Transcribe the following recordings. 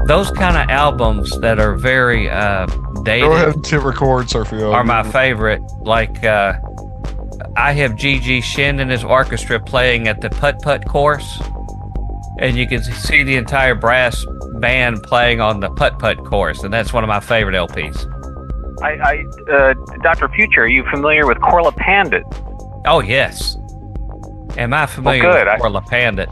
those kind of albums that are very dated. Go ahead and hit record, Surfio. Are my favorite. Like, I have Gigi Shin and his orchestra playing at the Putt Putt course, and you can see the entire brass band playing on the Putt Putt course, and that's one of my favorite LPs. Dr. Future, are you familiar with Corla Pandit? Oh, yes. Am I familiar with Corla Pandit?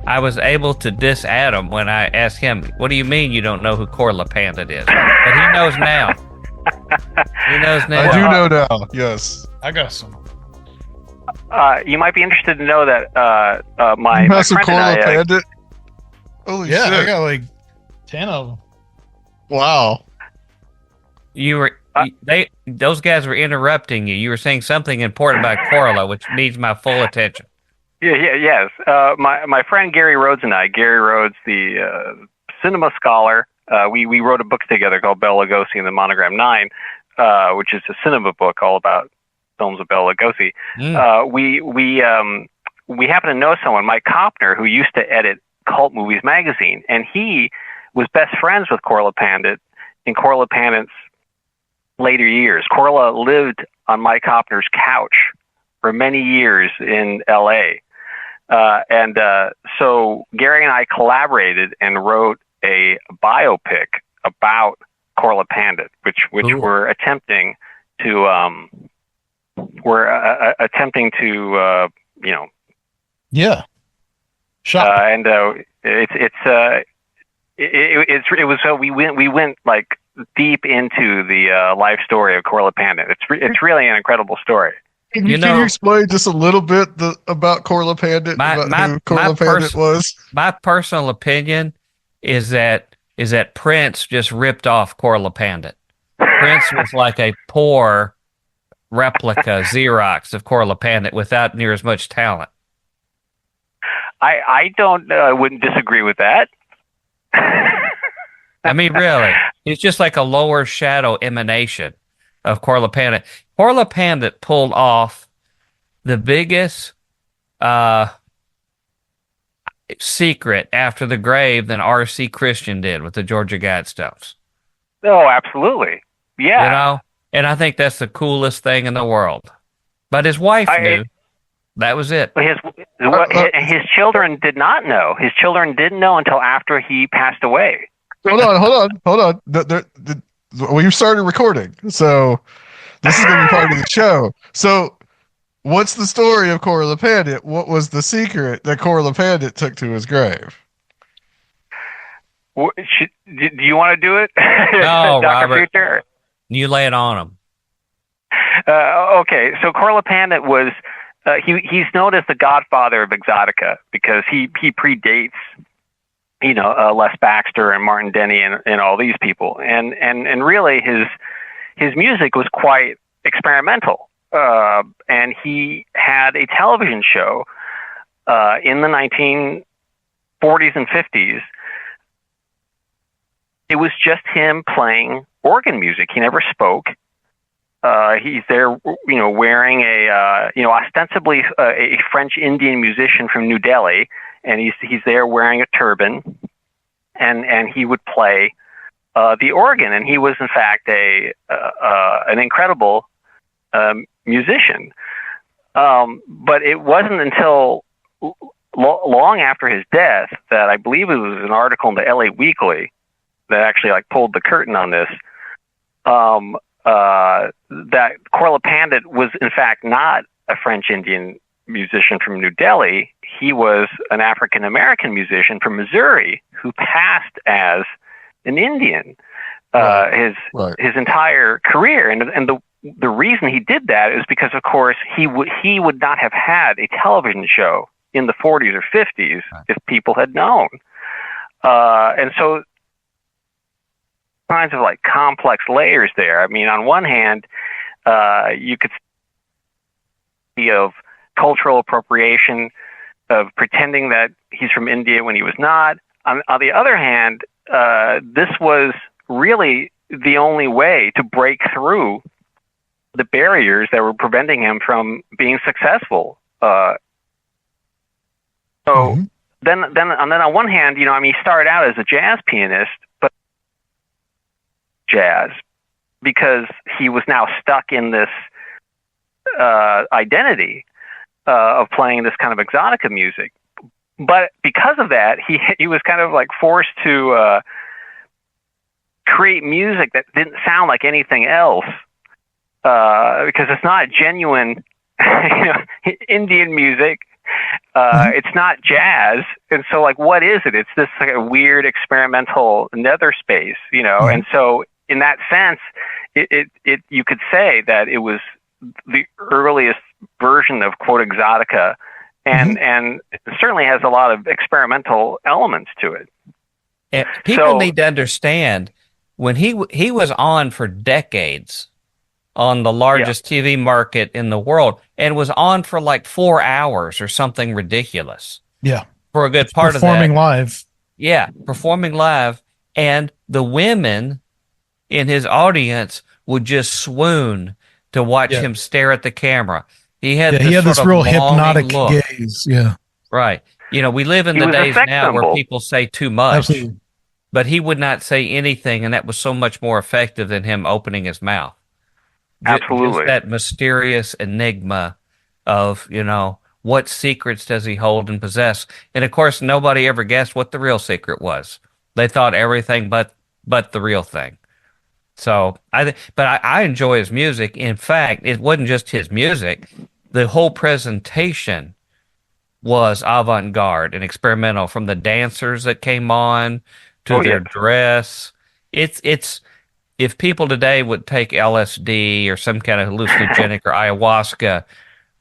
I was able to diss Adam when I asked him, what do you mean you don't know who Corla Pandit is? But he knows now. He knows now. I do know now, yes. I got some. You might be interested to know that my You have some friend and Corla I... Pandit? Holy shit. I got like 10 of them. Wow. Those guys were interrupting you. You were saying something important about Corla, which needs my full attention. Yes. My friend Gary Rhodes and I, Gary Rhodes, the cinema scholar, we wrote a book together called Bela Lugosi and the Monogram 9, which is a cinema book all about films of Bela Lugosi. We happen to know someone, Mike Kopner, who used to edit Cult Movies magazine, and he was best friends with Corla Pandit in Corla Pandit's later years. Corla lived on Mike Kopner's couch for many years in L.A. So Gary and I collaborated and wrote a biopic about Corla Pandit, which we're attempting to Yeah. We went like deep into the life story of Corla Pandit. It's really an incredible story. Can you explain just a little bit about Corla Pandit? Who Corla Pandit was? My personal opinion is that Prince just ripped off Corla Pandit. Prince was like a poor replica Xerox of Corla Pandit without near as much talent. I wouldn't disagree with that. I mean, really, he's just like a lower shadow emanation of Corla Pandit. Corla Pandit pulled off the biggest secret after the grave than R.C. Christian did with the Georgia Guidestones. Oh, absolutely. Yeah. And I think that's the coolest thing in the world. But his wife knew. That was it. His children did not know. His children didn't know until after he passed away. Hold on. We started recording, so this is going to be part of the show. So, what's the story of Corla Pandit? What was the secret that Corla Pandit took to his grave? Do you want to do it? No, Dr. Robert. Future? You lay it on him. Okay, so Corla Pandit was he's known as the godfather of exotica because he predates Les Baxter and Martin Denny and all these people, and really his music was quite experimental, and he had a television show in the 1940s and 50s. It was just him playing organ music. He never spoke. He's there, wearing ostensibly a French Indian musician from New Delhi, and he's there wearing a turban, and he would play the organ, and he was in fact an incredible musician. But it wasn't until long after his death that I believe it was an article in the LA Weekly that actually pulled the curtain on this. That Corla Pandit was in fact not a French Indian musician from New Delhi. He was an African American musician from Missouri who passed as an Indian his entire career, and the reason he did that is because, of course, he would not have had a television show in the 40s or 50s if people had known, and so kinds of complex layers there. I mean, on one hand, you could see of cultural appropriation, of pretending that he's from India when he was not. On the other hand, this was really the only way to break through the barriers that were preventing him from being successful. then on one hand, I mean, he started out as a jazz pianist, but jazz because he was now stuck in this identity of playing this kind of exotica music. But because of that, he was kind of like forced to create music that didn't sound like anything else because it's not genuine Indian music. It's not jazz, and so like, what is it? It's this like a weird experimental nether space, And so, in that sense, it you could say that it was the earliest version of quote exotica, and it certainly has a lot of experimental elements to it. And people need to understand when he was on for decades on the largest TV market in the world, and was on for like 4 hours or something ridiculous. Yeah. For a good part of that. Performing live. Yeah, performing live. And the women in his audience would just swoon to watch him stare at the camera. He had this real hypnotic gaze. Yeah. Right. We live in the days now where people say too much. Absolutely. But he would not say anything, and that was so much more effective than him opening his mouth. Absolutely. Just that mysterious enigma of, what secrets does he hold and possess? And of course, nobody ever guessed what the real secret was. They thought everything but the real thing. So I enjoy his music. In fact, it wasn't just his music. The whole presentation was avant-garde and experimental, from the dancers that came on to their dress. It's if people today would take LSD or some kind of hallucinogenic or ayahuasca,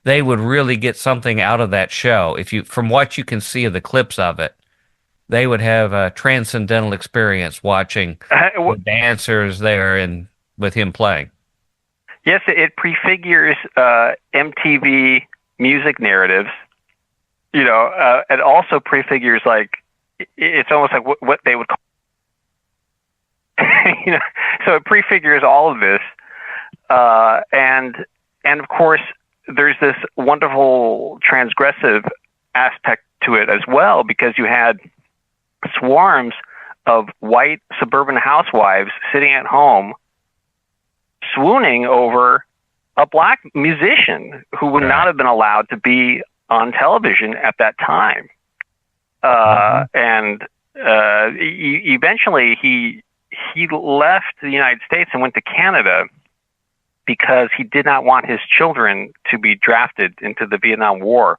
they would really get something out of that show. From what you can see of the clips of it, they would have a transcendental experience watching the dancers there and with him playing. Yes, it prefigures MTV music narratives. It also prefigures it's almost like what they would call. So it prefigures all of this, and of course there's this wonderful transgressive aspect to it as well, because you had swarms of white suburban housewives sitting at home swooning over a black musician who would not have been allowed to be on television at that time, and eventually he left the United States and went to Canada because he did not want his children to be drafted into the Vietnam War.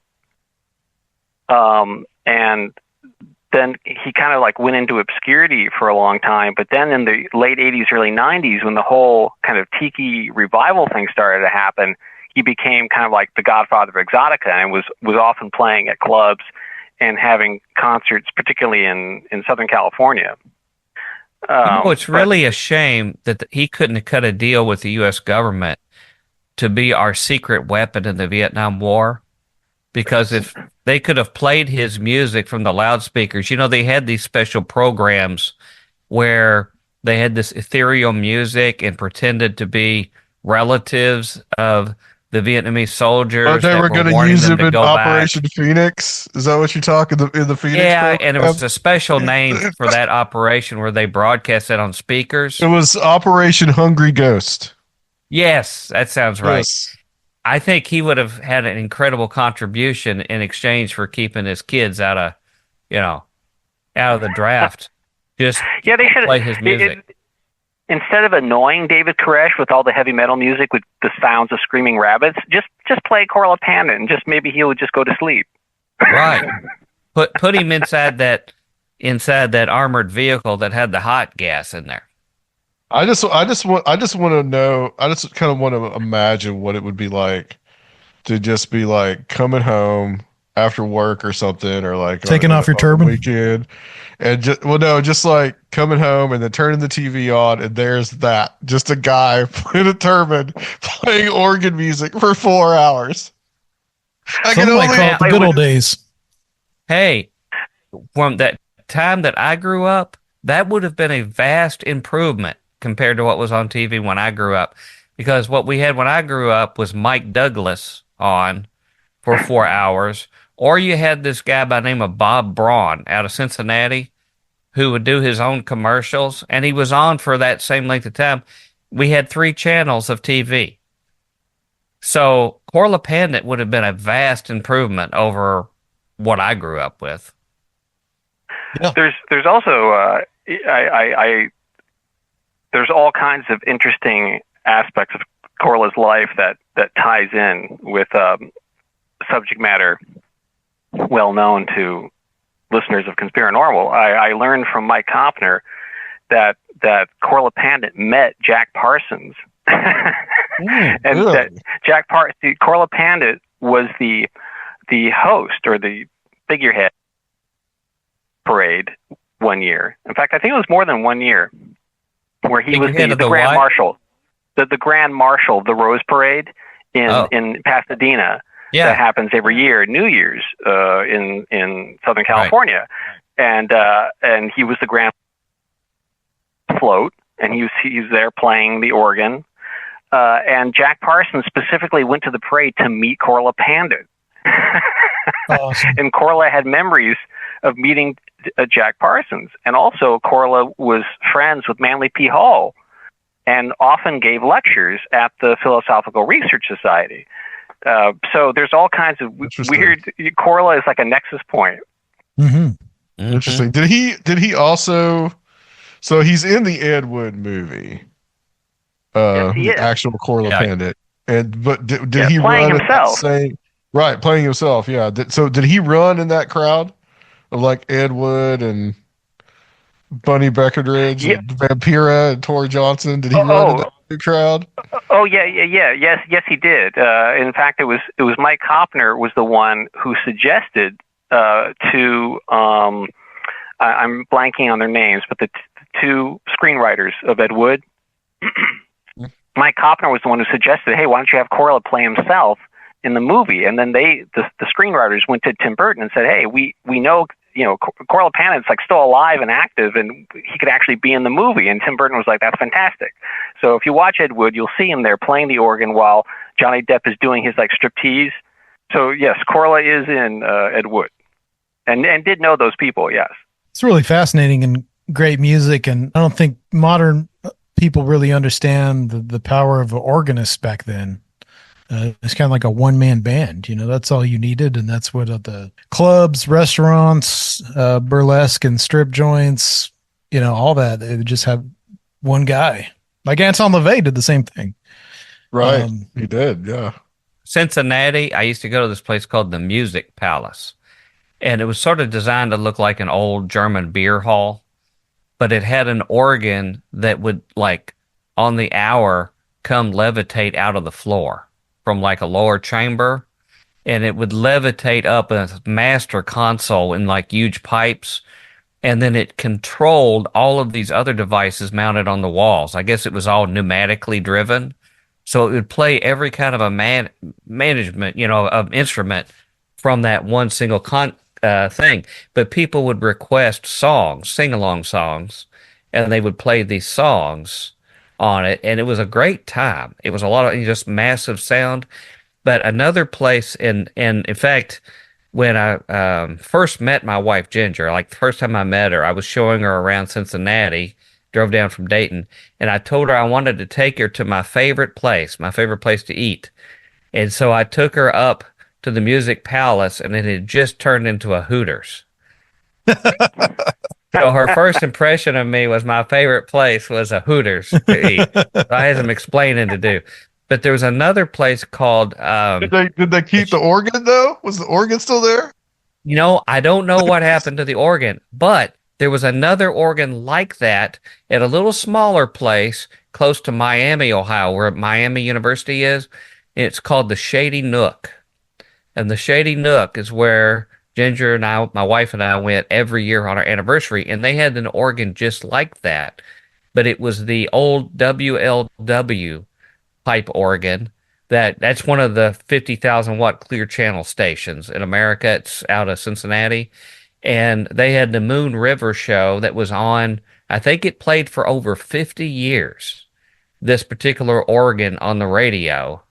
And then he kind of went into obscurity for a long time. But then in the late 80s, early 90s, when the whole kind of tiki revival thing started to happen, he became kind of like the godfather of exotica, and was often playing at clubs and having concerts, particularly in Southern California. It's really a shame that he couldn't have cut a deal with the U.S. government to be our secret weapon in the Vietnam War, because if they could have played his music from the loudspeakers, they had these special programs where they had this ethereal music and pretended to be relatives of the Vietnamese soldiers. But they were going to use him in Operation Phoenix. Is that what you talk in the Phoenix? Yeah, program? And it was a special name for that operation where they broadcast it on speakers. It was Operation Hungry Ghost. Yes, that sounds right. Yes. I think he would have had an incredible contribution in exchange for keeping his kids out of the draft. Just they should play his music. Instead of annoying David Koresh with all the heavy metal music with the sounds of screaming rabbits, just play Cor La Panda, and maybe he would just go to sleep. Right. Put him inside that armored vehicle that had the hot gas in there. I just want to know. I just kind of want to imagine what it would be like to just be coming home after work or something, or taking off your turban weekend. And just coming home and then turning the TV on, and there's just a guy in a turban playing organ music for 4 hours. I can only call it the good old days. Hey, from that time that I grew up, that would have been a vast improvement compared to what was on TV when I grew up. Because what we had when I grew up was Mike Douglas on for 4 hours, Or you had this guy by the name of Bob Braun out of Cincinnati who would do his own commercials, and he was on for that same length of time. We had 3 channels of TV. So Corla Pandit would have been a vast improvement over what I grew up with. Yeah. There's also there's all kinds of interesting aspects of Corla's life that ties in with subject matter well known to listeners of Conspirinormal. I learned from Mike Kopner that Corla Pandit met Jack Parsons. And really? That Corla Pandit was the host or the figurehead parade one year. In fact, I think it was more than 1 year, where he was the Grand Marshal, the Grand Marshal of the Rose Parade in Pasadena. Yeah. That happens every year, New Year's, in Southern California, right. And he was the Grand float, and he was there playing the organ. And Jack Parsons specifically went to the parade to meet Corla Pandit. Awesome. And Corla had memories of meeting Jack Parsons. And also Corla was friends with Manly P. Hall and often gave lectures at the Philosophical Research Society. So there's all kinds of weird. Corla is like a nexus point. Mm-hmm. Interesting. Did he also? So he's in the Ed Wood movie. Yes, he is. Actual Corla Pandit, but did he playing run himself? Playing himself. Yeah. So did he run in that crowd of like Ed Wood and Bunny Breckinridge and Vampira and Tori Johnson? Did he run in that crowd? Oh yeah. Yes, he did. In fact, it was Mike Kopner was the one who suggested to I'm blanking on their names, but the 2 screenwriters of Ed Wood. Mike Kopner was the one who suggested, hey, why don't you have Corla play himself in the movie? And then the screenwriters went to Tim Burton and said, hey, we know Corla Pandit's like still alive and active, and he could actually be in the movie. And Tim Burton was like, that's fantastic. So if you watch Ed Wood, you'll see him there playing the organ while Johnny Depp is doing his like striptease. So yes, Corla is in Ed Wood, and did know those people. Yes, it's really fascinating and great music, and I don't think modern people really understand the power of an organist back then. It's kind of like a one-man band, that's all you needed. And that's what the clubs, restaurants, burlesque and strip joints, all that, they would just have one guy. Like Anton LaVey did the same thing. Right. He did. Yeah. Cincinnati, I used to go to this place called the Music Palace, and it was sort of designed to look like an old German beer hall, but it had an organ that would, like, on the hour, come levitate out of the floor from, like, a lower chamber, and it would levitate up a master console in, like, huge pipes, and then it controlled all of these other devices mounted on the walls. I guess it was all pneumatically driven, so it would play every kind of a management, of instrument from that one single thing. But people would request songs, sing-along songs, and they would play these songs on it, and it was a great time. It was a lot of just massive sound. But another place, in fact, when I first met my wife Ginger, like the first time I met her, I was showing her around Cincinnati, drove down from Dayton, and I told her I wanted to take her to my favorite place to eat. And so I took her up to the Music Palace, and it had just turned into a Hooters. So her first impression of me was my favorite place was a Hooters to eat. So I had some explaining to do. But there was another place called... Did they keep the organ, though? Was the organ still there? I don't know what happened to the organ, but there was another organ like that at a little smaller place close to Miami, Ohio, where Miami University is. It's called the Shady Nook. And the Shady Nook is where Ginger and I, my wife and I, went every year on our anniversary, and they had an organ just like that, but it was the old WLW pipe organ. That's one of the 50,000 watt clear channel stations in America. It's out of Cincinnati, and they had the Moon River show that was on. I think it played for over 50 years. This particular organ on the radio.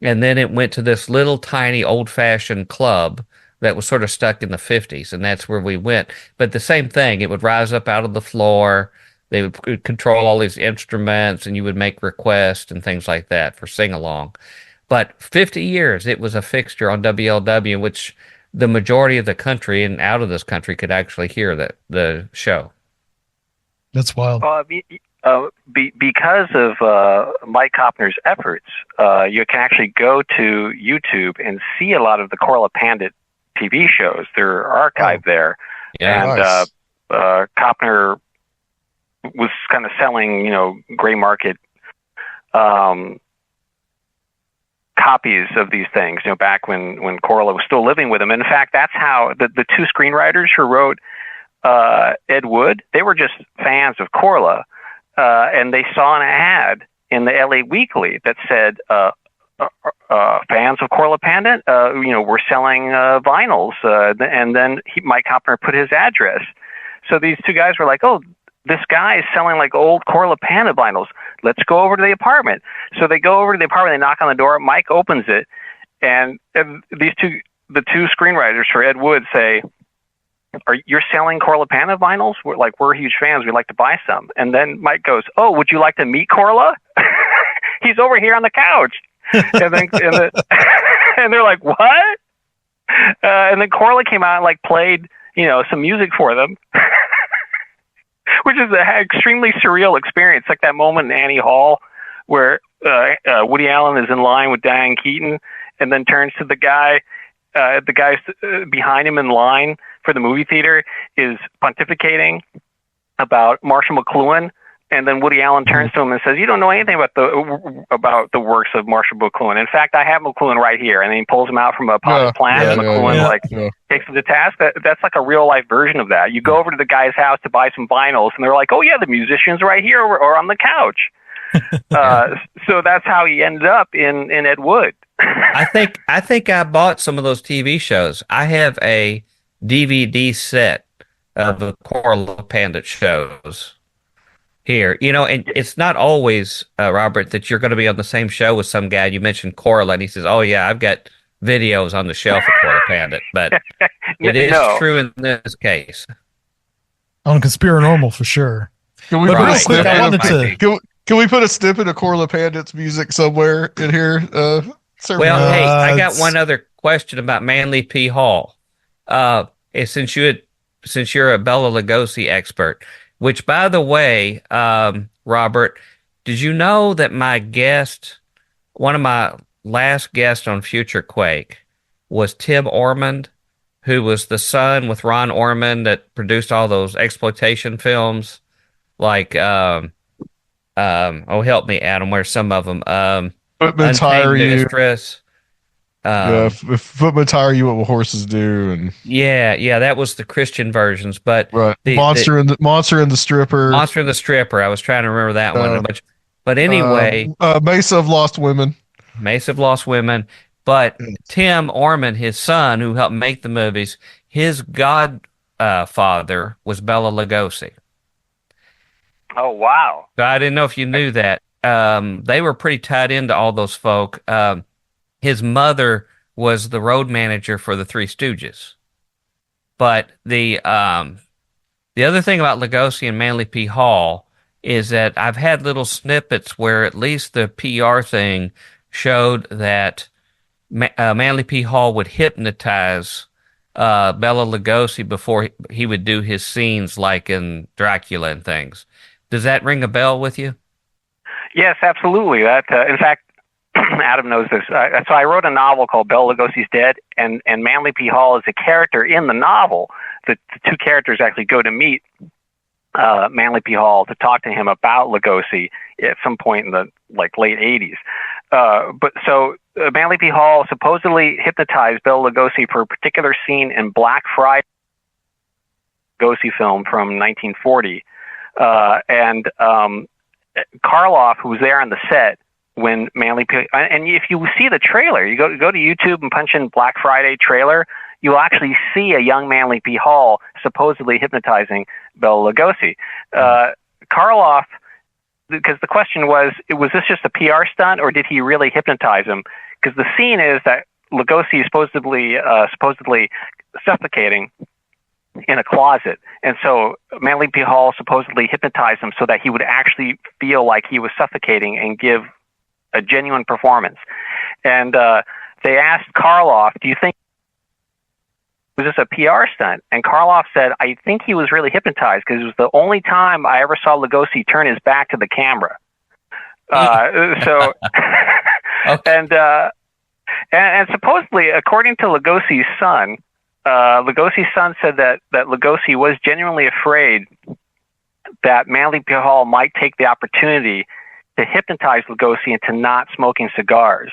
And then it went to this little tiny old-fashioned club that was sort of stuck in the 50s, and that's where we went. But the same thing, it would rise up out of the floor. They would control all these instruments, and you would make requests and things like that for sing-along. But 50 years, it was a fixture on WLW, which the majority of the country and out of this country could actually hear the show. That's wild. Because of Mike Kopner's efforts, you can actually go to YouTube and see a lot of the Corla Pandit TV shows. They're archived there. Yeah, and nice. Kopner was kind of selling, gray market copies of these things, back when Corla was still living with him. In fact, that's how the two screenwriters who wrote Ed Wood, they were just fans of Corla, and they saw an ad in the LA Weekly that said, fans of Corla Pandit, we're selling vinyls, and then Mike Kopner put his address. So these two guys were like, oh, this guy is selling like old Corla Pandit vinyls. Let's go over to the apartment. So they go over to the apartment, they knock on the door, Mike opens it, and the two screenwriters for Ed Wood say, you're selling Corla Pandit vinyls? We're huge fans. We'd like to buy some. And then Mike goes, oh, would you like to meet Corla? He's over here on the couch. and they're like, what? And then Corla came out and played, some music for them, which is an extremely surreal experience. Like that moment in Annie Hall where Woody Allen is in line with Diane Keaton and then turns to the guy behind him in line for the movie theater is pontificating about Marshall McLuhan, and then Woody Allen turns to him and says, "You don't know anything about the works of Marshall McLuhan. In fact, I have McLuhan right here." And then he pulls him out from a potted plant, and McLuhan takes him to task. That's like a real life version of that. You go over to the guy's house to buy some vinyls, and they're like, "Oh yeah, the musician's right here or on the couch." So that's how he ended up in Ed Wood. I think I bought some of those TV shows. I have a DVD set of the Corla Pandit shows here. And it's not always, Robert, that you're going to be on the same show with some guy. You mentioned Corla, and he says, "Oh yeah, I've got videos on the shelf of Corla Pandit." But it is true in this case. On Conspirinormal for sure. Can we Real quick, I wanted to. Can we put a snippet of Corla Pandit's music somewhere in here? Well, hey, I got one other question about Manly P. Hall. Since you're a Bela Lugosi expert, which, by the way, Robert, did you know that one of my last guests on Future Quake was Tim Ormond, who was the son with Ron Ormond that produced all those exploitation films, like help me, Adam. Where's some of them? Footmen Tire You. Mistress. If footmen tire you, what will horses do? And yeah, that was the Christian versions. But right, Monster and the Stripper. Monster and the Stripper. I was trying to remember that one. But anyway, Mesa of Lost Women. Mesa of Lost Women. But Tim Ormond, his son, who helped make the movies, his godfather was Bela Lugosi. Oh, wow. So I didn't know if you knew that. They were pretty tied into all those folk. His mother was the road manager for the Three Stooges. But the other thing about Lugosi and Manly P. Hall is that I've had little snippets where at least the PR thing showed that Manly P. Hall would hypnotize Bela Lugosi before he would do his scenes like in Dracula and things. Does that ring a bell with you? Yes, absolutely. That, in fact, Adam knows this. So I wrote a novel called Bela Lugosi's Dead, and Manly P. Hall is a character in the novel. The two characters actually go to meet Manly P. Hall to talk to him about Lugosi at some point in the late 80s. But Manly P. Hall supposedly hypnotized Bela Lugosi for a particular scene in Black Friday, Lugosi film from 1940. And Karloff, who was there on the set when Manly P. And if you see the trailer, you go to YouTube and punch in Black Friday trailer, you'll actually see a young Manly P. Hall supposedly hypnotizing Bela Lugosi. Karloff, because the question was this just a PR stunt or did he really hypnotize him? Because the scene is that Lugosi is supposedly suffocating in a closet, and so Manly P. Hall supposedly hypnotized him so that he would actually feel like he was suffocating and give a genuine performance. And they asked Karloff, "Do you think was this a PR stunt?" And Karloff said, "I think he was really hypnotized because it was the only time I ever saw Lugosi turn his back to the camera." So, Okay. and supposedly, according to Lugosi's son said that Lugosi was genuinely afraid that Manly P. Hall might take the opportunity to hypnotize Lugosi into not smoking cigars.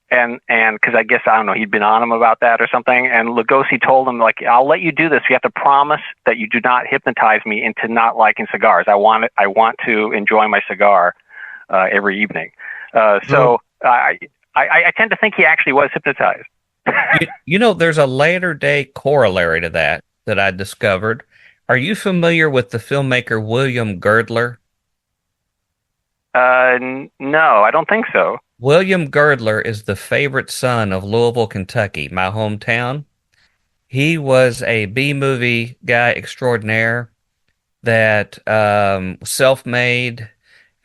And because I guess, I don't know, he'd been on him about that or something. And Lugosi told him, like, "I'll let you do this. You have to promise that you do not hypnotize me into not liking cigars. I want to enjoy my cigar every evening." So I tend to think he actually was hypnotized. There's a later day corollary to that I discovered. Are you familiar with the filmmaker William Girdler? No, I don't think so. William Girdler is the favorite son of Louisville, Kentucky, my hometown. He was a B-movie guy extraordinaire that self-made.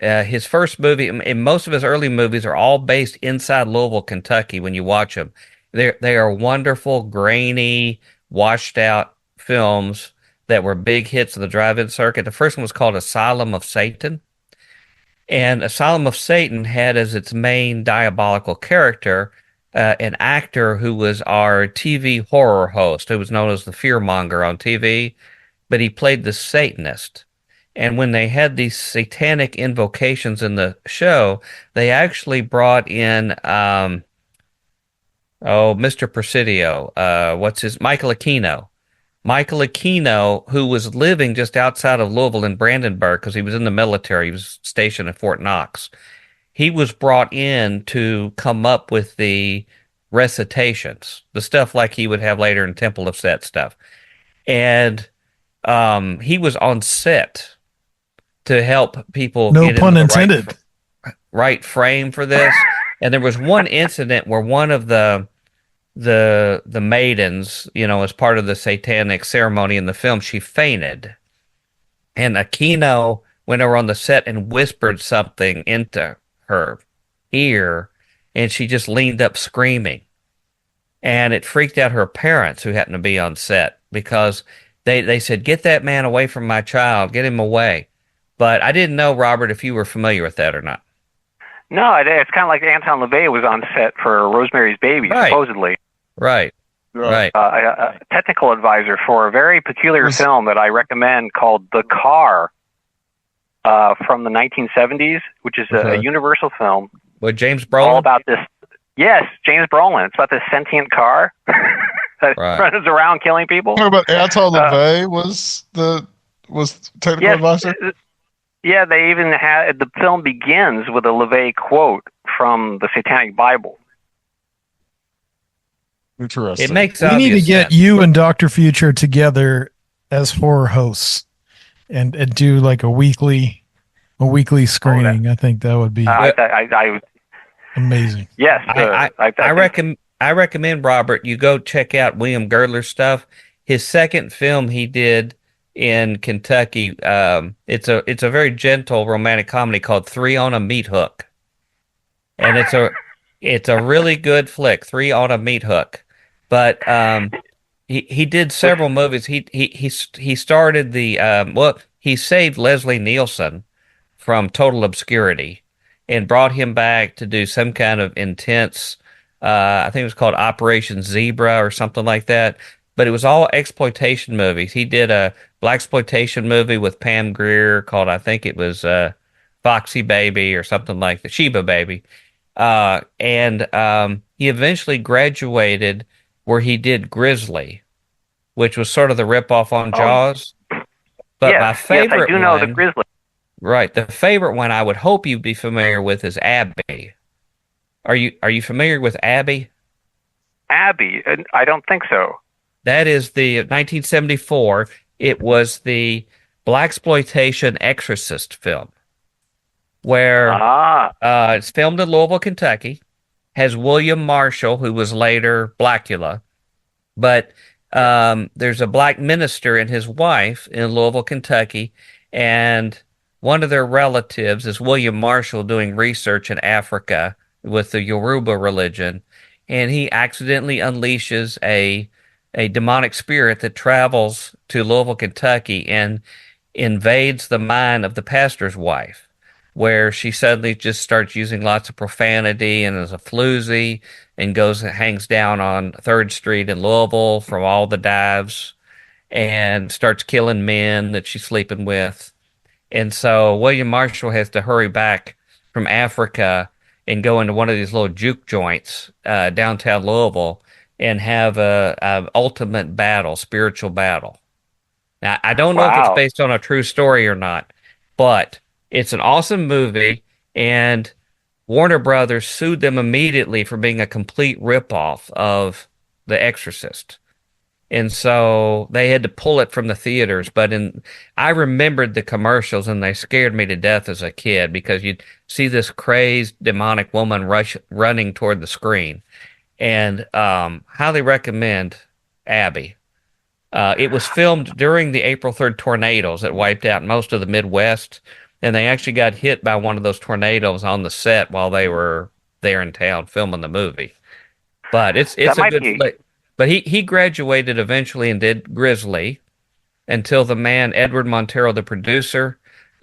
His first movie, and most of his early movies are all based inside Louisville, Kentucky. When you watch them, they are wonderful, grainy, washed-out films that were big hits of the drive-in circuit. The first one was called Asylum of Satan. And Asylum of Satan had as its main diabolical character an actor who was our TV horror host, who was known as the fearmonger on TV, but he played the Satanist. And when they had these satanic invocations in the show, they actually brought in, Mr. Presidio, Michael Aquino. Michael Aquino, who was living just outside of Louisville in Brandenburg because he was in the military. He was stationed at Fort Knox. He was brought in to come up with the recitations, the stuff like he would have later in Temple of Set stuff. And he was on set to help people No get pun into the intended. right frame for this. And there was one incident where one of the maidens, as part of the satanic ceremony in the film, she fainted. And Aquino went over on the set and whispered something into her ear, and she just leaned up screaming. And it freaked out her parents, who happened to be on set, because they said, "Get that man away from my child, get him away." But I didn't know, Robert, if you were familiar with that or not. No, it's kind of like Anton LaVey was on set for Rosemary's Baby, Right. supposedly. Right. Right. A technical advisor for a very peculiar film that I recommend called The Car from the 1970s, which is a Universal film. With James Brolin? All about this. Yes, James Brolin. It's about this sentient car that runs around killing people. Talking about Anton LaVey was technical advisor? Yeah, they even had, the film begins with a LaVey quote from the Satanic Bible. Interesting. It makes We need to get sense. you and Dr. Future together as horror hosts and do like a weekly screening. I think that would be amazing. Yes, I recommend, Robert, you go check out William Girdler's stuff. His second film he did in Kentucky, it's a very gentle romantic comedy called Three on a Meat Hook, and it's a really good flick, Three on a Meat Hook. But he did several movies. He started he saved Leslie Nielsen from total obscurity and brought him back to do some kind of intense, I think it was called Operation Zebra or something like that. But it was all exploitation movies. He did a blaxploitation movie with Pam Grier called, I think it was Foxy Baby or something like that, Sheba Baby. And he eventually graduated where he did Grizzly, which was sort of the ripoff on Jaws. But my favorite I do know the Grizzly. Right. The favorite one I would hope you'd be familiar with is Abby. Are you familiar with Abby? Abby? I don't think so. That is the 1974. It was the blaxploitation exorcist film where it's filmed in Louisville, Kentucky. has William Marshall, who was later Blackula, but there's a black minister and his wife in Louisville, Kentucky, and one of their relatives is William Marshall doing research in Africa with the Yoruba religion, and he accidentally unleashes a demonic spirit that travels to Louisville, Kentucky, and invades the mind of the pastor's wife, where she suddenly just starts using lots of profanity and is a floozy and goes and hangs down on 3rd Street in Louisville from all the dives and starts killing men that she's sleeping with. And so William Marshall has to hurry back from Africa and go into one of these little juke joints downtown Louisville and have a ultimate battle, spiritual battle. Now, I don't know if it's based on a true story or not, but it's an awesome movie, and Warner Brothers sued them immediately for being a complete ripoff of The Exorcist. And so they had to pull it from the theaters. But I remembered the commercials, and they scared me to death as a kid because you'd see this crazed demonic woman running toward the screen. And highly recommend Abby. It was filmed during the April 3rd tornadoes that wiped out most of the Midwest, and they actually got hit by one of those tornadoes on the set while they were there in town filming the movie. But it's a good flick. But he graduated eventually and did Grizzly until the man, Edward Montero, the producer,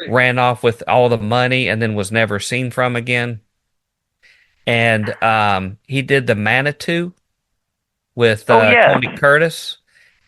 ran off with all the money and then was never seen from again. And he did the Manitou with Tony Curtis.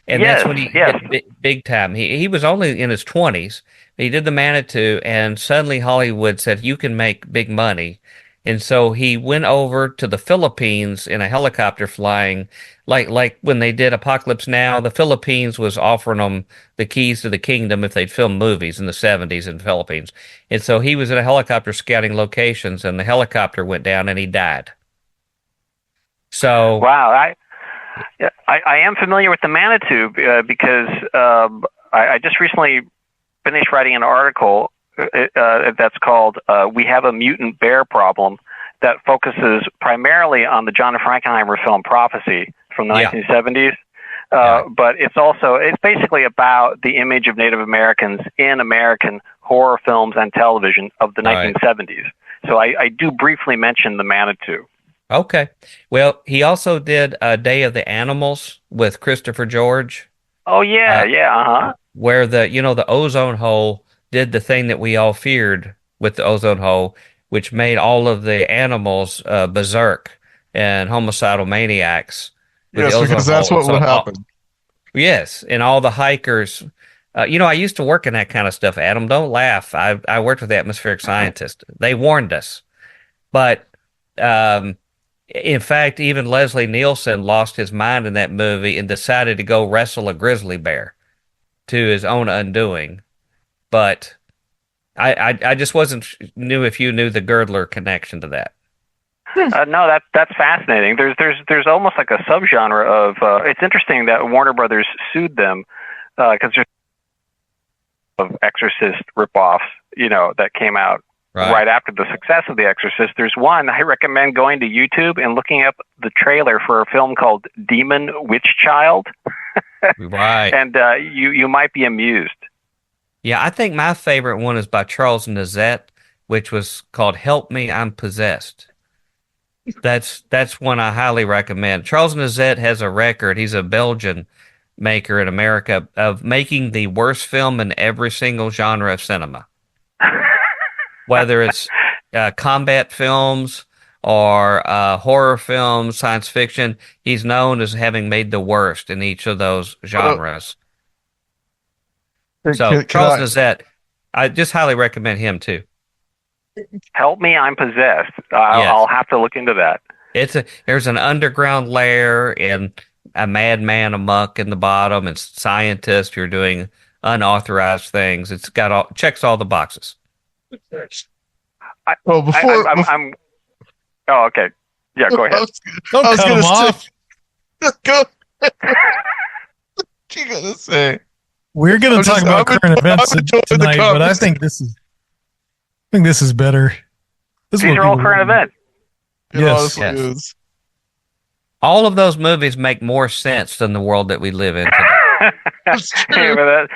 And that's when he hit big time. He was only in his 20s. He did the Manitou, and suddenly Hollywood said, you can make big money. And so he went over to the Philippines in a helicopter flying, like when they did Apocalypse Now, the Philippines was offering them the keys to the kingdom if they'd film movies in the 70s in the Philippines. And so he was in a helicopter scouting locations, and the helicopter went down, and he died. So wow, I am familiar with the Manitou because I just recently finished writing an article that's called "We Have a Mutant Bear Problem," that focuses primarily on the John Frankenheimer film Prophecy from the 1970s. But it's basically about the image of Native Americans in American horror films and television of the 1970s. So I do briefly mention the Manitou. Okay. Well, he also did Day of the Animals with Christopher George. Oh, yeah, Where the ozone hole did the thing that we all feared with the ozone hole, which made all of the animals berserk and homicidal maniacs. Yes, because that's what would happen. Yes, and all the hikers. I used to work in that kind of stuff, Adam. Don't laugh. I worked with atmospheric scientists. They warned us. But in fact, even Leslie Nielsen lost his mind in that movie and decided to go wrestle a grizzly bear to his own undoing. But I just knew if you knew the Girdler connection to that. No, that's fascinating. There's almost like a subgenre of. It's interesting that Warner Brothers sued them because there's of Exorcist ripoffs, that came out right after the success of The Exorcist. There's one I recommend going to YouTube and looking up the trailer for a film called Demon Witch Child. Right. And you might be amused. Yeah, I think my favorite one is by Charles Nazette, which was called Help Me, I'm Possessed. That's one I highly recommend. Charles Nazette has a record. He's a Belgian maker in America of making the worst film in every single genre of cinema. Whether it's combat films or horror films, science fiction, he's known as having made the worst in each of those genres. So Charles Nazette, I just highly recommend him too. Help Me, I'm Possessed. I'll have to look into that. There's an underground lair and a madman amok in the bottom, and scientists who are doing unauthorized things. It's got checks all the boxes. I'm okay. Yeah, go ahead. Don't cut him off. Go. What you gonna say? We're going to talk about current events tonight, but I think this is better. These are all current events. It Yes. honestly Yes. is. All of those movies make more sense than the world that we live in today. That's true. Yeah, but that,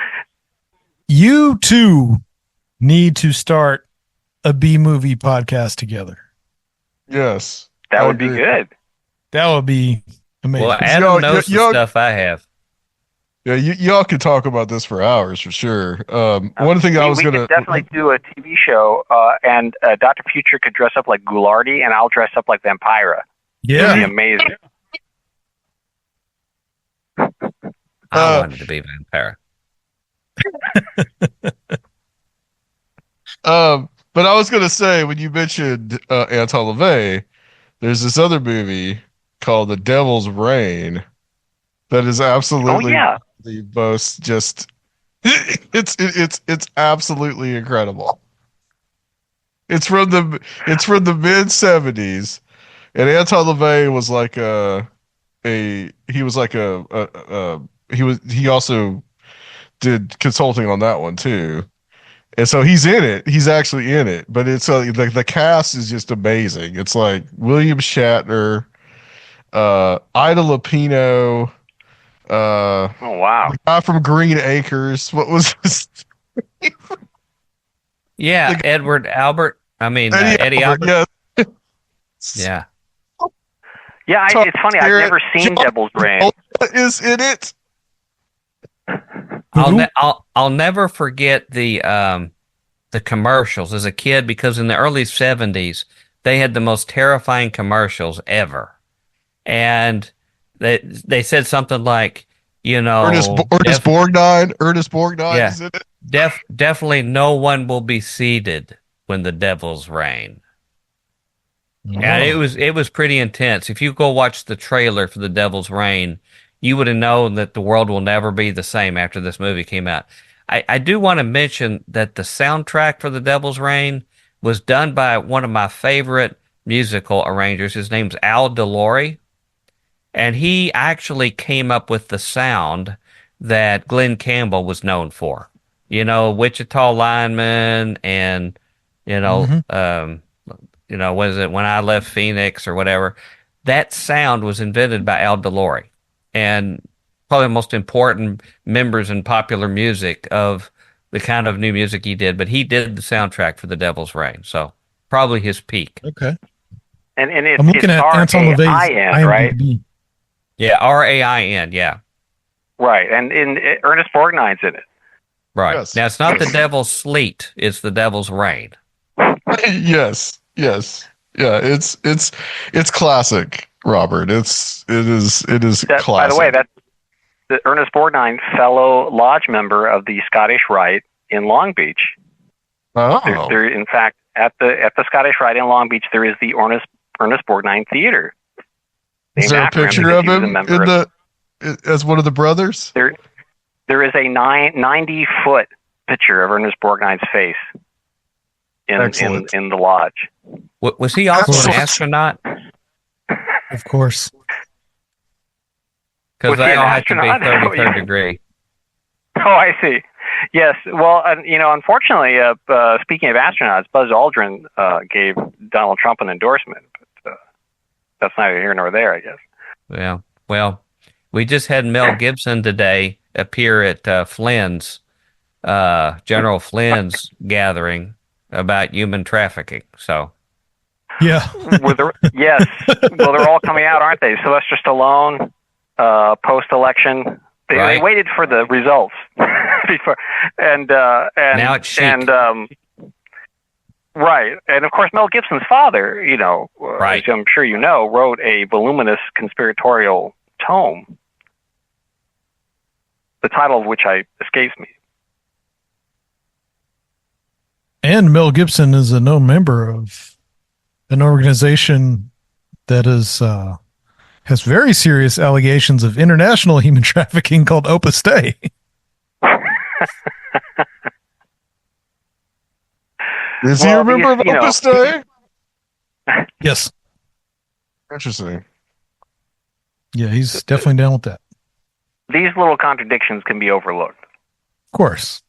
You two need to start a B movie podcast together. Yes. that I would be agree. good. That would be amazing. Well, Adam Y'all- knows the y'all- stuff I have. Yeah, y'all could talk about this for hours for sure. One thing I was we gonna could definitely do a TV show, and Dr. Future could dress up like Ghoulardi, and I'll dress up like Vampira. It'd be yeah. amazing. I wanted to be Vampire. But I was gonna say when you mentioned Anton LaVey, there's this other movie called The Devil's Reign that is absolutely the most just it's absolutely incredible. It's from the mid '70s, and Anton LaVey was like he also did consulting on that one too. And so he's in it. He's actually in it. But it's the cast is just amazing. It's like William Shatner, Ida Lupino, Oh wow! the guy from Green Acres. What was his Yeah, Edward Albert. I mean, Eddie Albert. Yeah. Yeah. Yeah, it's funny. I've never seen Devil's Reign. Is in it. I'll never forget the commercials as a kid, because in the early 70s they had the most terrifying commercials ever, and they said something like, Ernest Borgnine. Ernest Borgnine is in it. Definitely no one will be seated when the devils reign. Yeah, it was pretty intense. If you go watch the trailer for The Devil's Reign, you would have known that the world will never be the same after this movie came out. I do want to mention that the soundtrack for The Devil's Reign was done by one of my favorite musical arrangers. His name's Al DeLore, and he actually came up with the sound that Glenn Campbell was known for. Wichita Lineman, and was it When I Left Phoenix or whatever? That sound was invented by Al DeLore, and probably the most important members in popular music of the kind of new music he did. But he did the soundtrack for The Devil's Reign, so probably his peak. Okay. And I'm looking at Anton LaVey's right? IMDb. Yeah, RAIN, yeah. Right, and Ernest Borgnine's in it. Right. Yes. Now, it's not The Devil's Sleet, it's The Devil's Reign. Yes. Yeah, it's classic, Robert. It is classic. By the way, that's the Ernest Borgnine, fellow lodge member of the Scottish Rite in Long Beach. Oh. There, in fact, at the Scottish Rite in Long Beach, there is the Ernest Borgnine Theater. Is there a picture of him as one of the brothers? There is a 90-foot picture of Ernest Borgnine's face in the lodge. Was he also an astronaut? Of course. Because Was he they an all have to be astronaut? 33rd degree. Oh, I see. Yes. Well, unfortunately, speaking of astronauts, Buzz Aldrin gave Donald Trump an endorsement, but that's neither here nor there, I guess. Yeah. Well, we just had Mel Gibson today appear at Flynn's, General Flynn's gathering about human trafficking. So. Yeah. Yes. Well, they're all coming out, aren't they? Sylvester Stallone, post-election. They waited for the results before, and now it's chic. Right, and of course Mel Gibson's father, right. as I'm sure you know, wrote a voluminous conspiratorial tome, the title of which escapes me. And Mel Gibson is a known member of an organization that has very serious allegations of international human trafficking called Opus Dei. Is he a member of Opus Dei? Yes. Interesting. Yeah, he's definitely down with that. These little contradictions can be overlooked. Of course.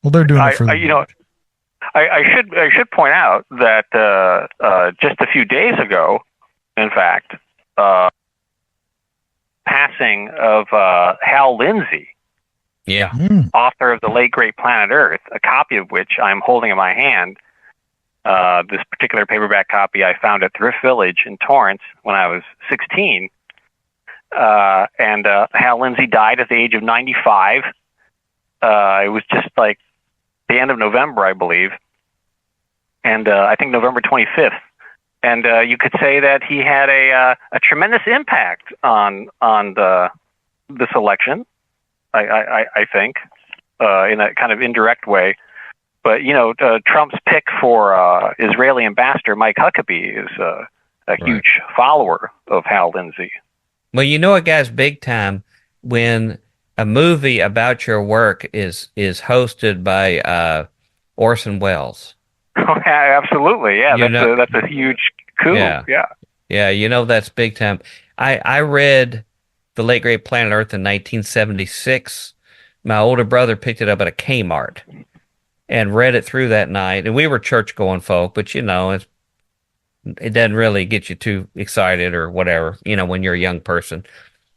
Well, they're doing it for I should point out that just a few days ago, in fact, passing of Hal Lindsey, Yeah. author of The Late Great Planet Earth, a copy of which I'm holding in my hand. This particular paperback copy I found at Thrift Village in Torrance when I was 16. And Hal Lindsey died at the age of 95. It was just like the end of November, I believe. And I think November 25th. And you could say that he had a tremendous impact on this election, I think, in a kind of indirect way. But, Trump's pick for Israeli ambassador Mike Huckabee is a huge follower of Hal Lindsey. Well, a guy's big time when a movie about your work is hosted by Orson Welles. Oh, yeah, absolutely. Yeah, that's a huge coup. Yeah. Yeah, that's big time. I read The Late Great Planet Earth in 1976. My older brother picked it up at a Kmart and read it through that night. And we were church-going folk, but, it doesn't really get you too excited or whatever, when you're a young person.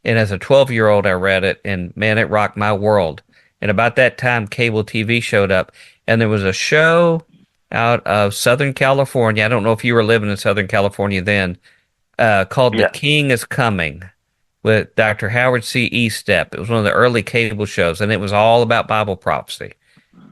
And as a 12-year-old, I read it, and, man, it rocked my world. And about that time, cable TV showed up, and there was a show out of Southern California. I don't know if you were living in Southern California then, called The King is Coming with Dr. Howard C. Estep. It was one of the early cable shows, and it was all about Bible prophecy.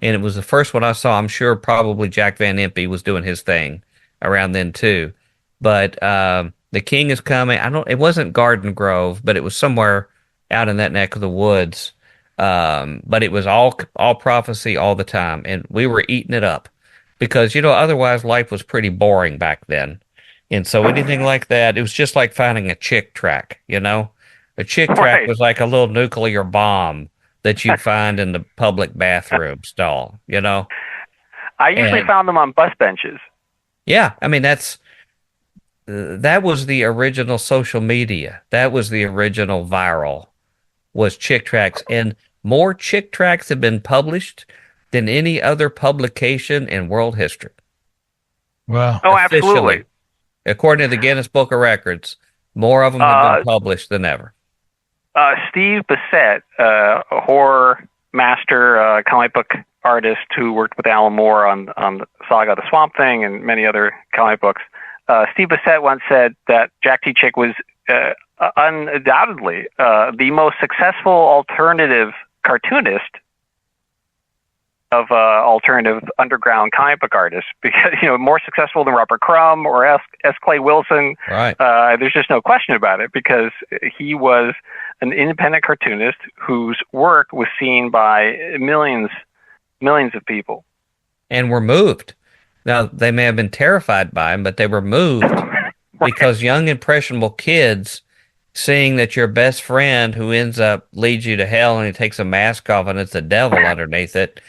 And it was the first one I saw. I'm sure probably Jack Van Impe was doing his thing around then too. But The King is Coming. It wasn't Garden Grove, but it was somewhere out in that neck of the woods. But it was all prophecy all the time, and we were eating it up because otherwise life was pretty boring back then. And so anything like that, it was just like finding a chick track. A chick track was like a little nuclear bomb that you'd find in the public bathroom stall. I usually found them on bus benches. Yeah, I mean that was the original social media. That was the original viral, was chick tracks, and more chick tracks have been published than any other publication in world history. Wow! Oh, absolutely. According to the Guinness Book of Records, more of them have been published than ever. Steve Bissett, a horror master, comic book artist who worked with Alan Moore on the Saga of the Swamp Thing and many other comic books. Steve Bissett once said that Jack T. Chick was undoubtedly the most successful alternative cartoonist of alternative underground comic book artists, because more successful than Robert Crumb or S. Clay Wilson. Right. There's just no question about it, because he was an independent cartoonist whose work was seen by millions of people, and were moved. Now, they may have been terrified by him, but they were moved because young impressionable kids seeing that your best friend who ends up leads you to hell and he takes a mask off and it's the devil underneath it,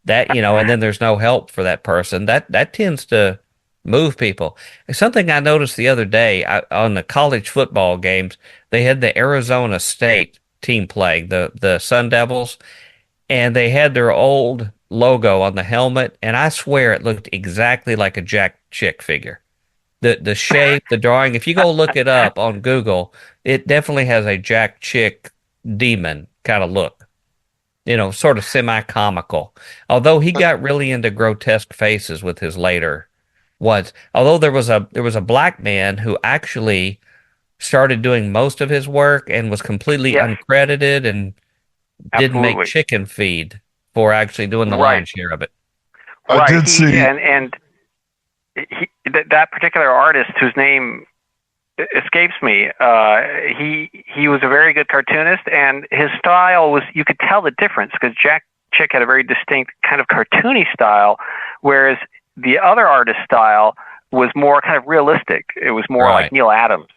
that and then there's no help for that person, that tends to move people. Something I noticed the other day on the college football games, they had the Arizona State team playing, the Sun Devils, and they had their old logo on the helmet, and I swear it looked exactly like a Jack Chick figure. The shape, the drawing, if you go look it up on Google, it definitely has a Jack Chick demon kind of look. Sort of semi-comical. Although he got really into grotesque faces with his later ones. Although there was a black man who actually started doing most of his work and was completely uncredited and didn't make chicken feed for actually doing the lion's share of it. I did see, and that particular artist whose name escapes me, he was a very good cartoonist, and his style was, you could tell the difference, because Jack Chick had a very distinct kind of cartoony style, whereas the other artist's style was more kind of realistic. It was more like Neil Adams.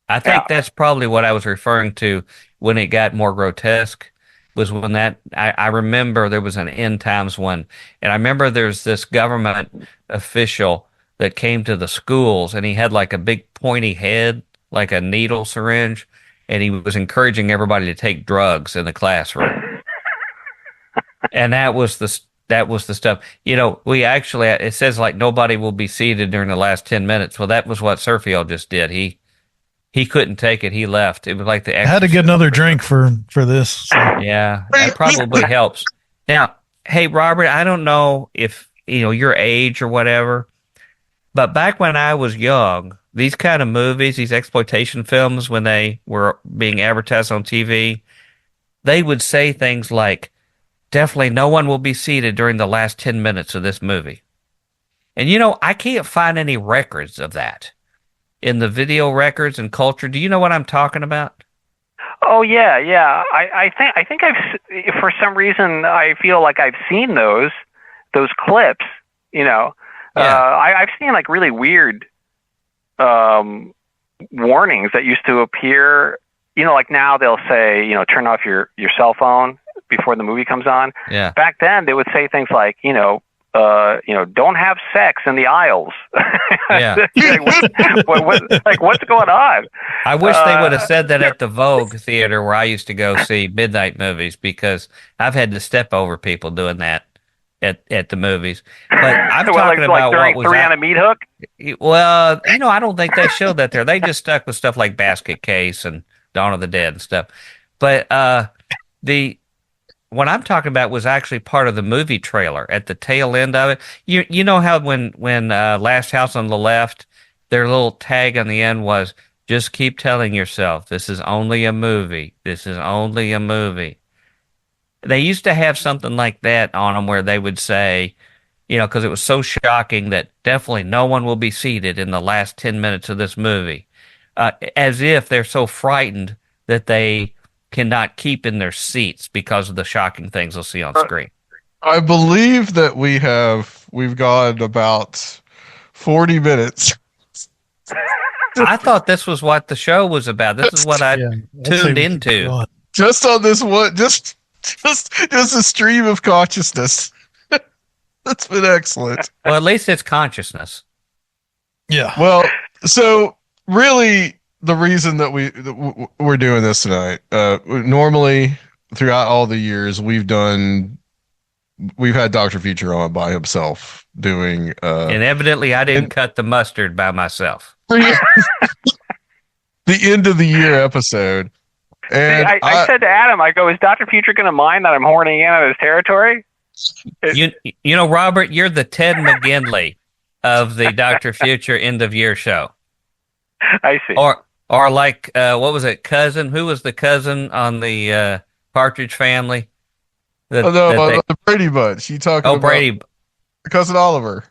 I think that's probably what I was referring to when it got more grotesque. Was when I remember there was an end times one, and I remember there's this government official that came to the schools, and he had like a big pointy head, like a needle syringe, and he was encouraging everybody to take drugs in the classroom. And that was that was the stuff. We actually, it says like nobody will be seated during the last 10 minutes. Well, that was what Sergio just did. He couldn't take it. He left. It was like the I had to get another drink for this. So. Yeah, that probably helps. Now, hey, Robert, I don't know if, your age or whatever, but back when I was young, these kind of movies, these exploitation films, when they were being advertised on TV, they would say things like, definitely no one will be seated during the last 10 minutes of this movie. And, I can't find any records of that in the video records and culture. Do you know what I'm talking about? Oh yeah. I think for some reason I feel like I've seen those clips. Yeah. I've seen like really weird warnings that used to appear. Like now they'll say, turn off your cell phone before the movie comes on. Yeah. Back then they would say things like, don't have sex in the aisles. Yeah. What's going on? I wish they would have said that at the Vogue Theater where I used to go see midnight movies, because I've had to step over people doing that at the movies. But I'm talking about during what was Three on a Meat Hook. Well, I don't think they showed that there. They just stuck with stuff like Basket Case and Dawn of the Dead and stuff. But what I'm talking about was actually part of the movie trailer at the tail end of it. You know how when Last House on the Left, their little tag on the end was, just keep telling yourself, this is only a movie. This is only a movie. They used to have something like that on them where they would say, because it was so shocking that definitely no one will be seated in the last 10 minutes of this movie. As if they're so frightened that they cannot keep in their seats because of the shocking things they'll see on screen. I believe that we've gone about 40 minutes. I thought this was what the show was about. This is what I tuned into. Just on this one, just a stream of consciousness. That's been excellent. Well, at least it's consciousness. Yeah. Well, so really, the reason that we're doing this tonight, normally throughout all the years we've had Dr. Future on by himself doing and evidently I didn't cut the mustard by myself. The end of the year episode. And I said to Adam, I go, is Dr. Future going to mind that I'm horning in on his territory? Robert, you're the Ted McGinley of the Dr. Future end of year show. I see. Or like, what was it, cousin? Who was the cousin on the Partridge Family? The Brady Bunch. You talking about Brady. Cousin Oliver.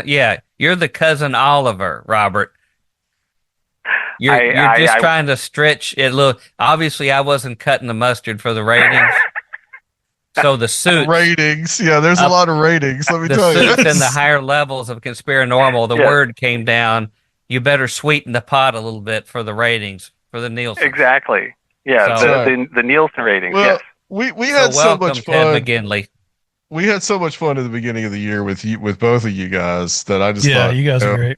Yeah. You're the cousin Oliver, Robert. You're just trying to stretch it. Look, obviously I wasn't cutting the mustard for the ratings. So the suits. Ratings. Yeah, there's a lot of ratings. Let me tell you. The suits and the higher levels of Conspirinormal, the word came down. You better sweeten the pot a little bit for the ratings, for the Nielsen. Exactly. Yeah, So- the Nielsen ratings, Well, yes. we had so welcome, much Ted fun. McGinley. We had so much fun at the beginning of the year with both of you guys that I just thought, you guys are great.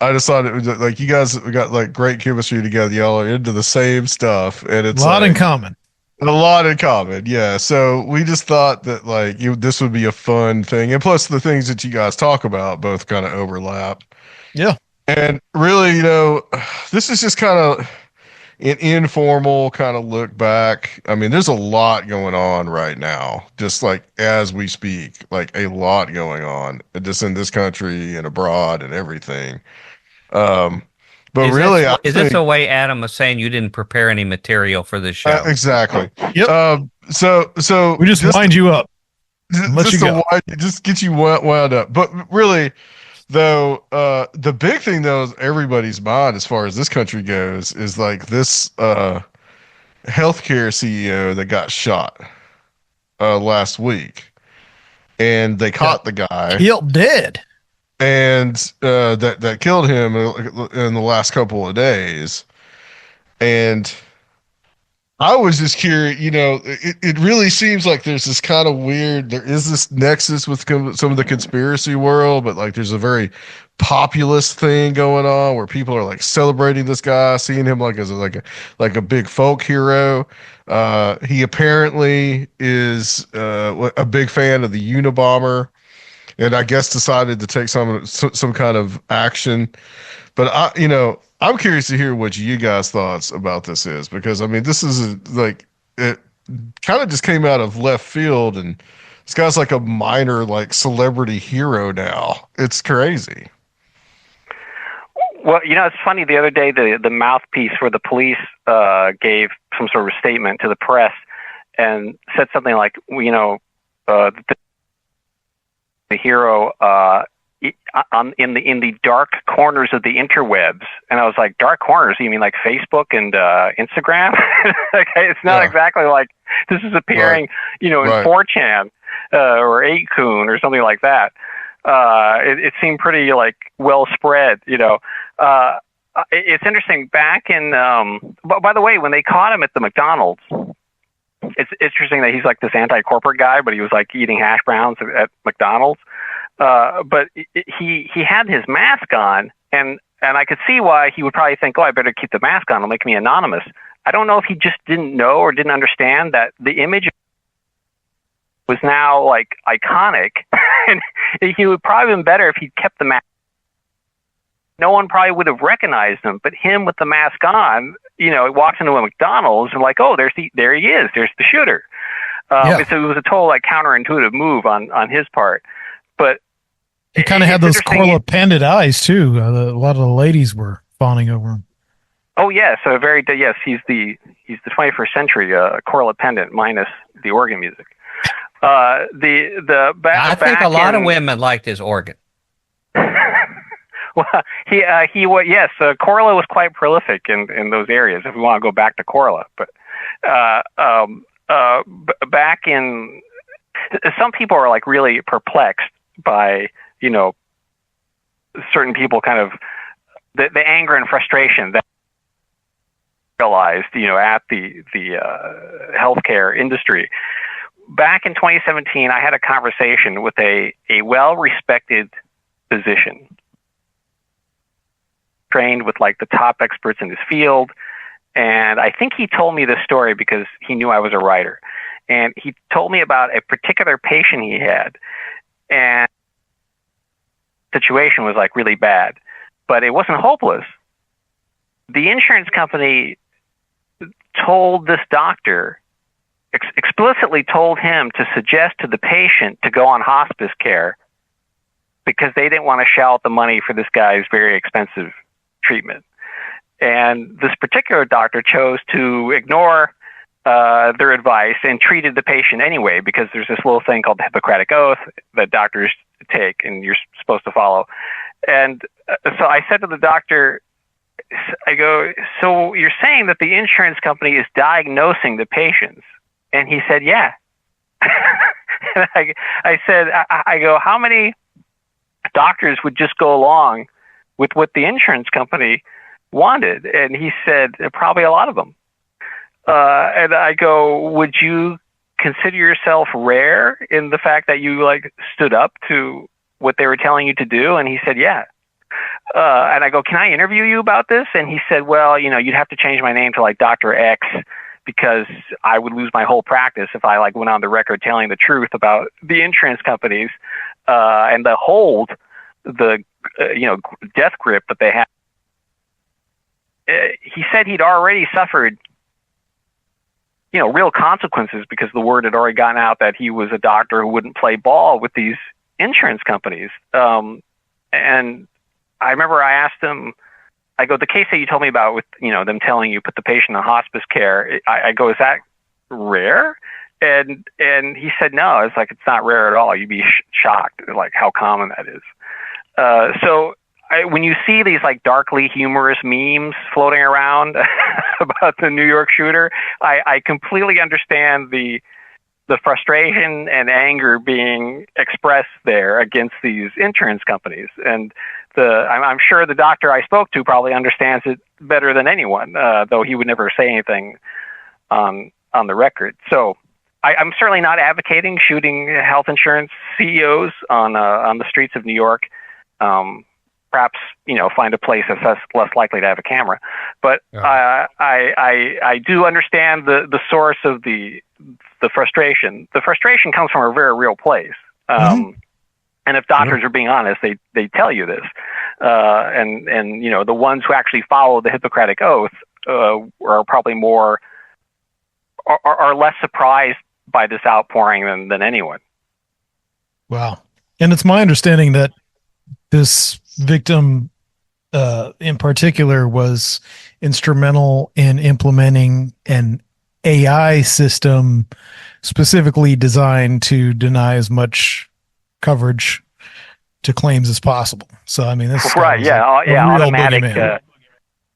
I just thought it was like you guys got like great chemistry together. Y'all are into the same stuff, and it's A lot in common. a lot in common. Yeah, so we just thought that like this would be a fun thing, and plus the things that you guys talk about both kind of overlap. Yeah. And really, this is just kind of an informal kind of look back. I mean, there's a lot going on right now, just like as we speak, like a lot going on just in this country and abroad and everything. But Is this a way Adam was saying you didn't prepare any material for this show? Exactly. Yep. So We just wind you up. Let you go. Just get you wound up. But really, though, the big thing though is everybody's mind as far as this country goes is like this healthcare CEO that got shot last week, and they caught the guy. Killed dead. And that killed him in the last couple of days. And I was just curious, it really seems like there's this kind of weird, there is this nexus with some of the conspiracy world, but like there's a very populist thing going on where people are like celebrating this guy, seeing him like as like a big folk hero. He apparently is a big fan of the Unabomber, and I guess decided to take some kind of action. But I'm curious to hear what you guys' thoughts about this is, because I mean, this is like it kind of just came out of left field, and this guy's like a minor like celebrity hero now. It's crazy. Well, it's funny. The other day, the mouthpiece for the police gave some sort of statement to the press and said something like, the hero in the dark corners of the interwebs. And I was like, dark corners? You mean like Facebook and Instagram? It's not exactly like this is appearing, in 4chan or 8kun or something like that. It seemed pretty like well spread, It's interesting. Back in, by the way, when they caught him at the McDonald's, it's interesting that he's like this anti-corporate guy, but he was like eating hash browns at McDonald's. But he had his mask on, and I could see why he would probably think, oh, I better keep the mask on. It'll make me anonymous. I don't know if he just didn't know or didn't understand that the image was now like iconic, and he would probably been better if he'd kept the mask. No one probably would have recognized him, but him with the mask on, he walks into a McDonald's and like, oh, there he is. There's the shooter. So it was a total like counterintuitive move on his part. But he kind of had those Corla Pandit eyes too. A lot of the ladies were fawning over him. Oh yes, yes. He's the 21st century Corla Pendant minus the organ music. I think a lot of women liked his organ. Well, he was, yes. Corla was quite prolific in those areas. If we want to go back to Corla, but back in, some people are like really perplexed by certain people, kind of the anger and frustration that realized at the healthcare industry. Back in 2017, I had a conversation with a well-respected physician, trained with like the top experts in his field. And I think he told me this story because he knew I was a writer. And he told me about a particular patient he had. And the situation was like really bad, but it wasn't hopeless. The insurance company told this doctor, explicitly told him to suggest to the patient to go on hospice care because they didn't want to shell out the money for this guy's very expensive treatment. And this particular doctor chose to ignore their advice and treated the patient anyway, because there's this little thing called the Hippocratic Oath that doctors take and you're supposed to follow. And so I said to the doctor, I go, so you're saying that the insurance company is diagnosing the patients? And he said, yeah. And I said, I go, how many doctors would just go along with what the insurance company wanted? And he said, probably a lot of them. And I go, would you consider yourself rare in the fact that you like stood up to what they were telling you to do? And he said, yeah. And I go, can I interview you about this? And he said, well, you'd have to change my name to like Dr. X, because I would lose my whole practice if I like went on the record telling the truth about the insurance companies and the hold, the death grip that they have. He said he'd already suffered real consequences because the word had already gotten out that he was a doctor who wouldn't play ball with these insurance companies. And I remember I asked him, I go, the case that you told me about with, them telling you put the patient on hospice care, I go, is that rare? And he said, no, it's like, it's not rare at all. You'd be shocked like how common that is. So when you see these like darkly humorous memes floating around about the New York shooter, I completely understand the frustration and anger being expressed there against these insurance companies. And I'm sure the doctor I spoke to probably understands it better than anyone, though he would never say anything on the record. So I'm certainly not advocating shooting health insurance CEOs on the streets of New York. Perhaps find a place that's less likely to have a camera. But I do understand the source of the frustration. The frustration comes from a very real place. And if doctors are being honest, they tell you this. And the ones who actually follow the Hippocratic Oath are probably are less surprised by this outpouring than anyone. Wow. And it's my understanding that this victim in particular was instrumental in implementing an AI system specifically designed to deny as much coverage to claims as possible. So, I mean, this right. Yeah. Automatic.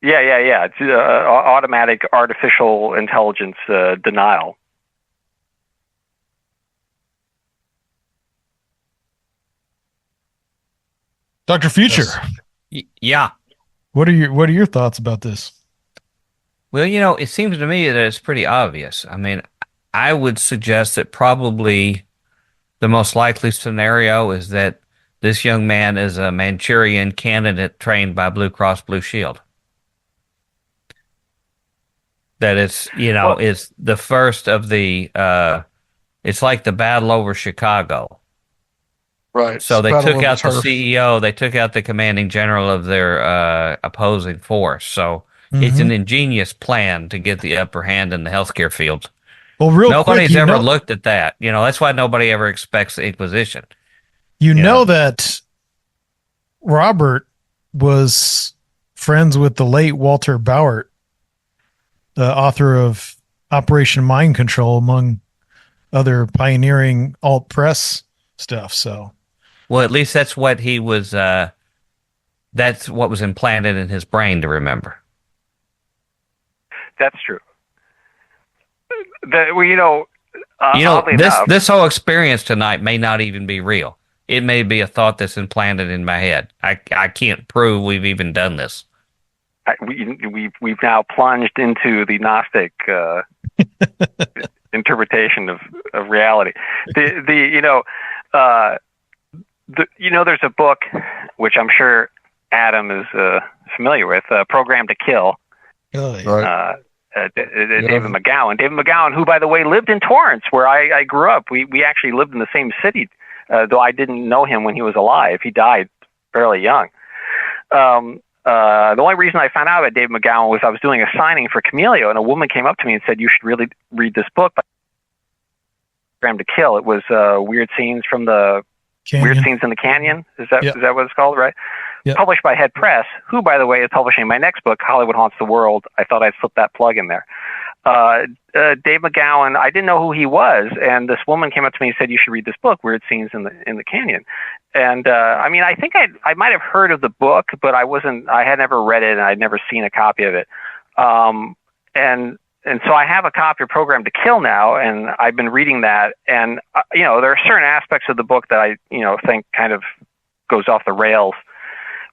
It's automatic artificial intelligence denial. Dr. Future. Yeah. What are your thoughts about this? Well, it seems to me that it's pretty obvious. I mean, I would suggest that probably the most likely scenario is that this young man is a Manchurian candidate trained by Blue Cross Blue Shield. That it's, is the first of the, it's like the battle over Chicago. Right. So they took out the CEO, they took out the commanding general of their opposing force. So it's an ingenious plan to get the upper hand in the healthcare field. Well, nobody's ever looked at that. That's why nobody ever expects the Inquisition. You know that Robert was friends with the late Walter Bauert, the author of Operation Mind Control, among other pioneering alt press stuff. So, well, at least that's what he was. That's what was implanted in his brain to remember. That's true. This whole experience tonight may not even be real. It may be a thought that's implanted in my head. I can't prove we've even done this. We've now plunged into the Gnostic interpretation of reality. There's a book which I'm sure Adam is familiar with, Program to Kill. Right. David McGowan. David McGowan, who, by the way, lived in Torrance, where I grew up. We actually lived in the same city, though I didn't know him when he was alive. He died fairly young. The only reason I found out about David McGowan was I was doing a signing for Camilio, and a woman came up to me and said, "You should really read this book, Program to Kill." It was Weird Scenes from the Canyon. Weird Scenes in the Canyon. Is that what it's called, right? Yep. Published by Head Press, who, by the way, is publishing my next book, Hollywood Haunts the World. I thought I'd slip that plug in there. Dave McGowan, I didn't know who he was, and this woman came up to me and said, "You should read this book, Weird Scenes in the Canyon." And I think I might have heard of the book, but I had never read it, and I'd never seen a copy of it. And so I have a copy of Program to Kill now, and I've been reading that. And there are certain aspects of the book that I think kind of goes off the rails.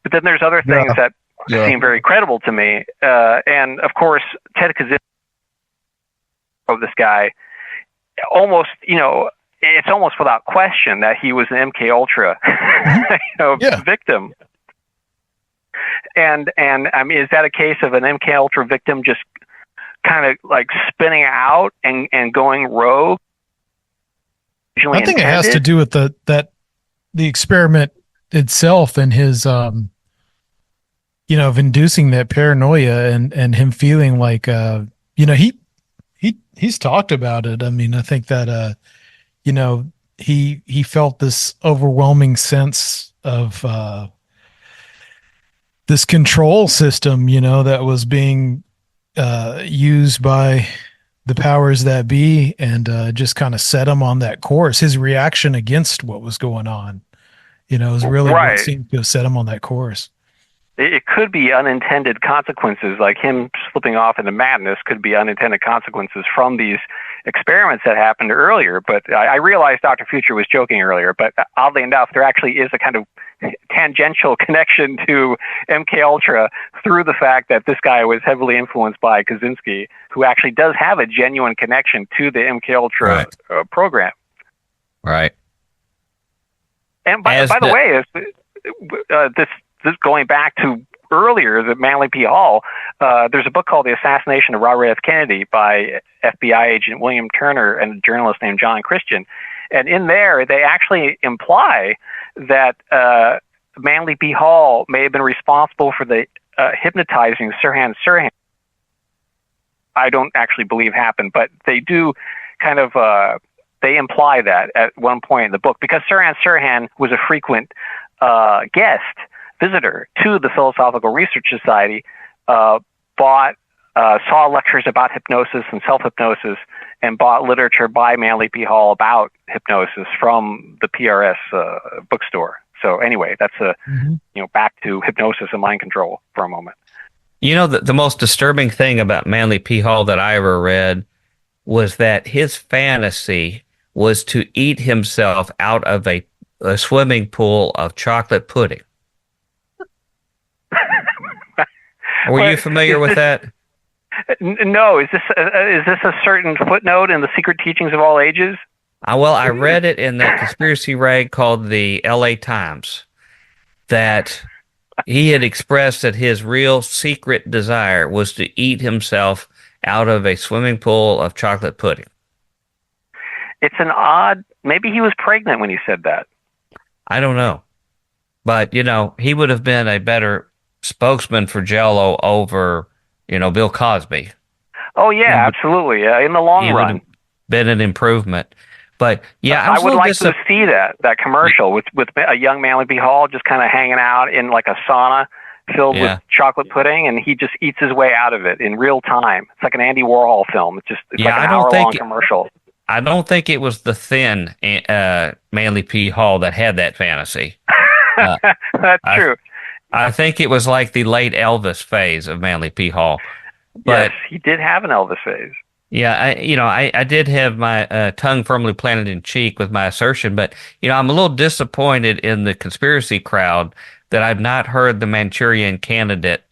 But then there's other things that seem very credible to me. And of course, Ted Kaczynski, of this guy, almost, it's almost without question that he was an MK Ultra victim. And I mean, is that a case of an MK Ultra victim just kind of like spinning out and going rogue? I think it has to do with the experiment itself and his of inducing that paranoia and him feeling like he's talked about it. I mean, I think that he felt this overwhelming sense of this control system that was being used by the powers that be, and just kind of set him on that course. His reaction against what was going on is really what seemed to have set him on that course. It could be unintended consequences, like him slipping off into madness could be unintended consequences from these experiments that happened earlier. But I realized Dr. Future was joking earlier, but oddly enough, there actually is a kind of tangential connection to MK Ultra through the fact that this guy was heavily influenced by Kaczynski, who actually does have a genuine connection to the MK Ultra program. Right. And by the way, this going back to earlier, the Manly P. Hall, there's a book called The Assassination of Robert F. Kennedy by FBI agent William Turner and a journalist named John Christian. And in there, they actually imply that Manly P. Hall may have been responsible for the hypnotizing Sirhan Sirhan. I don't actually believe happened, but they do kind of they imply that at one point in the book, because Sirhan Sirhan was a frequent guest visitor to the Philosophical Research Society, saw lectures about hypnosis and self-hypnosis, and bought literature by Manly P. Hall about hypnosis from the PRS bookstore. So anyway, that's back to hypnosis and mind control for a moment. You know, the most disturbing thing about Manly P. Hall that I ever read was that his fantasy was to eat himself out of a swimming pool of chocolate pudding. Were you familiar with that? No. Is this a certain footnote in the Secret Teachings of All Ages? Well, I read it in that conspiracy rag called the L.A. Times, that he had expressed that his real secret desire was to eat himself out of a swimming pool of chocolate pudding. It's an odd... Maybe he was pregnant when he said that. I don't know. But, he would have been a better spokesman for Jell-O over, Bill Cosby. Oh, yeah, absolutely. In the long run. Would have been an improvement. But, yeah, I would like to see that commercial with a young Manly P. Hall just kind of hanging out in like a sauna filled with chocolate pudding, and he just eats his way out of it in real time. It's like an Andy Warhol film. It's like an hour-long commercial. I don't think it was the thin Manly P. Hall that had that fantasy. That's true. I think it was like the late Elvis phase of Manly P. Hall. But, yes, he did have an Elvis phase. Yeah, I did have my tongue firmly planted in cheek with my assertion, but, I'm a little disappointed in the conspiracy crowd that I've not heard the Manchurian Candidate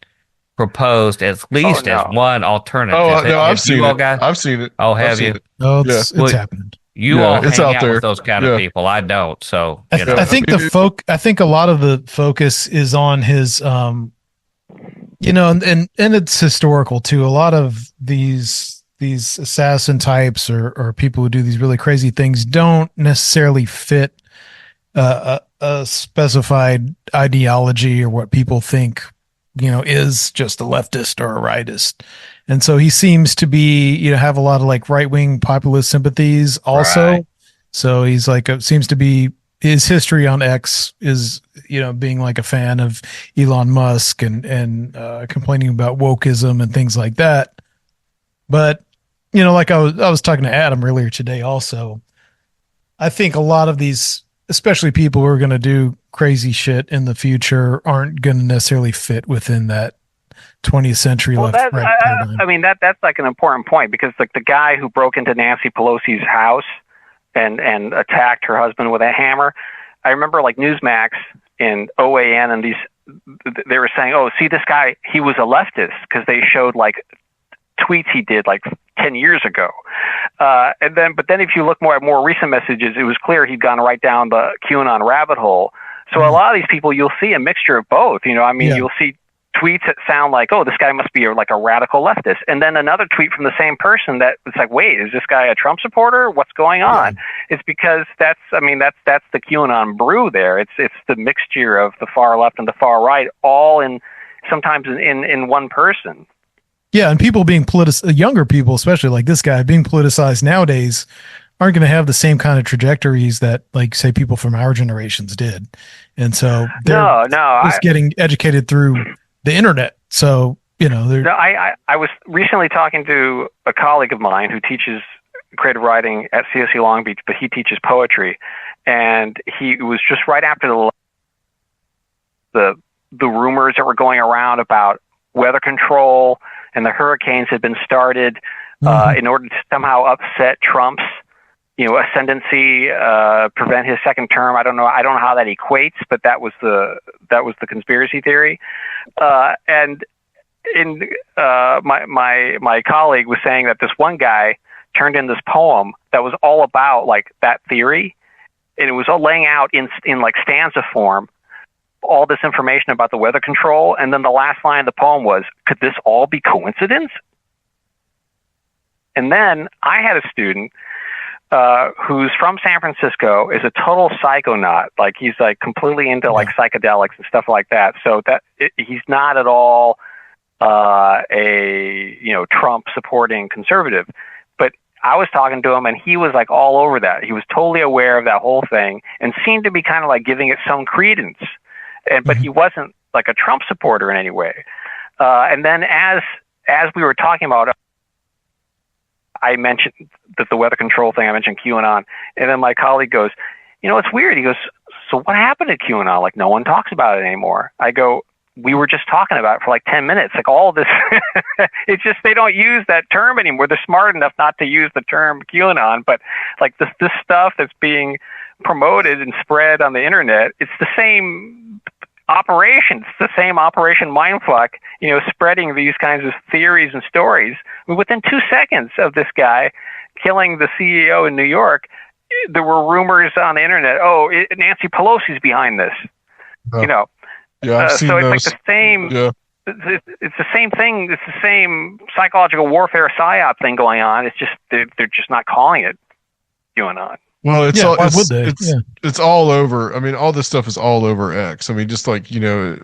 proposed as least as one alternative. Oh, no, I've seen it. I've seen it. Oh, have you? Oh, it's happening. You all it's hang out out there with those kind of people. I don't. So I think I think a lot of the focus is on his, and it's historical too. A lot of these assassin types or people who do these really crazy things don't necessarily fit a specified ideology or what people think, is just a leftist or a rightist. And so he seems to be, have a lot of like right-wing populist sympathies also. Right. So he's like, seems to be, his history on X is, being like a fan of Elon Musk and complaining about wokeism and things like that. But, like I was talking to Adam earlier today also, I think a lot of these, especially people who are going to do crazy shit in the future, aren't going to necessarily fit within that 20th century left right paradigm. I mean, that's like an important point, because like the guy who broke into Nancy Pelosi's house and attacked her husband with a hammer, I remember like Newsmax and OAN and they were saying, oh, see this guy, he was a leftist, because they showed like tweets he did like 10 years ago. But then if you look more at more recent messages, it was clear he'd gone right down the QAnon rabbit hole. So a lot of these people, you'll see a mixture of both. You'll see tweets that sound like, oh, this guy must be like a radical leftist. And then another tweet from the same person that it's like, wait, is this guy a Trump supporter? What's going on? Yeah. It's because that's the QAnon brew there. It's the mixture of the far left and the far right, all sometimes in one person. Yeah, and people being younger people, especially like this guy, being politicized nowadays, aren't going to have the same kind of trajectories that, like, say, people from our generations did. And so they're just getting educated through the internet. So, I was recently talking to a colleague of mine who teaches creative writing at CSU Long Beach, but he teaches poetry. And he was just right after the rumors that were going around about weather control and the hurricanes had been started in order to somehow upset Trump's ascendancy, prevent his second term. I don't know how that equates, but that was the conspiracy theory. And my colleague was saying that this one guy turned in this poem that was all about like that theory, and it was all laying out in like stanza form all this information about the weather control, and then the last line of the poem was, "Could this all be coincidence?" And then I had a student who's from San Francisco, is a total psychonaut. Like he's like completely into like psychedelics and stuff like that. So he's not at all a Trump supporting conservative. But I was talking to him and he was like all over that. He was totally aware of that whole thing and seemed to be kind of like giving it some credence. But he wasn't like a Trump supporter in any way. And then as we were talking about, I mentioned that the weather control thing, I mentioned QAnon, and then my colleague goes, it's weird. He goes, so what happened to QAnon? Like no one talks about it anymore. I go, we were just talking about it for like 10 minutes. Like all of this, it's just they don't use that term anymore. They're smart enough not to use the term QAnon, but like this stuff that's being promoted and spread on the internet, it's the same operation. It's the same Operation Mindfuck, spreading these kinds of theories and stories. I mean, within 2 seconds of this guy killing the CEO in New York, there were rumors on the internet, Nancy Pelosi's behind this. Yeah, I've seen so it's those. like the same. Yeah. It's the same thing. It's the same psychological warfare psyop thing going on. It's just they're just not calling it QAnon. Well, it's why would they? it's all over. I mean, all this stuff is all over X. I mean, just like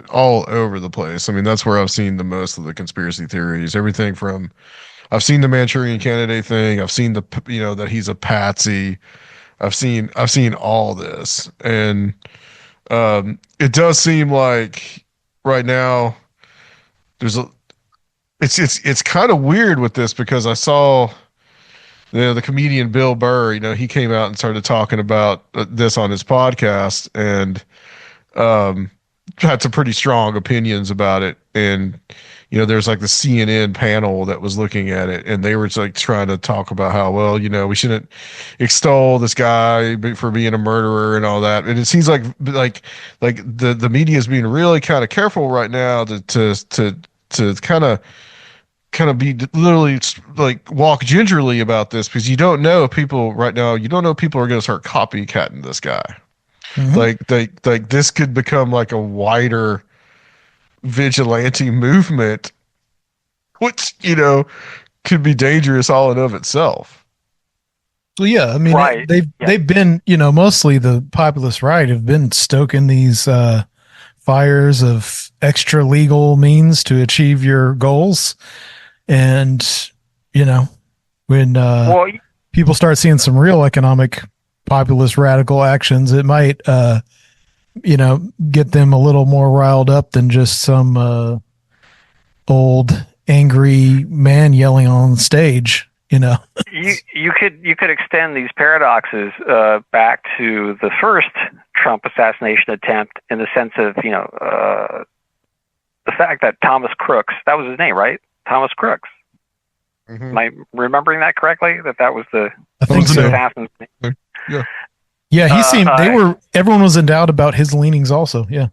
all over the place. I mean, that's where I've seen the most of the conspiracy theories. Everything from, I've seen the Manchurian Candidate thing. I've seen that he's a patsy. I've seen all this, and it does seem like right now it's kind of weird with this, because I saw the comedian Bill Burr, he came out and started talking about this on his podcast, and had some pretty strong opinions about it. And there's like the CNN panel that was looking at it, and they were like trying to talk about how, well, we shouldn't extol this guy for being a murderer and all that. And it seems like the media is being really kind of careful right now to kind of be literally like walk gingerly about this, because you don't know if people are going to start copycatting this guy. Mm-hmm. Like this could become like a wider vigilante movement, which could be dangerous all in of itself. Well, yeah, I mean, right. they've been, mostly the populist right have been stoking these fires of extra legal means to achieve your goals. And, when people start seeing some real economic populist radical actions, it might, get them a little more riled up than just some old angry man yelling on stage. You could extend these paradoxes back to the first Trump assassination attempt, in the sense of the fact that Thomas Crooks, that was his name, right? Thomas Crooks. Mm-hmm. Am I remembering that correctly? That was the assassin's name. Yeah. Yeah, he seemed. Everyone was in doubt about his leanings, also. Yeah.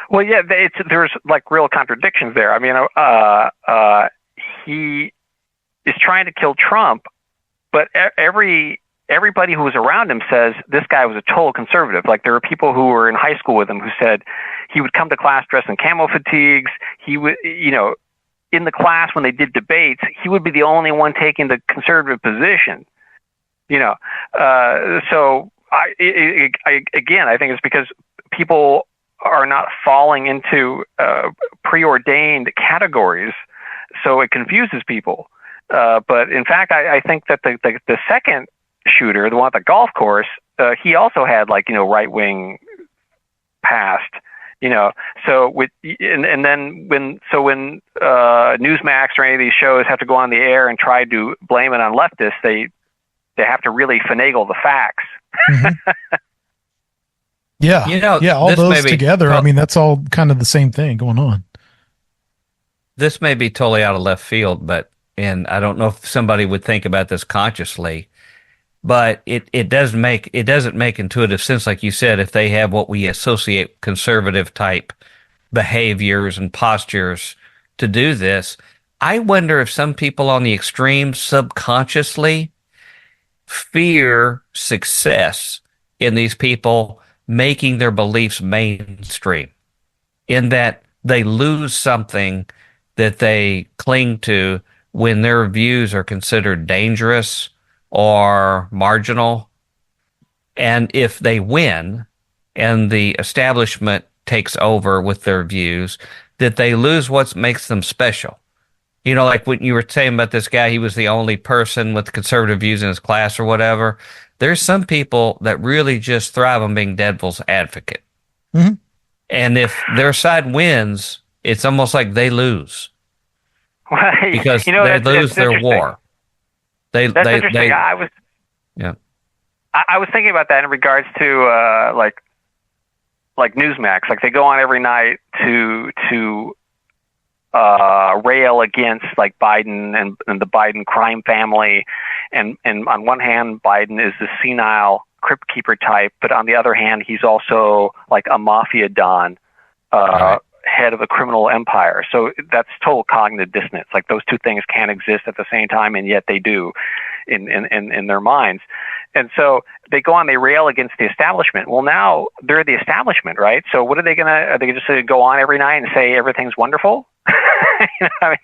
Well, yeah, there's like real contradictions there. I mean, he is trying to kill Trump, but everybody who was around him says this guy was a total conservative. Like, there were people who were in high school with him who said he would come to class dressed in camo fatigues. He would, in the class when they did debates, he would be the only one taking the conservative position. So I think it's because people are not falling into preordained categories, so it confuses people. But in fact, I think that the second shooter, the one at the golf course, he also had right wing past. So then when Newsmax or any of these shows have to go on the air and try to blame it on leftists, they have to really finagle the facts. Mm-hmm. Yeah. All those together. I mean, that's all kind of the same thing going on. This may be totally out of left field, and I don't know if somebody would think about this consciously, but it doesn't make intuitive sense, like you said, if they have what we associate conservative type behaviors and postures to do this. I wonder if some people on the extreme subconsciously fear success in these people making their beliefs mainstream, in that they lose something that they cling to when their views are considered dangerous or marginal. And if they win and the establishment takes over with their views, that they lose what makes them special. You know, like when you were saying about this guy, he was the only person with conservative views in his class or whatever. There's some people that really just thrive on being devil's advocate. Mm-hmm. And if their side wins, it's almost like they lose. Well, Because you know, they lose their war. That's interesting. I was thinking about that in regards to like Newsmax. Like they go on every night to rail against like Biden and the Biden crime family, and on one hand Biden is the senile crypt keeper type, but on the other hand he's also like a mafia don, Right. head of a criminal empire. So that's total cognitive dissonance. Like those two things can't exist at the same time, and yet they do in their minds. And so they go on, they rail against the establishment. Well, now they're the establishment, right? So what are they just going to go on every night and say everything's wonderful? You know,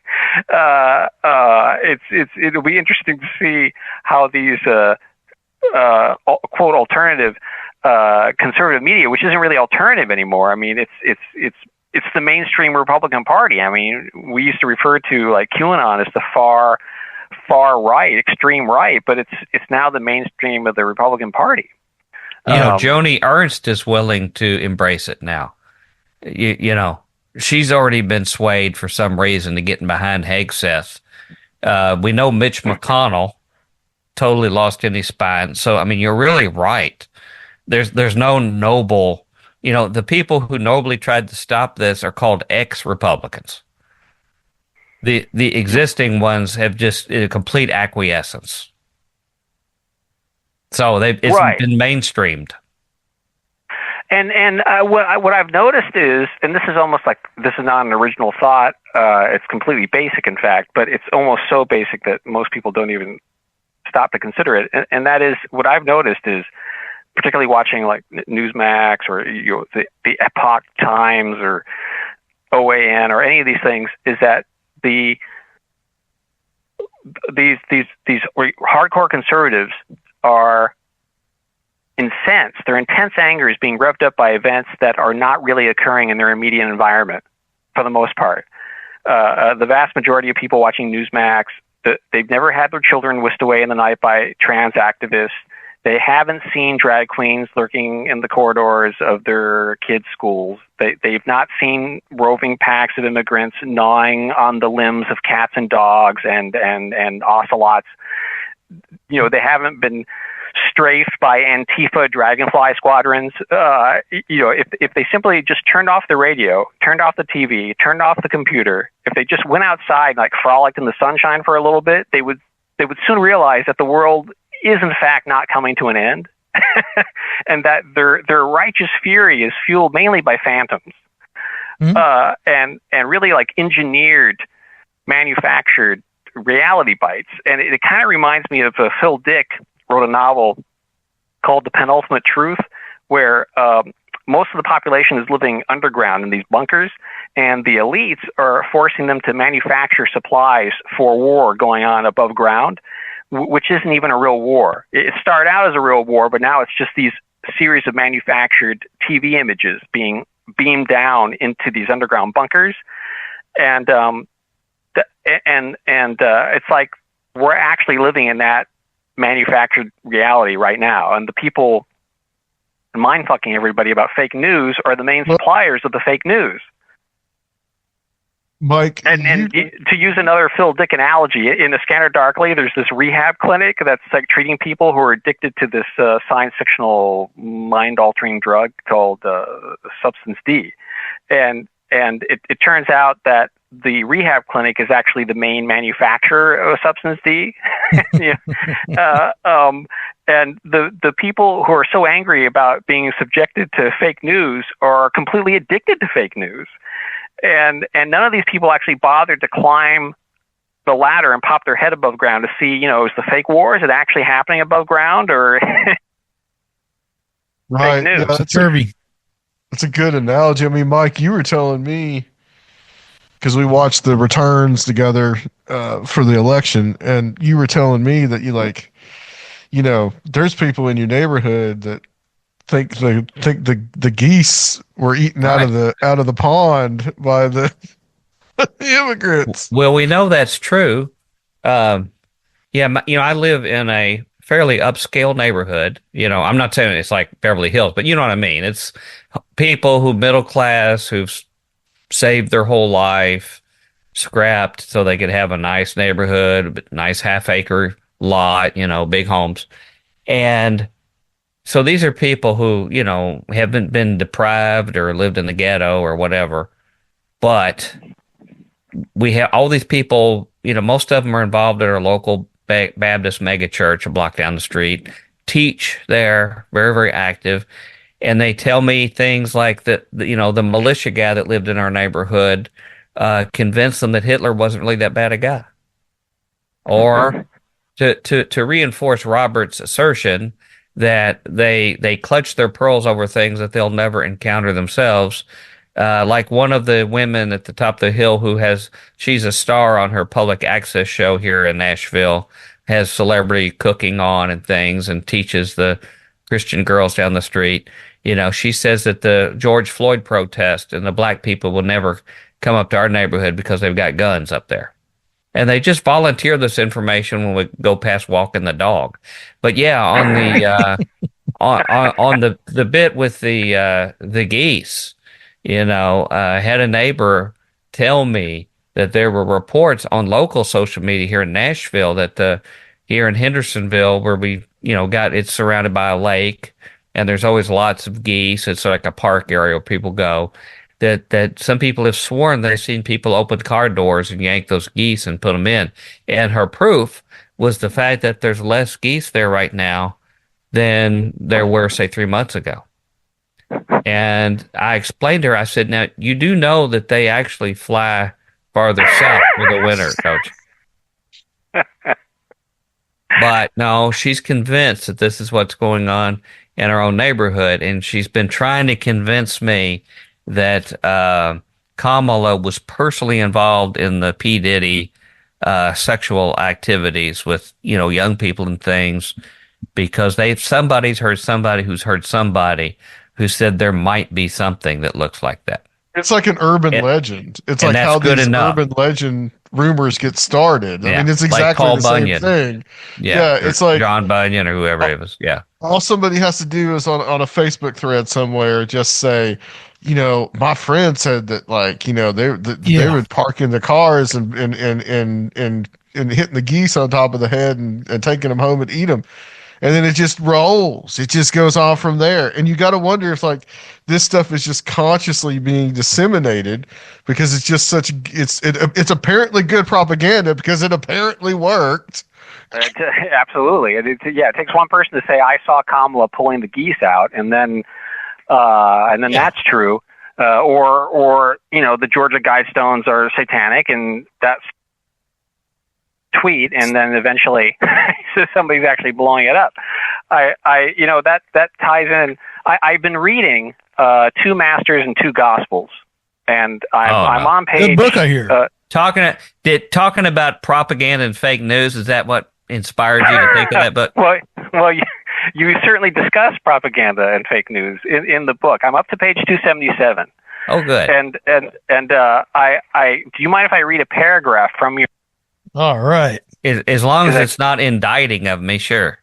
I mean, it'll be interesting to see how these quote alternative conservative media, which isn't really alternative anymore. I mean, it's the mainstream Republican Party. I mean, we used to refer to like QAnon as the far right, extreme right, but it's now the mainstream of the Republican Party. You know, Joni Ernst is willing to embrace it now. You know, she's already been swayed for some reason to getting behind Hegseth. We know Mitch McConnell totally lost any spine. So, I mean, you're really right. There's no noble, you know, the people who nobly tried to stop this are called ex-Republicans. The existing ones have just a complete acquiescence. So it's been mainstreamed. And what I've noticed is, and this is almost like, this is not an original thought. It's completely basic, in fact, but it's almost so basic that most people don't even stop to consider it. And that is, what I've noticed is, particularly watching like Newsmax or the Epoch Times or OAN or any of these things, is that these hardcore conservatives are incensed. Their intense anger is being revved up by events that are not really occurring in their immediate environment, for the most part. The vast majority of people watching Newsmax, they've never had their children whisked away in the night by trans activists. They haven't seen drag queens lurking in the corridors of their kids' schools. They've not seen roving packs of immigrants gnawing on the limbs of cats and dogs and ocelots. You know, they haven't been strafed by Antifa dragonfly squadrons. You know, if they simply just turned off the radio, turned off the TV, turned off the computer, if they just went outside and like frolicked in the sunshine for a little bit, they would soon realize that the world is in fact not coming to an end, and that their righteous fury is fueled mainly by phantoms, and really like engineered, manufactured reality bites. And it kind of reminds me of Phil Dick wrote a novel called The Penultimate Truth, where most of the population is living underground in these bunkers, and the elites are forcing them to manufacture supplies for war going on above ground, which isn't even a real war. It started out as a real war, but now it's just these series of manufactured TV images being beamed down into these underground bunkers, and it's like we're actually living in that manufactured reality right now, and the people mind fucking everybody about fake news are the main suppliers of the fake news. Mike, and to use another Phil Dick analogy, in A Scanner Darkly, there's this rehab clinic that's like treating people who are addicted to this science fictional mind-altering drug called Substance D, and it turns out that the rehab clinic is actually the main manufacturer of Substance D. the people who are so angry about being subjected to fake news are completely addicted to fake news. And none of these people actually bothered to climb the ladder and pop their head above ground to see, is the fake war, is it actually happening above ground, or right? Fake news. Yeah, that's a good analogy. I mean, Mike, you were telling me, because we watched the returns together for the election, and you were telling me that there's people in your neighborhood that think the geese were eaten out of the pond by the immigrants. Well, we know that's true. I live in a fairly upscale neighborhood. I'm not saying it's like Beverly Hills, but you know what I mean. It's people who middle class who've saved their whole life, scrapped so they could have a nice neighborhood, nice half-acre lot, big homes. And so these are people who, haven't been deprived or lived in the ghetto or whatever. But we have all these people, most of them are involved in our local Baptist mega church a block down the street, teach there, very, very active. And they tell me things like that, the militia guy that lived in our neighborhood convinced them that Hitler wasn't really that bad a guy. Or to reinforce Robert's assertion that they clutch their pearls over things that they'll never encounter themselves. Like one of the women at the top of the hill she's a star on her public access show here in Nashville, has celebrity cooking on and things, and teaches the Christian girls down the street. She says that the George Floyd protest and the black people will never come up to our neighborhood because they've got guns up there. And they just volunteer this information when we go past walking the dog. But yeah, on the on the bit with the geese, I had a neighbor tell me that there were reports on local social media here in Nashville that here in Hendersonville, where we it's surrounded by a lake and there's always lots of geese. It's like a park area where people go. That some people have sworn they've seen people open car doors and yank those geese and put them in. And her proof was the fact that there's less geese there right now than there were, say, 3 months ago. And I explained to her, I said, now, you do know that they actually fly farther south for the winter, don't you? But no, she's convinced that this is what's going on in her own neighborhood. And she's been trying to convince me that Kamala was personally involved in the P. Diddy sexual activities with, young people and things, because somebody's heard somebody who's heard somebody who said there might be something that looks like that. It's like an urban legend. It's like how these urban legend rumors get started. I mean, it's exactly the same thing. Yeah, it's like John Bunyan or whoever it was. Yeah. All somebody has to do is on a Facebook thread somewhere just say, my friend said that, they would park in the cars and hitting the geese on top of the head and taking them home and eat them. And then it just rolls. It just goes on from there. And you got to wonder if this stuff is just consciously being disseminated because it's just it's apparently good propaganda because it apparently worked. Absolutely. It takes one person to say, I saw Kamala pulling the geese out, and then that's true. Or the Georgia Guidestones are satanic, and that's tweet, and then eventually somebody's actually blowing it up. That ties in. I've been reading Two Masters and Two Gospels, and I'm on page. Good book, I hear. Talking about propaganda and fake news, is that what inspired you to think of that book? Well, you certainly discuss propaganda and fake news in the book. I'm up to page 277. Oh, good. And I do you mind if I read a paragraph from your? All right. As long as it's not indicting of me, sure.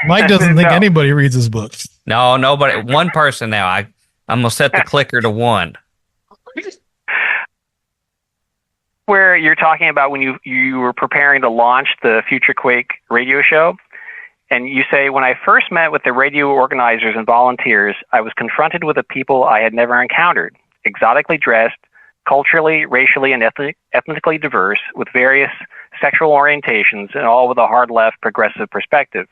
Mike doesn't think anybody reads his books. No, nobody. One person now. I'm gonna set the clicker to 1. Where you're talking about when you were preparing to launch the Future Quake radio show, and you say, when I first met with the radio organizers and volunteers, I was confronted with a people I had never encountered, exotically dressed, culturally, racially, and ethnically diverse, with various sexual orientations, and all with a hard left progressive perspective.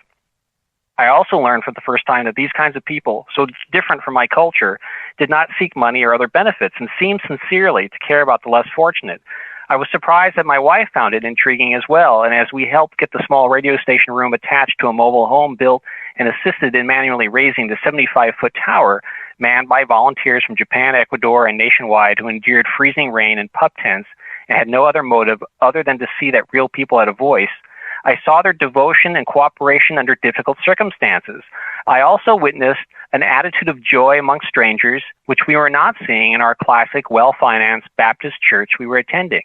I also learned for the first time that these kinds of people, so different from my culture, did not seek money or other benefits and seemed sincerely to care about the less fortunate. I was surprised that my wife found it intriguing as well, and as we helped get the small radio station room attached to a mobile home built and assisted in manually raising the 75-foot tower, manned by volunteers from Japan, Ecuador, and nationwide who endured freezing rain in pup tents and had no other motive other than to see that real people had a voice, I saw their devotion and cooperation under difficult circumstances. I also witnessed an attitude of joy among strangers, which we were not seeing in our classic, well-financed Baptist church we were attending.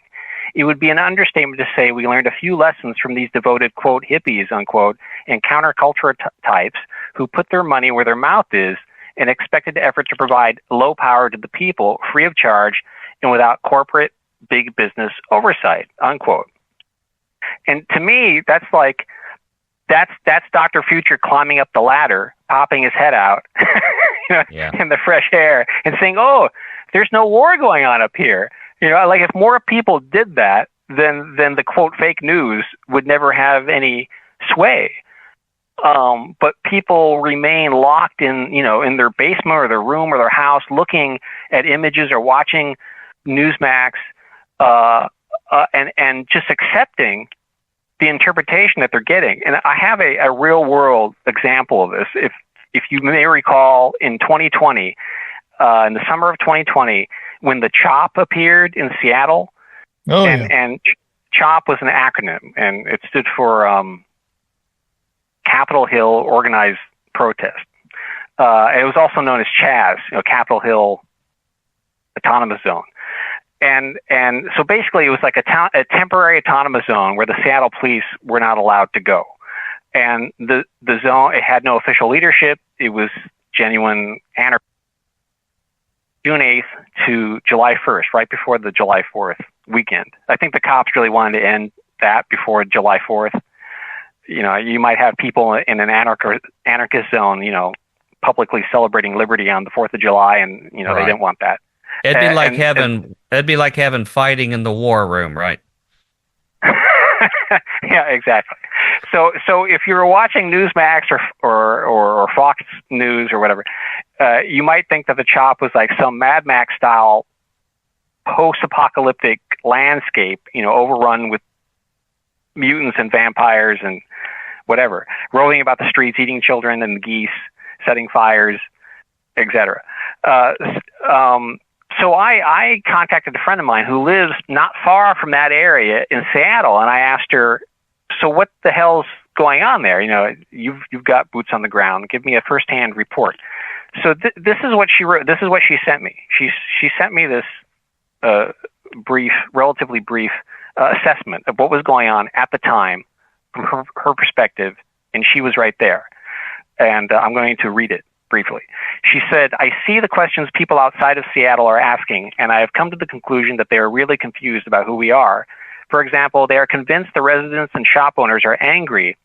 It would be an understatement to say we learned a few lessons from these devoted, quote, hippies, unquote, and counterculture types who put their money where their mouth is and expected effort to provide low power to the people free of charge and without corporate big business oversight, unquote. And to me, that's Dr. Future climbing up the ladder, popping his head out in the fresh air and saying, oh, there's no war going on up here. Like if more people did that, then the quote fake news would never have any sway. But people remain locked in their basement or their room or their house, looking at images or watching Newsmax, and just accepting the interpretation that they're getting. And I have a real world example of this. If you may recall, in 2020, in the summer of 2020, when the CHOP appeared in Seattle, and CHOP was an acronym, and it stood for Capitol Hill Organized Protest. It was also known as CHAZ, Capitol Hill Autonomous Zone. And so basically it was like a temporary autonomous zone where the Seattle police were not allowed to go. And the zone, it had no official leadership. It was genuine anarchy. June 8th to July 1st, right before the July 4th weekend. I think the cops really wanted to end that before July 4th. You might have people in an anarchist zone, publicly celebrating liberty on the 4th of July, and they didn't want that. It'd be like having fighting in the war room, right? Yeah, exactly. So if you were watching Newsmax or Fox News or whatever, you might think that the CHOP was like some Mad Max style post-apocalyptic landscape, overrun with mutants and vampires and whatever, roving about the streets, eating children and geese, setting fires, etc. So I contacted a friend of mine who lives not far from that area in Seattle, and I asked her, so what the hell's going on there? You've got boots on the ground. Give me a firsthand report. So this is what she wrote. This is what she sent me. She sent me this relatively brief assessment of what was going on at the time from her perspective, and she was right there. And I'm going to read it briefly. She said, I see the questions people outside of Seattle are asking, and I have come to the conclusion that they are really confused about who we are. For example, they are convinced the residents and shop owners are angry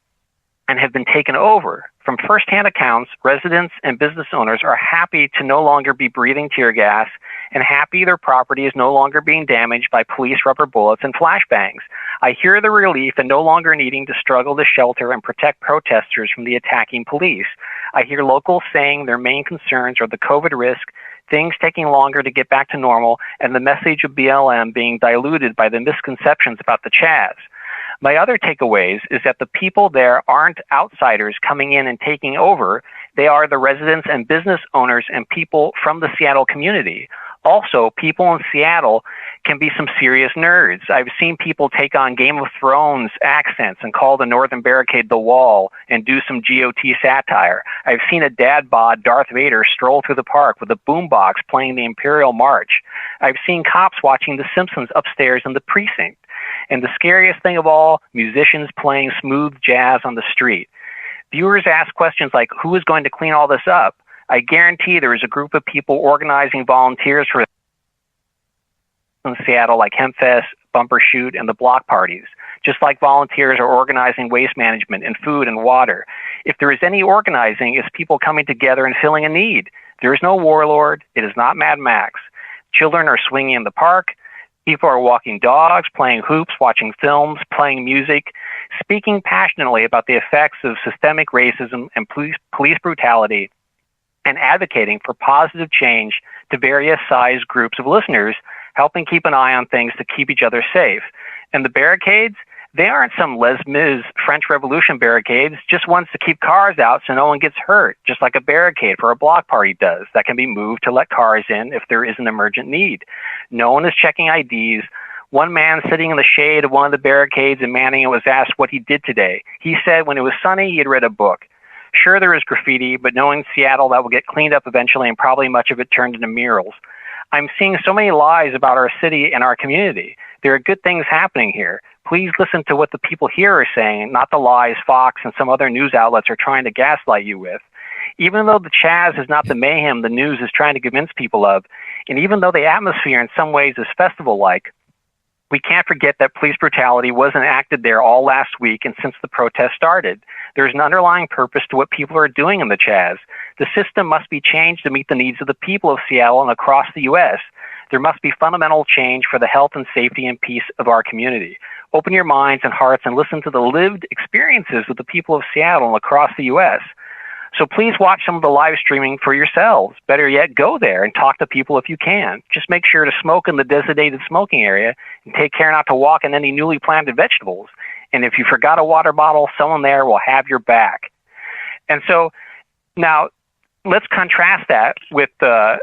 and have been taken over. From firsthand accounts, residents and business owners are happy to no longer be breathing tear gas and happy their property is no longer being damaged by police rubber bullets and flashbangs. I hear the relief in no longer needing to struggle to shelter and protect protesters from the attacking police. I hear locals saying their main concerns are the COVID risk, things taking longer to get back to normal, and the message of BLM being diluted by the misconceptions about the Chaz. My other takeaways is that the people there aren't outsiders coming in and taking over. They are the residents and business owners and people from the Seattle community. Also, people in Seattle can be some serious nerds. I've seen people take on Game of Thrones accents and call the Northern Barricade the Wall and do some GOT satire. I've seen a dad bod Darth Vader stroll through the park with a boombox playing the Imperial March. I've seen cops watching The Simpsons upstairs in the precinct. And the scariest thing of all, musicians playing smooth jazz on the street. Viewers ask questions like, who is going to clean all this up? I guarantee there is a group of people organizing volunteers for in Seattle like Hempfest, Bumper Shoot, and the block parties, just like volunteers are organizing waste management and food and water. If there is any organizing, it's people coming together and filling a need. There is no warlord. It is not Mad Max. Children are swinging in the park. People are walking dogs, playing hoops, watching films, playing music, speaking passionately about the effects of systemic racism and police brutality, and advocating for positive change to various size groups of listeners, helping keep an eye on things to keep each other safe. And the barricades, they aren't some Les Mis French Revolution barricades, just ones to keep cars out so no one gets hurt, just like a barricade for a block party does that can be moved to let cars in if there is an emergent need. No one is checking IDs. One man sitting in the shade of one of the barricades and manning it was asked what he did today. He said when it was sunny, he had read a book. Sure, there is graffiti, but knowing Seattle, that will get cleaned up eventually and probably much of it turned into murals. I'm seeing so many lies about our city and our community. There are good things happening here. Please listen to what the people here are saying, not the lies Fox and some other news outlets are trying to gaslight you with. Even though the Chaz is not the mayhem the news is trying to convince people of, and even though the atmosphere in some ways is festival-like, we can't forget that police brutality wasn't acted there all last week and since the protest started. There's an underlying purpose to what people are doing in the Chaz. The system must be changed to meet the needs of the people of Seattle and across the U.S. There must be fundamental change for the health and safety and peace of our community. Open your minds and hearts and listen to the lived experiences of the people of Seattle and across the U.S. So please watch some of the live streaming for yourselves. Better yet, go there and talk to people if you can. Just make sure to smoke in the designated smoking area and take care not to walk in any newly planted vegetables. And if you forgot a water bottle, someone there will have your back. And so now let's contrast that with this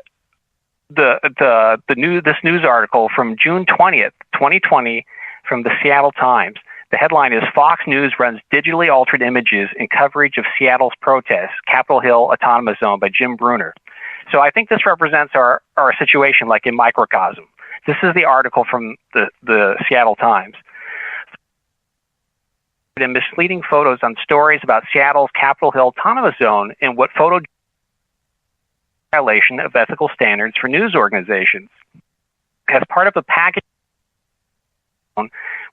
news article from June 20th, 2020 from the Seattle Times. The headline is Fox News runs digitally altered images in coverage of Seattle's protests, Capitol Hill Autonomous Zone by Jim Bruner. So I think this represents our situation like in microcosm. This is the article from the Seattle Times. And misleading photos on stories about Seattle's Capitol Hill Autonomous Zone and what photo violation of ethical standards for news organizations. As part of a package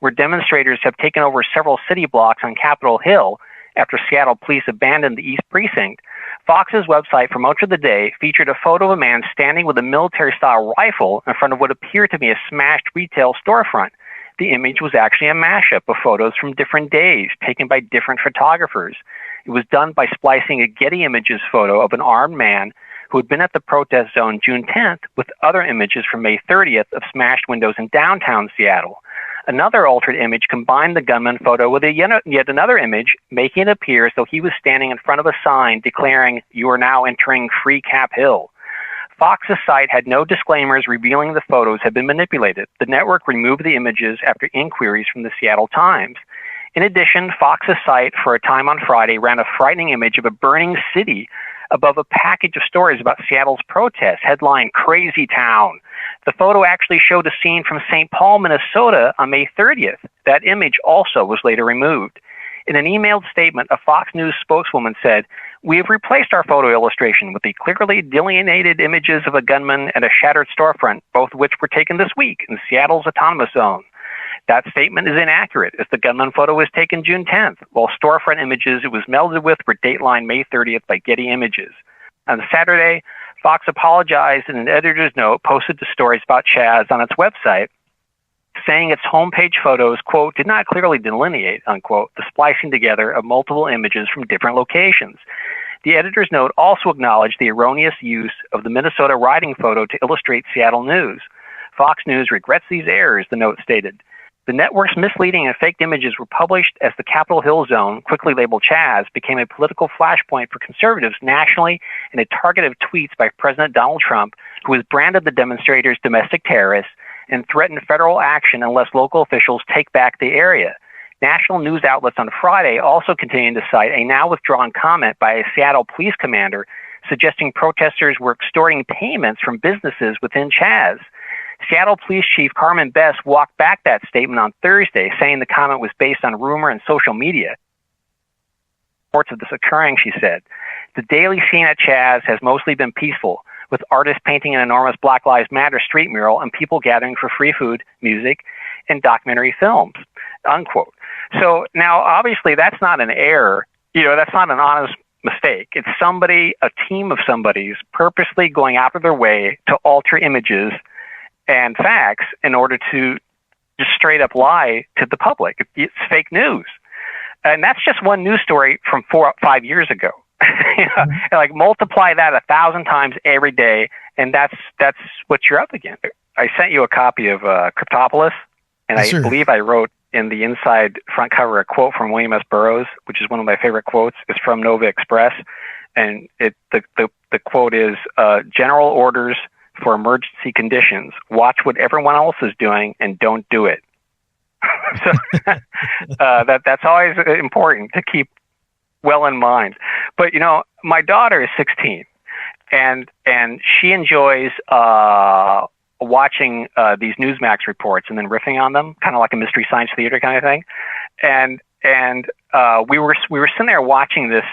where demonstrators have taken over several city blocks on Capitol Hill after Seattle police abandoned the East Precinct, Fox's website for much of the day featured a photo of a man standing with a military-style rifle in front of what appeared to be a smashed retail storefront. The image was actually a mashup of photos from different days taken by different photographers. It was done by splicing a Getty Images photo of an armed man who had been at the protest zone June 10th with other images from May 30th of smashed windows in downtown Seattle. Another altered image combined the gunman photo with yet another image, making it appear as though he was standing in front of a sign declaring, "You are now entering Free Cap Hill." Fox's site had no disclaimers revealing the photos had been manipulated. The network removed the images after inquiries from the Seattle Times. In addition, Fox's site for a time on Friday ran a frightening image of a burning city above a package of stories about Seattle's protests, headline Crazy Town. The photo actually showed a scene from St. Paul, Minnesota on May 30th. That image also was later removed. In an emailed statement, a Fox News spokeswoman said, "We have replaced our photo illustration with the clearly delineated images of a gunman and a shattered storefront, both of which were taken this week in Seattle's Autonomous Zone." That statement is inaccurate, as the gunman photo was taken June 10th, while storefront images it was melded with were datelined May 30th by Getty Images. On Saturday, Fox apologized in an editor's note posted to stories about Chaz on its website, saying its homepage photos, quote, did not clearly delineate, unquote, the splicing together of multiple images from different locations. The editor's note also acknowledged the erroneous use of the Minnesota riding photo to illustrate Seattle news. Fox News regrets these errors, the note stated. The network's misleading and faked images were published as the Capitol Hill Zone, quickly labeled Chaz, became a political flashpoint for conservatives nationally and a target of tweets by President Donald Trump, who has branded the demonstrators domestic terrorists and threatened federal action unless local officials take back the area. National news outlets on Friday also continued to cite a now withdrawn comment by a Seattle police commander suggesting protesters were extorting payments from businesses within Chaz. Seattle Police Chief Carmen Best walked back that statement on Thursday, saying the comment was based on rumor and social media. Reports of this occurring, she said. The daily scene at Chaz has mostly been peaceful, with artists painting an enormous Black Lives Matter street mural and people gathering for free food, music, and documentary films, unquote. So now, obviously, that's not an error. That's not an honest mistake. It's somebody, a team of somebody's, purposely going out of their way to alter images and facts in order to just straight up lie to the public. It's fake news. And that's just one news story from 4 or 5 years ago. Like multiply that 1,000 times every day, and that's what you're up against. I sent you a copy of Cryptopolis, and I believe I wrote in the inside front cover a quote from William S. Burroughs, which is one of my favorite quotes. It's from Nova Express, and the quote is, general orders for emergency conditions. Watch what everyone else is doing and don't do it. So that's always important to keep well in mind. But my daughter is 16, and she enjoys watching these Newsmax reports and then riffing on them, kind of like a Mystery Science Theater kind of thing. And we were sitting there watching this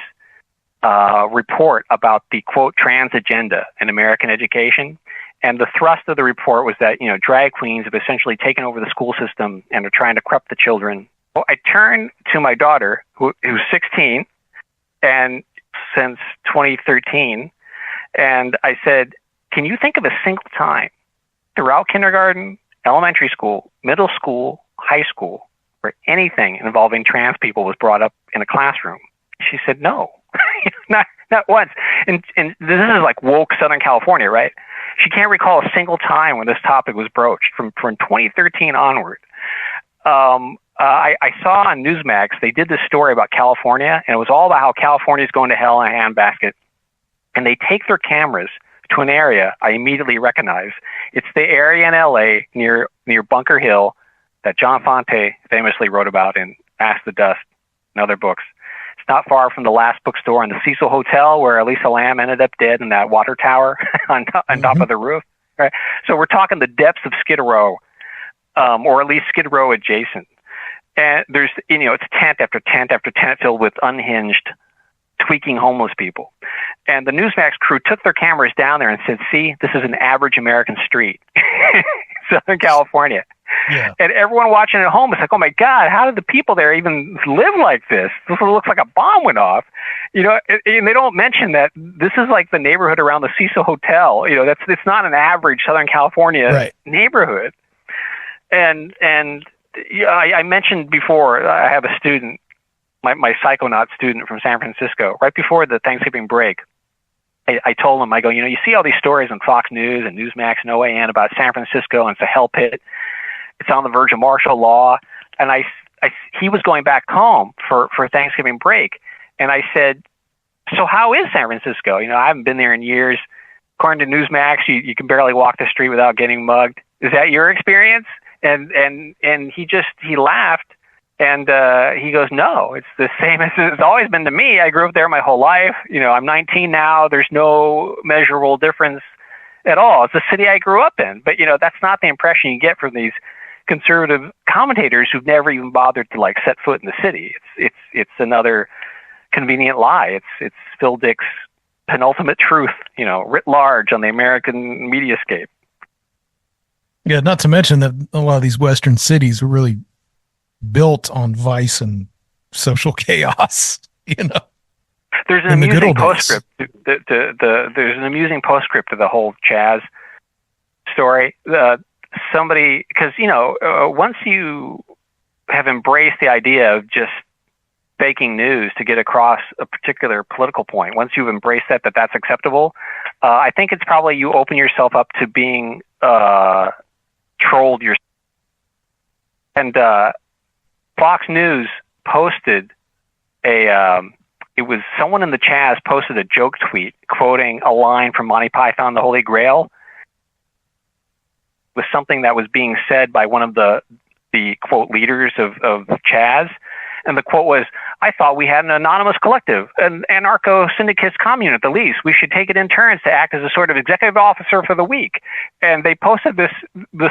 report about the quote trans agenda in American education. And the thrust of the report was that, drag queens have essentially taken over the school system and are trying to corrupt the children. Well, I turned to my daughter, who's 16, and since 2013, and I said, can you think of a single time throughout kindergarten, elementary school, middle school, high school, where anything involving trans people was brought up in a classroom? She said, no, not once. And this is like woke Southern California, right? She can't recall a single time when this topic was broached from 2013 onward. I saw on Newsmax, they did this story about California, and it was all about how California is going to hell in a handbasket. And they take their cameras to an area I immediately recognize. It's the area in LA near Bunker Hill that John Fonte famously wrote about in Ask the Dust and other books. It's not far from the last bookstore and the Cecil Hotel where Elisa Lam ended up dead in that water tower on top of the roof. Right? So we're talking the depths of Skid Row, or at least Skid Row adjacent. And there's, it's tent after tent after tent filled with unhinged, tweaking homeless people. And the Newsmax crew took their cameras down there and said, see, this is an average American street, Southern California. Yeah. And everyone watching at home is like, oh my God, how did the people there even live like this? This looks like a bomb went off. And they don't mention that this is like the neighborhood around the Cecil Hotel. It's not an average Southern California neighborhood. And I mentioned before, I have a student, my psychonaut student from San Francisco, right before the Thanksgiving break. I told him, I go, you see all these stories on Fox News and Newsmax and OAN about San Francisco, and it's a hell pit. It's on the verge of martial law. And he was going back home for Thanksgiving break. And I said, so how is San Francisco? I haven't been there in years. According to Newsmax, you can barely walk the street without getting mugged. Is that your experience? And he laughed, and he goes, no, it's the same as it's always been to me. I grew up there my whole life. I'm 19 now. There's no measurable difference at all. It's the city I grew up in. But, that's not the impression you get from these conservative commentators who've never even bothered to set foot in the city. It's another convenient lie. It's Phil Dick's penultimate truth, writ large on the American mediascape. Yeah, not to mention that a lot of these Western cities were really built on vice and social chaos. There's an amusing postscript. There's an amusing postscript to the whole Chaz story. Somebody, because once you have embraced the idea of just faking news to get across a particular political point, once you've embraced that's acceptable, I think it's probably you open yourself up to being trolled yourself. And Fox News posted it was someone in the Chaz posted a joke tweet quoting a line from Monty Python, The Holy Grail, with something that was being said by one of the quote leaders of Chaz. And the quote was, I thought we had an anonymous collective, an anarcho-syndicist commune at the least. We should take it in turns to act as a sort of executive officer for the week. And they posted this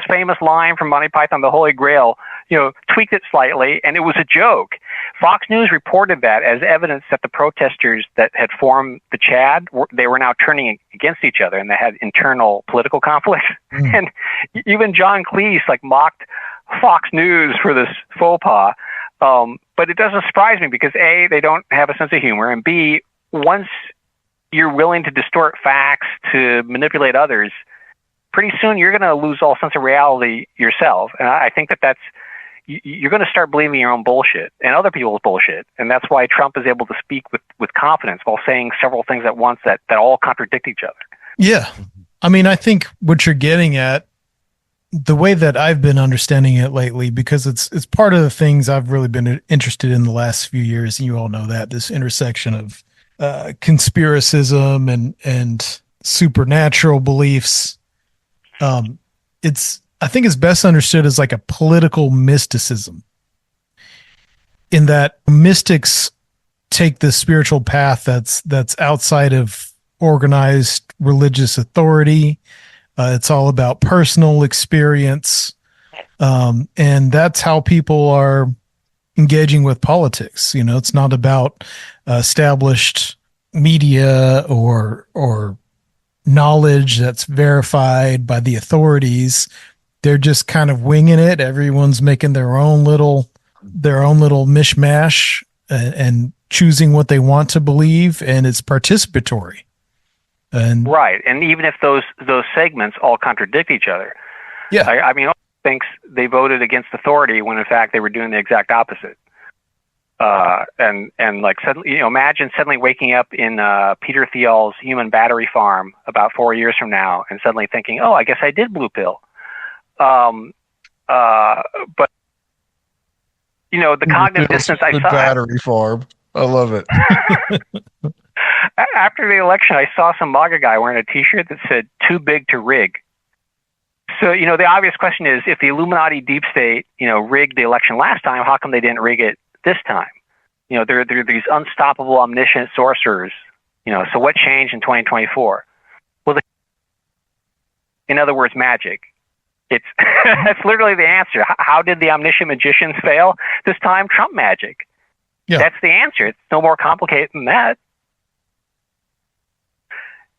famous line from Monty Python, The Holy Grail, tweaked it slightly, and it was a joke. Fox News reported that as evidence that the protesters that had formed the Chad, they were now turning against each other, and they had internal political conflict. And even John Cleese mocked Fox News for this faux pas. But it doesn't surprise me because A, they don't have a sense of humor, and B, once you're willing to distort facts to manipulate others, pretty soon you're going to lose all sense of reality yourself. And I think that's you're going to start believing your own bullshit and other people's bullshit. And that's why Trump is able to speak with confidence while saying several things at once that all contradict each other. Yeah. I mean, I think what you're getting at, the way that I've been understanding it lately, because it's part of the things I've really been interested in the last few years, and you all know that, this intersection of conspiracism and supernatural beliefs. I think it's best understood as like a political mysticism, in that mystics take the spiritual path that's outside of organized religious authority. It's all about personal experience. And that's how people are engaging with politics. You know, it's not about established media or knowledge that's verified by the authorities. They're just kind of winging it. Everyone's making their own little mishmash and choosing what they want to believe, and it's participatory. And right, and even if those segments all contradict each other, yeah, I mean, thinks they voted against authority when in fact they were doing the exact opposite. And like suddenly, you know, imagine suddenly waking up in Peter Thiel's human battery farm about 4 years from now, and suddenly thinking, "Oh, I guess I did blue pill." But you know, the cognitive dissonance I saw. Battery farm. I love it. After the election, I saw some MAGA guy wearing a T-shirt that said "Too big to rig." So, you know, the obvious question is, if the Illuminati deep state, you know, rigged the election last time, how come they didn't rig it this time? You know, they're these unstoppable, omniscient sorcerers. You know, so what changed in 2024? Well, in other words, magic. It's that's literally the answer. How did the omniscient magicians fail this time? Trump magic. Yeah. That's the answer. It's no more complicated than that.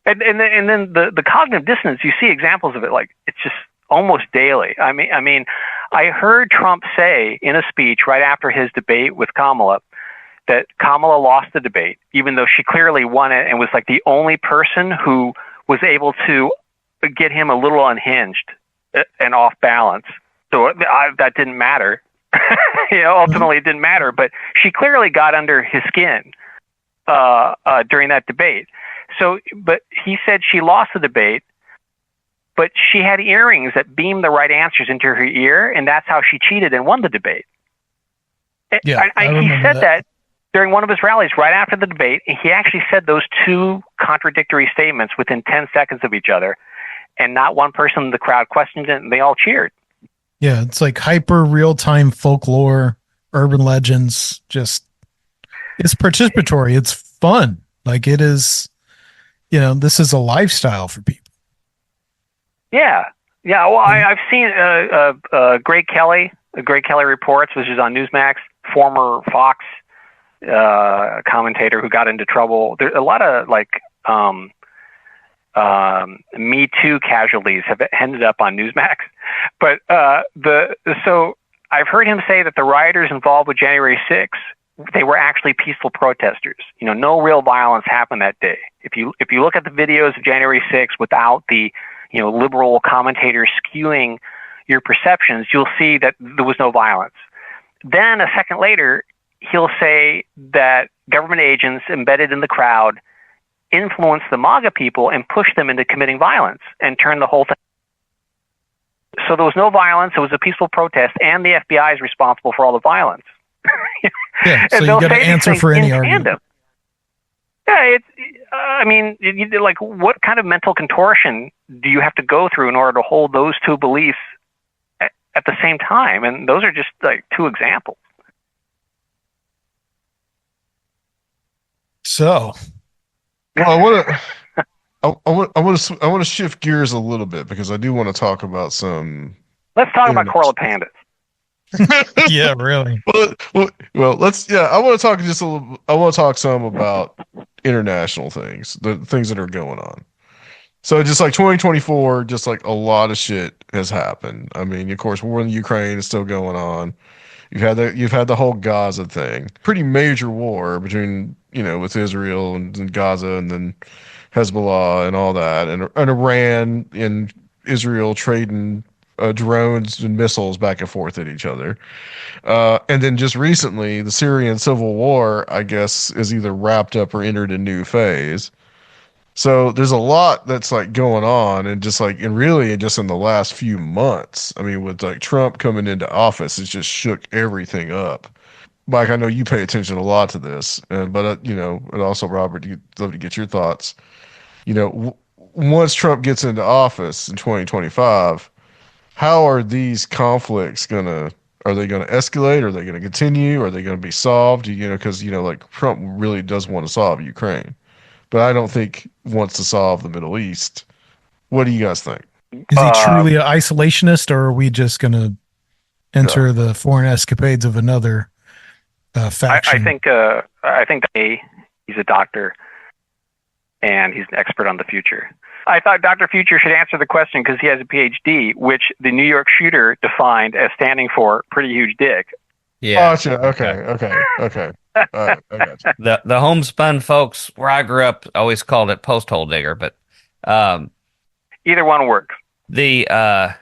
And then the cognitive dissonance, you see examples of it, like it's just almost daily. I mean, I heard Trump say in a speech right after his debate with Kamala that Kamala lost the debate, even though she clearly won it and was like the only person who was able to get him a little unhinged and off balance. So that didn't matter. You know, ultimately it didn't matter, but she clearly got under his skin during that debate. So, but he said she lost the debate, but she had earrings that beamed the right answers into her ear, and that's how she cheated and won the debate. Yeah, he said that during one of his rallies right after the debate, and he actually said those two contradictory statements within 10 seconds of each other, and not one person in the crowd questioned it, and they all cheered. Yeah, it's like hyper real-time folklore, urban legends, just it's participatory, it's fun. Like it is, you know, this is a lifestyle for people. Yeah. Well, I've seen Greg Kelly Reports, which is on Newsmax, former Fox commentator who got into trouble. There's a lot of like Me Too casualties have ended up on Newsmax. But so I've heard him say that the rioters involved with January 6th, they were actually peaceful protesters. You know, no real violence happened that day. If you look at the videos of January 6th without the, you know, liberal commentators skewing your perceptions, you'll see that there was no violence. Then a second later, he'll say that government agents embedded in the crowd influenced the MAGA people and pushed them into committing violence and turned the whole thing. So there was no violence. It was a peaceful protest, and the FBI is responsible for all the violence. Yeah, so you got to answer for any argument. Yeah, I mean, like, what kind of mental contortion do you have to go through in order to hold those two beliefs at the same time? And those are just like two examples. So, well, I want to shift gears a little bit because I do want to talk about some. Let's talk about Corla Pandas. Yeah, really. Well, let's. Yeah, I want to talk just a little. I want to talk some about international things, the things that are going on. So, just like 2024, just like a lot of shit has happened. I mean, of course, war in Ukraine is still going on. You've had the whole Gaza thing, pretty major war between, you know, with Israel and Gaza, and then Hezbollah and all that, and Iran in Israel trading drones and missiles back and forth at each other. And then just recently, the Syrian civil war, I guess, is either wrapped up or entered a new phase. So there's a lot that's like going on, and just like, and really just in the last few months, I mean, with like Trump coming into office, it's just shook everything up. Mike, I know you pay attention a lot to this, but you know, and also Robert, you'd love to get your thoughts. You know, once Trump gets into office in 2025, how are these conflicts gonna? Are they going to escalate? Are they going to continue? Are they going to be solved? You know, because you know, like Trump really does want to solve Ukraine, but I don't think wants to solve the Middle East. What do you guys think? Is he truly an isolationist, or are we just going to enter the foreign escapades of another faction? I think he's a doctor, and he's an expert on the future. I thought Dr. Future should answer the question because he has a PhD, which the New York Shooter defined as standing for pretty huge dick. Yeah. Gotcha. Okay. All right, I gotcha. The homespun folks where I grew up always called it post hole digger, but either one works. I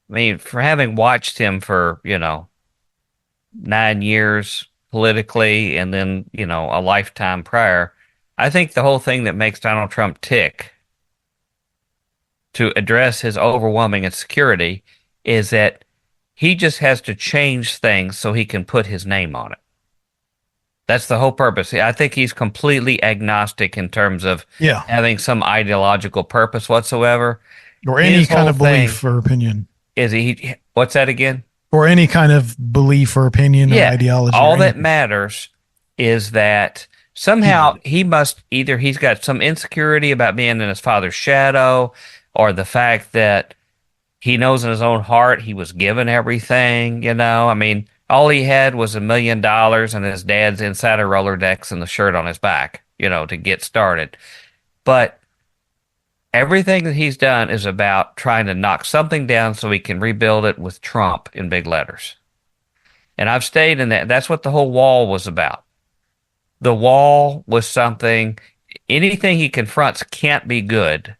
mean, for having watched him for 9 years politically, and then a lifetime prior, I think the whole thing that makes Donald Trump tick to address his overwhelming insecurity is that he just has to change things so he can put his name on it. That's the whole purpose. I think he's completely agnostic in terms of having some ideological purpose whatsoever. Or any kind of belief or opinion. Is he? What's that again? Or any kind of belief or opinion or ideology. All that matters is that somehow he's got some insecurity about being in his father's shadow, or the fact that he knows in his own heart he was given everything, I mean, all he had was $1 million and his dad's insider Rolodex and the shirt on his back, to get started. But everything that he's done is about trying to knock something down so he can rebuild it with Trump in big letters. And I've stayed in that. That's what the whole wall was about. The wall was something, anything he confronts can't be good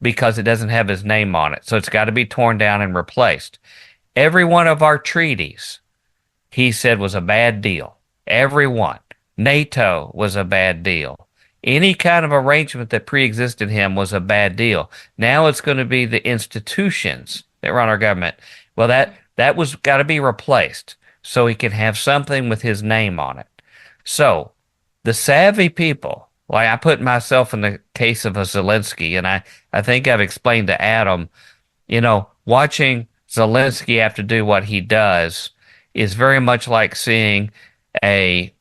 because it doesn't have his name on it. So it's got to be torn down and replaced. Every one of our treaties, he said, was a bad deal. Every one. NATO was a bad deal. Any kind of arrangement that pre-existed him was a bad deal. Now it's going to be the institutions that run our government. Well, that was got to be replaced so he can have something with his name on it. So the savvy people, like I put myself in the case of a Zelensky, and I think I've explained to Adam, watching Zelensky have to do what he does is very much like seeing a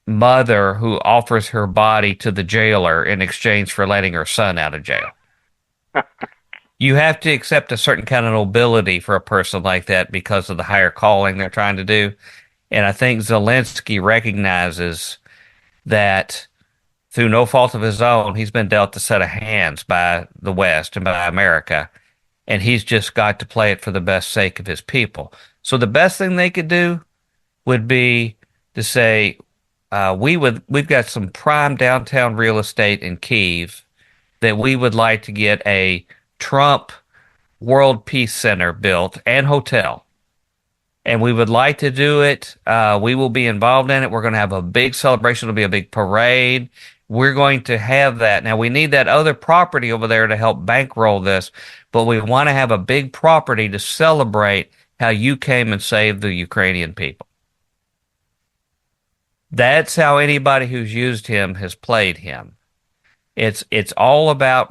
mother who offers her body to the jailer in exchange for letting her son out of jail. You have to accept a certain kind of nobility for a person like that because of the higher calling they're trying to do. And I think Zelensky recognizes that through no fault of his own, he's been dealt a set of hands by the West and by America. And he's just got to play it for the best sake of his people. So the best thing they could do would be to say, we've got some prime downtown real estate in Kyiv that we would like to get a Trump World Peace Center built and hotel. And we would like to do it. We will be involved in it. We're going to have a big celebration. It'll be a big parade. We're going to have that. Now, we need that other property over there to help bankroll this, but we want to have a big property to celebrate how you came and saved the Ukrainian people. That's how anybody who's used him has played him. It's all about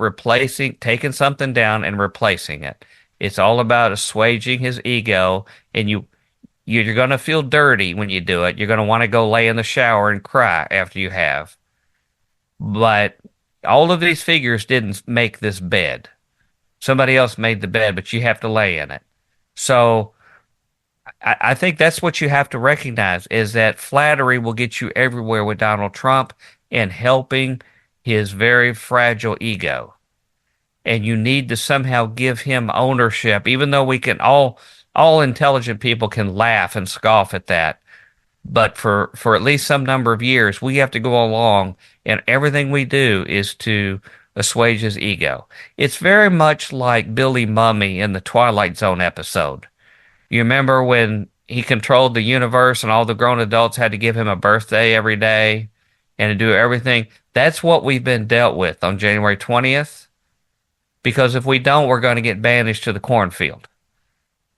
taking something down and replacing it. It's all about assuaging his ego, and you're going to feel dirty when you do it. You're going to want to go lay in the shower and cry after you have. But all of these figures didn't make this bed. Somebody else made the bed, but you have to lay in it. So I think that's what you have to recognize, is that flattery will get you everywhere with Donald Trump and helping his very fragile ego. And you need to somehow give him ownership, even though we can all intelligent people can laugh and scoff at that. But for at least some number of years, we have to go along, and everything we do is to assuage his ego. It's very much like Billy Mummy in the Twilight Zone episode. You remember when he controlled the universe and all the grown adults had to give him a birthday every day and to do everything? That's what we've been dealt with on January 20th. Because if we don't, we're going to get banished to the cornfield.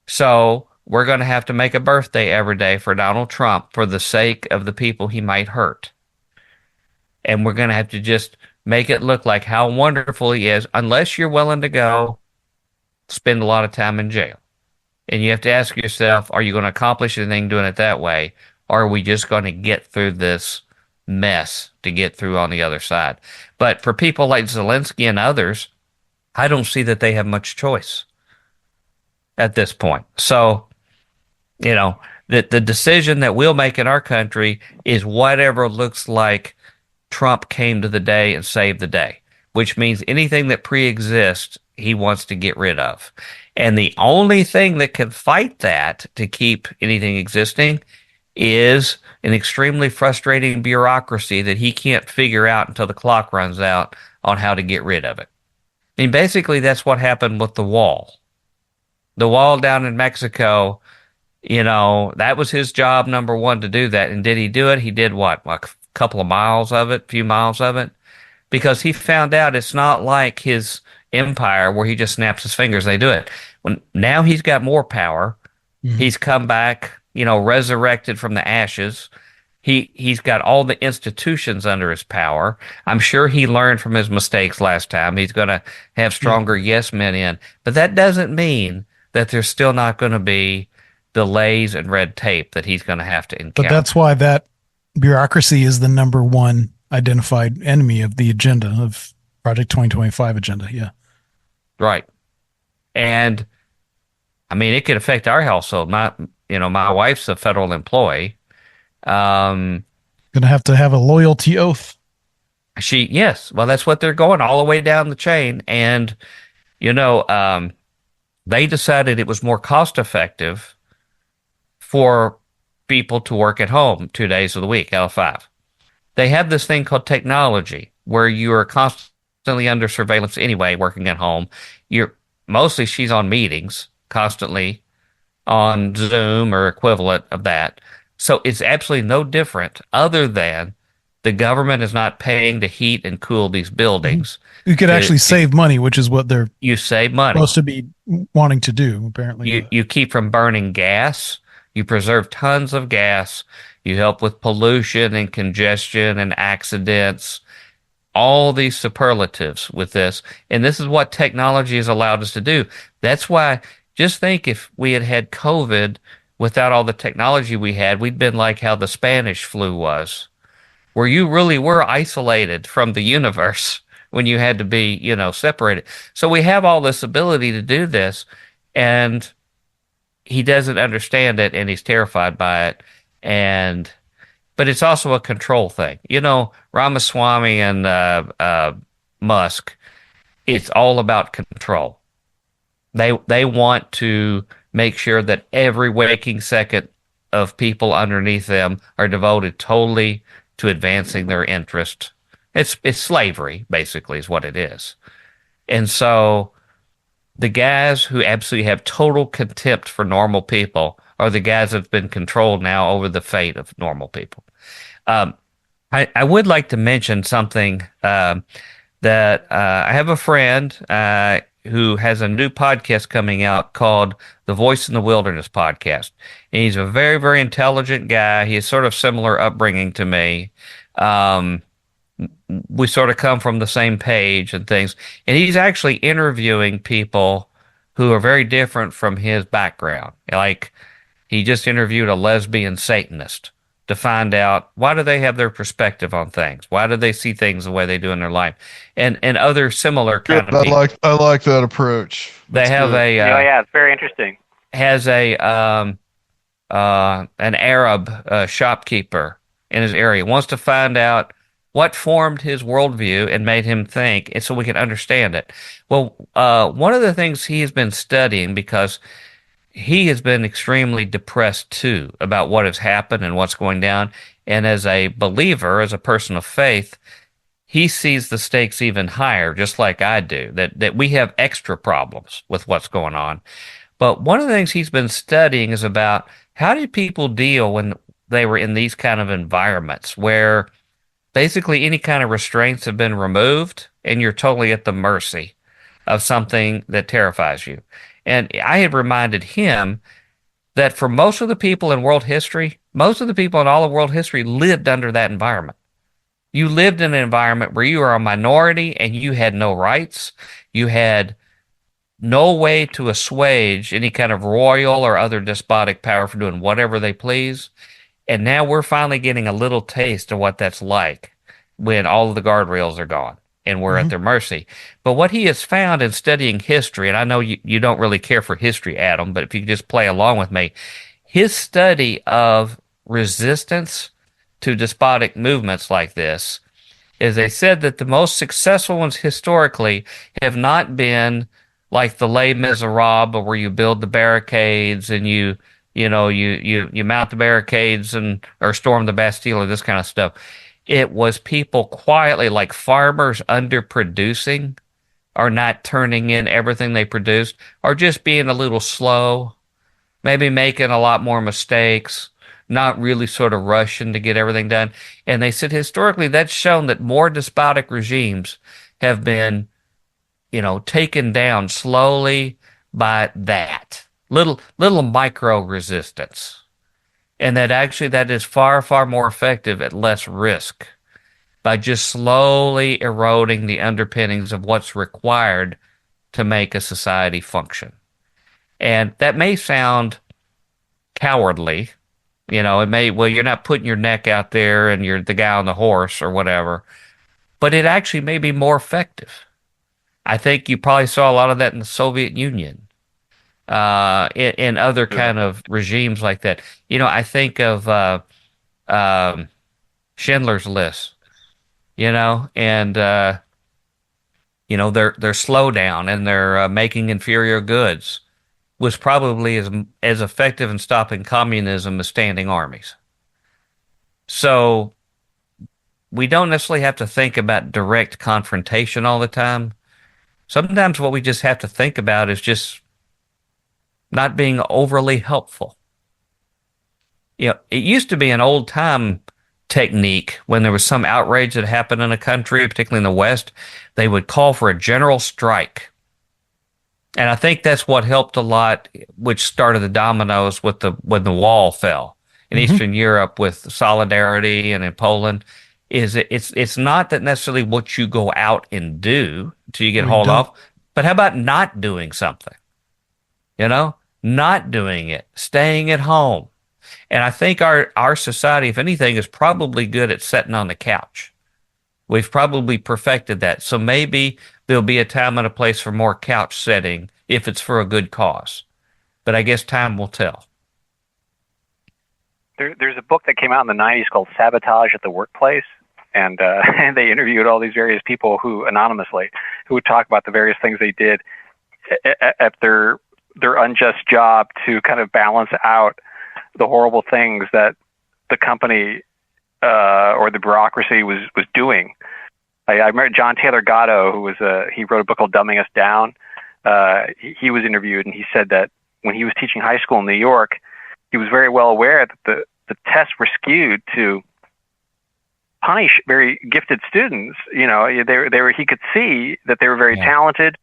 So we're going to have to make a birthday every day for Donald Trump for the sake of the people he might hurt. And we're going to have to just make it look like how wonderful he is, unless you're willing to go spend a lot of time in jail. And you have to ask yourself, are you going to accomplish anything doing it that way? Or are we just going to get through this mess to get through on the other side? But for people like Zelensky and others, I don't see that they have much choice at this point. So, you know, the decision that we'll make in our country is whatever looks like Trump came to the day and saved the day, which means anything that pre-exists, he wants to get rid of. And the only thing that can fight that to keep anything existing is an extremely frustrating bureaucracy that he can't figure out until the clock runs out on how to get rid of it. I mean, basically, that's what happened with the wall. The wall down in Mexico, you know, that was his job, number one, to do that. And did he do it? He did what? Like a couple of miles of it, a few miles of it? Because he found out it's not like his empire where he just snaps his fingers, they do it. Now he's got more power. Mm-hmm. He's come back, you know, resurrected from the ashes. He's got all the institutions under his power. I'm sure he learned from his mistakes last time. He's going to have stronger yes men in. But that doesn't mean that there's still not going to be delays and red tape that he's going to have to encounter. But that's why that bureaucracy is the number one identified enemy of the agenda of Project 2025 agenda. Yeah. Right. And I mean, it could affect our household. My wife's a federal employee. Gonna have to have a loyalty oath. Yes. Well, that's what they're going all the way down the chain. And, you know, they decided it was more cost effective for people to work at home 2 days of the week out of 5. They have this thing called technology where you are constantly under surveillance anyway, working at home. She's on meetings constantly on Zoom or equivalent of that. So it's absolutely no different other than the government is not paying to heat and cool these buildings. You could actually save money, which is what you save money. Supposed to be wanting to do, apparently. You keep from burning gas. You preserve tons of gas. You help with pollution and congestion and accidents. All these superlatives with this. And this is what technology has allowed us to do. That's why, just think if we had had COVID without all the technology we had, we'd been like how the Spanish flu was, where you really were isolated from the universe when you had to be, you know, separated. So we have all this ability to do this, and he doesn't understand it, and he's terrified by it. But it's also a control thing. You know, Ramaswamy and Musk, it's all about control. They want to make sure that every waking second of people underneath them are devoted totally to advancing their interest. It's slavery, basically, is what it is. And so the guys who absolutely have total contempt for normal people are the guys that have been controlled now over the fate of normal people. I would like to mention something that I have a friend who has a new podcast coming out called The Voice in the Wilderness podcast. And he's a very, very intelligent guy. He has sort of similar upbringing to me. We sort of come from the same page and things. And he's actually interviewing people who are very different from his background. Like, he just interviewed a lesbian Satanist to find out why do they have their perspective on things? Why do they see things the way they do in their life? And other similar kind of people. I like that approach. They have it's very interesting. Has an Arab shopkeeper in his area, wants to find out what formed his worldview and made him think, and so we can understand it. Well, one of the things he has been studying, because he has been extremely depressed too about what has happened and what's going down. And as a believer, as a person of faith, he sees the stakes even higher, just like I do, that we have extra problems with what's going on. But one of the things he's been studying is about how did people deal when they were in these kind of environments where basically any kind of restraints have been removed and you're totally at the mercy of something that terrifies you. And I had reminded him that for most of the people in world history, most of the people in all of world history lived under that environment. You lived in an environment where you were a minority and you had no rights. You had no way to assuage any kind of royal or other despotic power for doing whatever they please. And now we're finally getting a little taste of what that's like when all of the guardrails are gone and we're at their mercy. But what he has found in studying history, and I know you don't really care for history, Adam, but if you could just play along with me, his study of resistance to despotic movements like this is they said that the most successful ones historically have not been like the Les Miserables, where you build the barricades and you mount the barricades and or storm the Bastille or this kind of stuff. It was people quietly, like farmers underproducing or not turning in everything they produced, or just being a little slow, maybe making a lot more mistakes, not really sort of rushing to get everything done. And they said historically that's shown that more despotic regimes have been, taken down slowly by that little micro resistance. And that actually that is far, far more effective at less risk by just slowly eroding the underpinnings of what's required to make a society function. And that may sound cowardly. You're not putting your neck out there and you're the guy on the horse or whatever, but it actually may be more effective. I think you probably saw a lot of that in the Soviet Union, in other kind of regimes like that. I think of Schindler's List, and their slowdown and their making inferior goods was probably as effective in stopping communism as standing armies. So we don't necessarily have to think about direct confrontation all the time. Sometimes what we just have to think about is just not being overly helpful. It used to be an old time technique when there was some outrage that happened in a country, particularly in the West, they would call for a general strike. And I think that's what helped a lot, which started the dominoes when the wall fell in Eastern Europe with Solidarity and in Poland. It's not that necessarily what you go out and do until you get hauled off, but how about not doing something? Not doing it, staying at home. And I think our society, if anything, is probably good at sitting on the couch. We've probably perfected that. So maybe there'll be a time and a place for more couch sitting if it's for a good cause. But I guess time will tell. There's a book that came out in the 90s called Sabotage at the Workplace. And and they interviewed all these various people who would talk about the various things they did at their unjust job to kind of balance out the horrible things that the company or the bureaucracy was doing. I remember John Taylor Gatto, he wrote a book called Dumbing Us Down. He was interviewed, and he said that when he was teaching high school in New York, he was very well aware that the tests were skewed to punish very gifted students. He could see that they were very talented,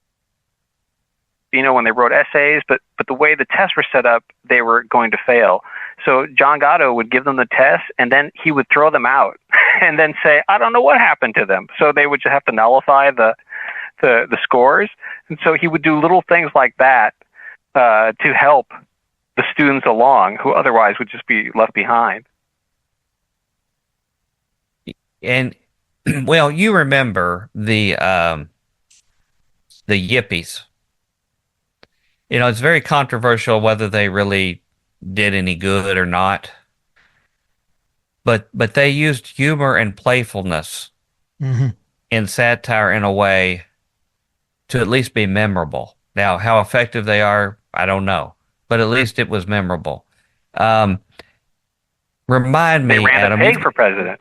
when they wrote essays, but the way the tests were set up, they were going to fail. So John Gatto would give them the test, and then he would throw them out and then say, I don't know what happened to them. So they would just have to nullify the scores. And so he would do little things like that to help the students along who otherwise would just be left behind. And well, you remember the yippies. It's very controversial whether they really did any good or not. But they used humor and playfulness in satire in a way to at least be memorable. Now, how effective they are, I don't know. But at least it was memorable. Remind me, they ran Adam. a pig for president.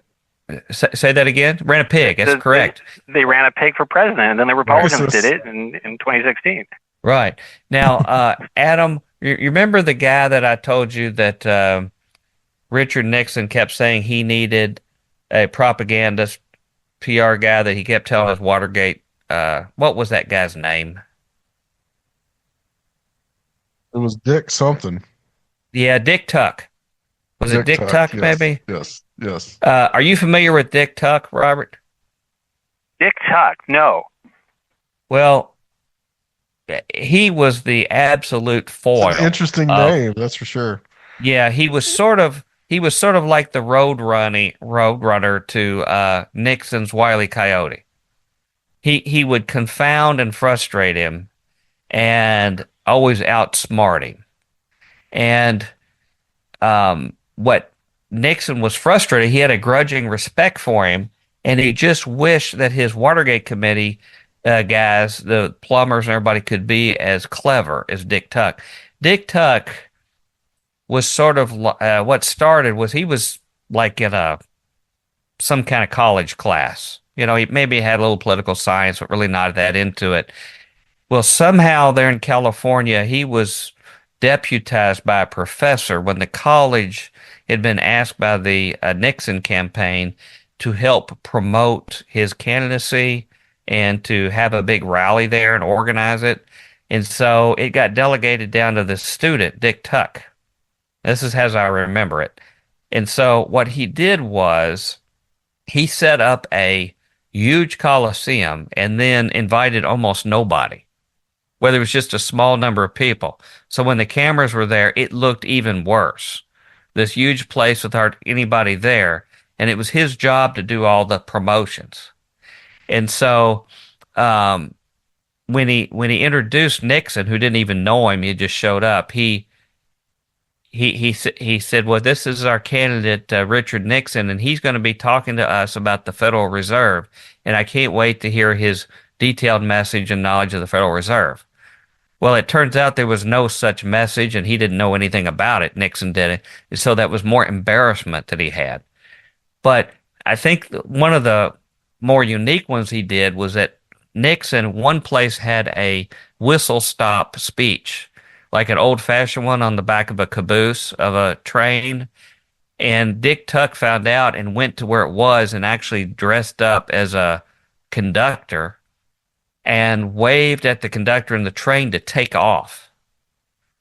Say that again. Ran a pig. That's correct. They ran a pig for president, and then the Republicans did it in 2016. Right. Now, Adam, you remember the guy that I told you that Richard Nixon kept saying he needed a propagandist PR guy that he kept telling us Watergate. What was that guy's name? It was Dick something. Yeah, Dick Tuck. Was it Dick Tuck, yes, maybe? Yes. Are you familiar with Dick Tuck, Robert? Dick Tuck? No. Well, he was the absolute foil. It's an interesting name, that's for sure. Yeah, he was sort of like the roadrunner to Nixon's Wile E. Coyote. He would confound and frustrate him, and always outsmart him. And what Nixon was frustrated, he had a grudging respect for him, and he just wished that his Watergate committee guys, the plumbers and everybody, could be as clever as Dick Tuck. Dick Tuck was sort of what started was he was like in some kind of college class. You know, he maybe had a little political science, but really not that into it. Well, somehow there in California, he was deputized by a professor when the college had been asked by the Nixon campaign to help promote his candidacy and to have a big rally there and organize it. And so it got delegated down to the student, Dick Tuck. This is as I remember it. And so what he did was he set up a huge coliseum and then invited almost nobody, whether it was just a small number of people. So when the cameras were there, it looked even worse. This huge place without anybody there, and it was his job to do all the promotions. And so when he introduced Nixon, who didn't even know him, he just showed up, he said, well, this is our candidate, Richard Nixon, and he's going to be talking to us about the Federal Reserve, and I can't wait to hear his detailed message and knowledge of the Federal Reserve. Well, it turns out there was no such message, and he didn't know anything about it. Nixon did it. So that was more embarrassment that he had. But I think one of the more unique ones he did was that Nixon, one place, had a whistle-stop speech, like an old-fashioned one on the back of a caboose of a train. And Dick Tuck found out and went to where it was and actually dressed up as a conductor and waved at the conductor in the train to take off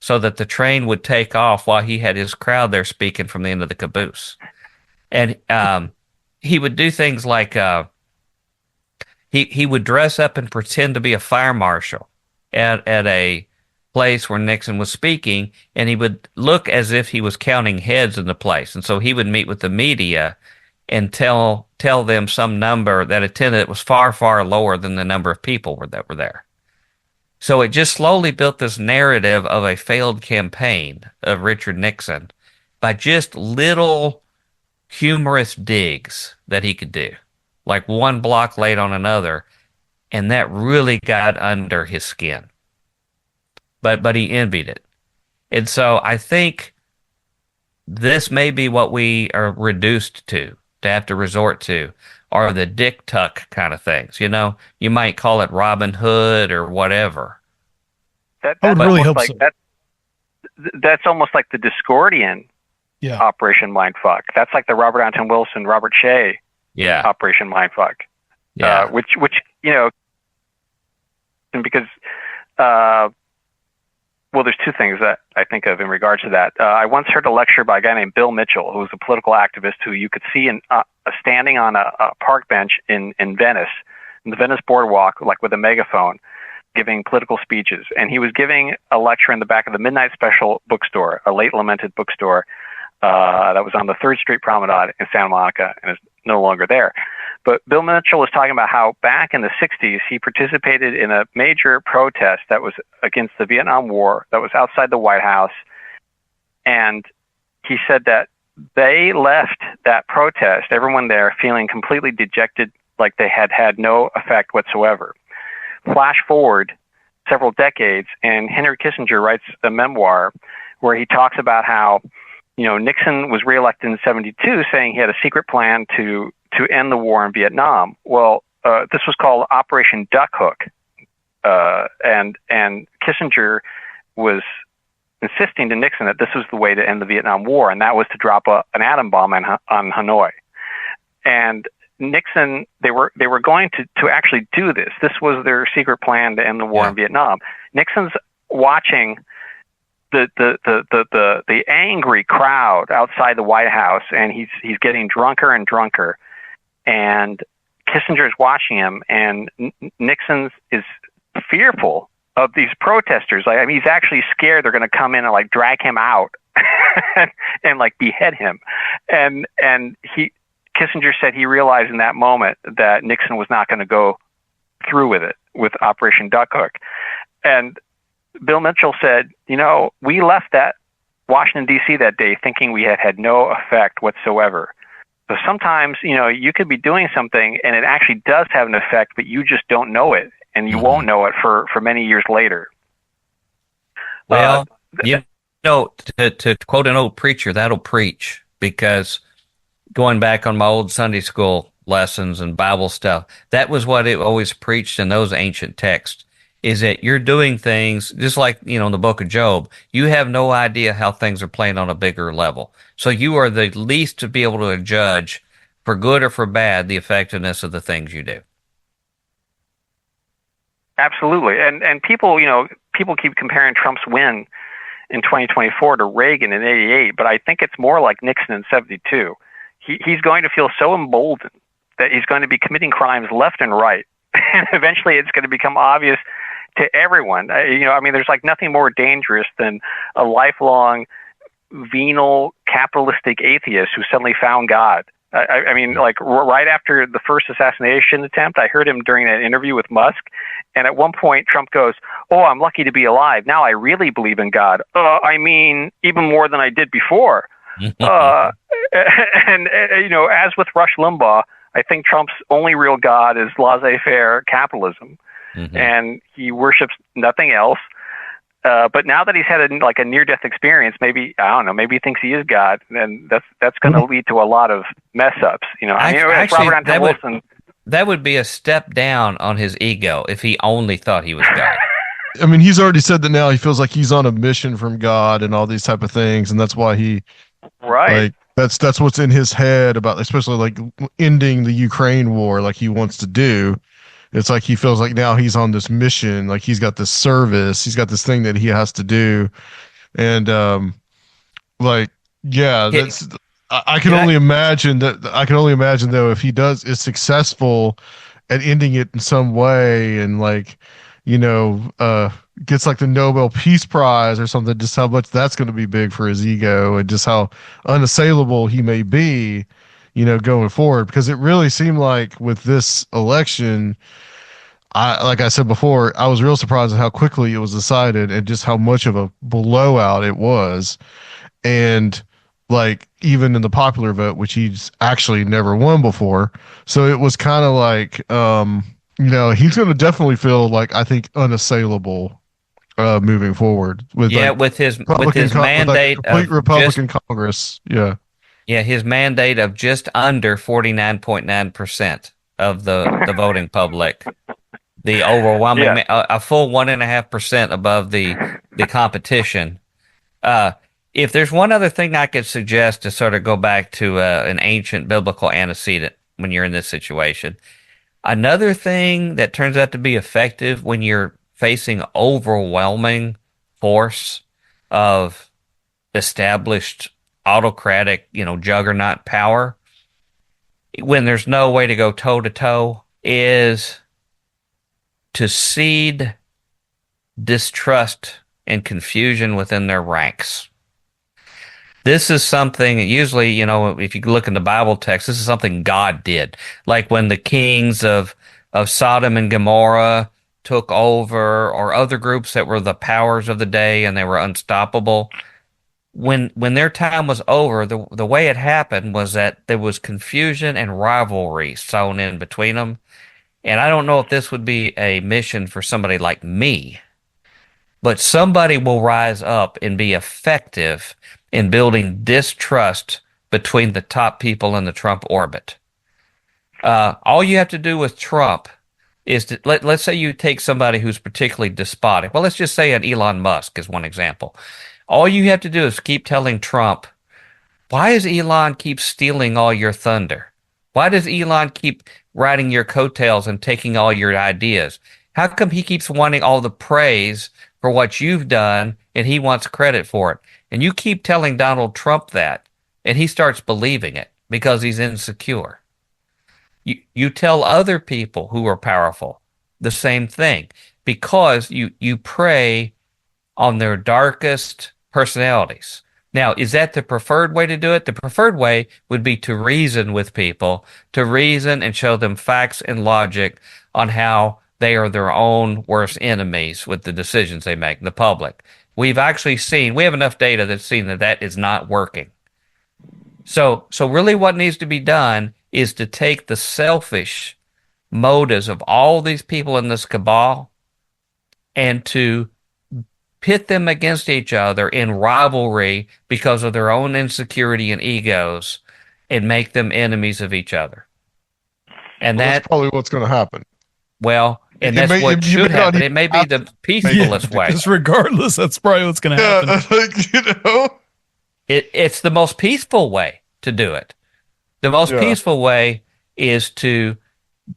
so that the train would take off while he had his crowd there speaking from the end of the caboose. And he would do things like he would dress up and pretend to be a fire marshal at a place where Nixon was speaking, and he would look as if he was counting heads in the place. And so he would meet with the media and tell them some number that attended that was far, far lower than the number of people that were there. So it just slowly built this narrative of a failed campaign of Richard Nixon by just little humorous digs that he could do, like one block laid on another, and that really got under his skin. But he envied it. And so I think this may be what we are reduced to have to resort to, are the Dick Tuck kind of things. You know, you might call it Robin Hood or whatever. That's really hope so. That's almost like the Discordian Operation Mindfuck. That's like the Robert Anton Wilson, Robert Shea Operation Mindfuck. Yeah. Which you know, and because well, there's two things that I think of in regards to that. I once heard a lecture by a guy named Bill Mitchell, who was a political activist who you could see standing on a park bench in Venice, in the Venice boardwalk, like with a megaphone, giving political speeches. And he was giving a lecture in the back of the Midnight Special bookstore, a late lamented bookstore that was on the 3rd Street Promenade in Santa Monica and is no longer there. But Bill Mitchell was talking about how back in the 60s, he participated in a major protest that was against the Vietnam War that was outside the White House. And he said that they left that protest, everyone there, feeling completely dejected, like they had had no effect whatsoever. Flash forward several decades, and Henry Kissinger writes a memoir where he talks about how, you know, Nixon was reelected in 72, saying he had a secret plan to to end the war in Vietnam. Well, this was called Operation Duck Hook, and Kissinger was insisting to Nixon that this was the way to end the Vietnam War, and that was to drop an atom bomb on Hanoi. And Nixon, they were going to actually do this. This was their secret plan to end the war in Vietnam. Nixon's watching the angry crowd outside the White House, and he's getting drunker and drunker, and Kissinger's watching him, and Nixon is fearful of these protesters. Like, I mean, he's actually scared they're going to come in and like drag him out and like behead him. And Kissinger said he realized in that moment that Nixon was not going to go through with it, with Operation Duck Hook. And Bill Mitchell said, you know, we left that Washington, D.C. that day thinking we had no effect whatsoever. So sometimes, you know, you could be doing something and it actually does have an effect, but you just don't know it, and you won't know it for many years later. Well, you know, to quote an old preacher, that'll preach, because going back on my old Sunday school lessons and Bible stuff, that was what it always preached in those ancient texts, is that you're doing things just like, you know, in the book of Job, you have no idea how things are playing on a bigger level. So you are the least to be able to judge, for good or for bad, the effectiveness of the things you do. Absolutely. And people, you know, people keep comparing Trump's win in 2024 to Reagan in 88, but I think it's more like Nixon in 72. He's going to feel so emboldened that he's going to be committing crimes left and right. And eventually it's going to become obvious to everyone. You know, I mean, there's like nothing more dangerous than a lifelong venal capitalistic atheist who suddenly found God. I mean, like right after the first assassination attempt, I heard him during that interview with Musk. And at one point, Trump goes, "Oh, I'm lucky to be alive. Now I really believe in God. I mean, even more than I did before." And, you know, as with Rush Limbaugh, I think Trump's only real God is laissez-faire capitalism. And he worships nothing else. But now that he's had a near-death experience, maybe, I don't know, maybe he thinks he is God, and that's going to lead to a lot of mess-ups. You know, Actually, Robert Anton Wilson. That would be a step down on his ego if he only thought he was God. I mean, he's already said that now he feels like he's on a mission from God and all these type of things, and that's why he, like, that's what's in his head about, especially like ending the Ukraine war, like he wants to do. It's like he feels like now he's on this mission, like he's got this service, he's got this thing that he has to do, and like, yeah, that's. I can only imagine that. I can only imagine though, if he is successful at ending it in some way, and like, you know, gets like the Nobel Peace Prize or something, just how much that's going to be big for his ego, and just how unassailable he may be, you know, going forward. Because it really seemed like with this election, like I said before, I was real surprised at how quickly it was decided and just how much of a blowout it was. And like, even in the popular vote, which he's actually never won before. So it was kind of like, you know, he's going to definitely feel like, I think, unassailable moving forward with his mandate, complete Republican Congress. His mandate of just under 49.9% of the voting public, the overwhelming, a full 1.5% above the competition. If there's one other thing I could suggest to sort of go back to an ancient biblical antecedent when you're in this situation, another thing that turns out to be effective when you're facing overwhelming force of established autocratic, you know, juggernaut power, when there's no way to go toe to toe, is to seed distrust and confusion within their ranks. This is something, usually, you know, if you look in the Bible text, this is something God did. Like when the kings of Sodom and Gomorrah took over, or other groups that were the powers of the day and they were unstoppable. When their time was over, the way it happened was that there was confusion and rivalry sown in between them. And I don't know if this would be a mission for somebody like me, but somebody will rise up and be effective in building distrust between the top people in the Trump orbit. All you have to do with Trump is to let's say you take somebody who's particularly despotic. Well, let's just say an Elon Musk is one example. All you have to do is keep telling Trump, why does Elon keep stealing all your thunder? Why does Elon keep riding your coattails and taking all your ideas? How come he keeps wanting all the praise for what you've done and he wants credit for it? And you keep telling Donald Trump that, and he starts believing it because he's insecure. You tell other people who are powerful the same thing because you prey on their darkest personalities. Now, is that the preferred way to do it? The preferred way would be to reason with people, to reason and show them facts and logic on how they are their own worst enemies with the decisions they make, the public. We've actually seen, we have enough data that's seen that is not working. So really what needs to be done is to take the selfish motives of all these people in this cabal and to pit them against each other in rivalry because of their own insecurity and egos and make them enemies of each other. And that's probably what's going to happen. Well, and that's what should happen. It may be the peacefulest way. Just regardless, that's probably what's going to happen. It's the most peaceful way to do it. The most peaceful way is to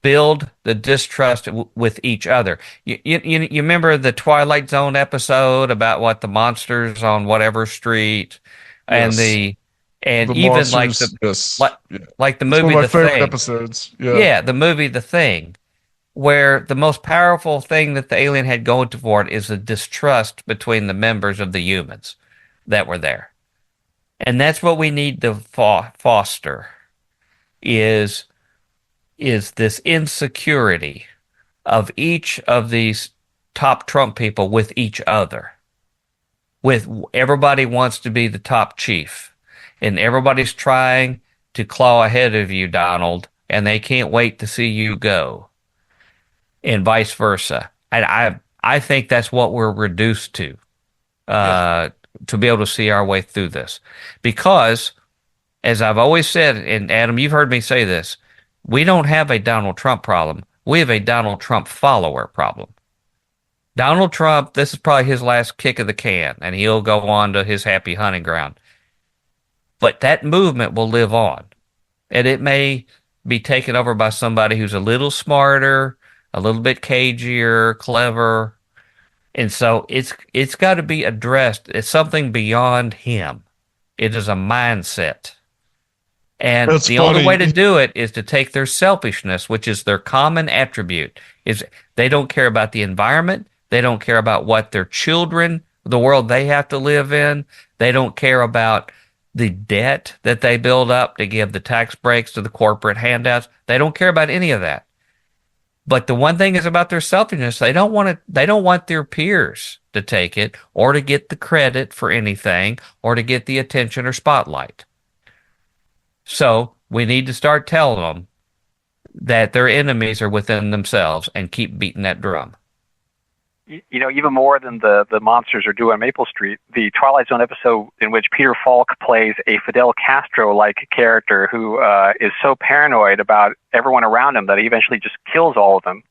build the distrust with each other. You remember the Twilight Zone episode about what the monsters on whatever street and the even monsters, like the movie The Thing. Episodes. Yeah, the movie The Thing, where the most powerful thing that the alien had going for it is the distrust between the members of the humans that were there. And that's what we need to foster is this insecurity of each of these top Trump people with each other. With everybody wants to be the top chief, and everybody's trying to claw ahead of you, Donald, and they can't wait to see you go, and vice versa. And I think that's what we're reduced to be able to see our way through this, because as I've always said, and Adam, you've heard me say this, we don't have a Donald Trump problem. We have a Donald Trump follower problem. Donald Trump, this is probably his last kick of the can, and he'll go on to his happy hunting ground. But that movement will live on, and it may be taken over by somebody who's a little smarter, a little bit cagier, clever, and so it's got to be addressed. It's something beyond him. It is a mindset. And That's the funny. only way to do it is to take their selfishness, which is their common attribute, is they don't care about the environment. They don't care about what their children, the world they have to live in. They don't care about the debt that they build up to give the tax breaks to the corporate handouts. They don't care about any of that. But the one thing is about their selfishness, they don't want their peers to take it or to get the credit for anything or to get the attention or spotlight. So we need to start telling them that their enemies are within themselves and keep beating that drum. You know, even more than the monsters are doing on Maple Street, the Twilight Zone episode in which Peter Falk plays a Fidel Castro-like character who is so paranoid about everyone around him that he eventually just kills all of them.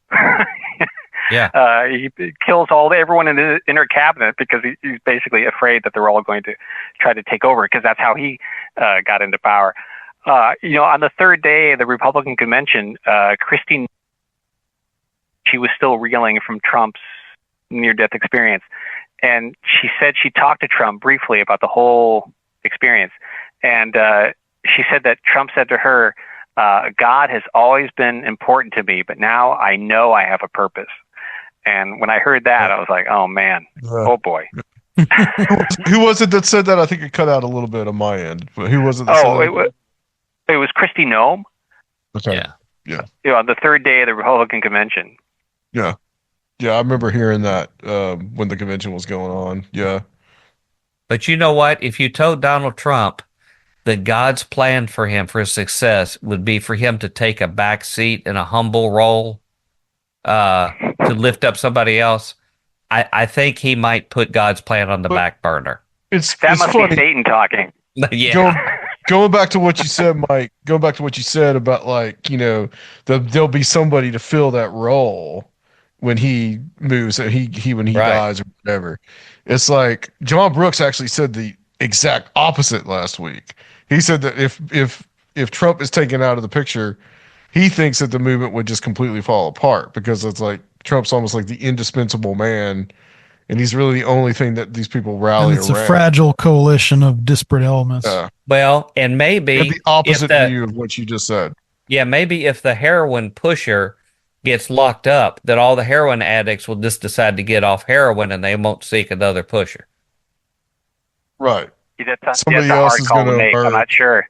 Yeah. He kills everyone in his inner cabinet because he's basically afraid that they're all going to try to take over, because that's how he got into power. On the third day of the Republican convention, Christine, she was still reeling from Trump's near-death experience. And she said she talked to Trump briefly about the whole experience. And she said that Trump said to her, God has always been important to me, but now I know I have a purpose. And when I heard that, I was like, oh, man. Oh, boy. Who was it that said that? I think it cut out a little bit on my end. But who was it that said that? It was Kristi Noem. Okay. Yeah. On the third day of the Republican convention. Yeah. Yeah, I remember hearing that when the convention was going on. Yeah. But you know what? If you told Donald Trump that God's plan for him, for his success, would be for him to take a back seat in a humble role to lift up somebody else, I think he might put God's plan on the back burner. That must be Satan talking. Yeah. going back to what you said, Mike. Going back to what you said about like there'll be somebody to fill that role when he moves, he when he Right. dies or whatever. It's like John Brooks actually said the exact opposite last week. He said that if Trump is taken out of the picture, he thinks that the movement would just completely fall apart because it's like Trump's almost like the indispensable man, and he's really the only thing that these people And rally it's a around. fragile coalition of disparate elements. Well, and He maybe had the opposite view of what you just said. yeah, maybe if the heroin pusher gets locked up, that all the heroin addicts will just decide to get off heroin and they won't seek another pusher. Right. That's Somebody a else hard is call to gonna make. I'm emerge. not sure.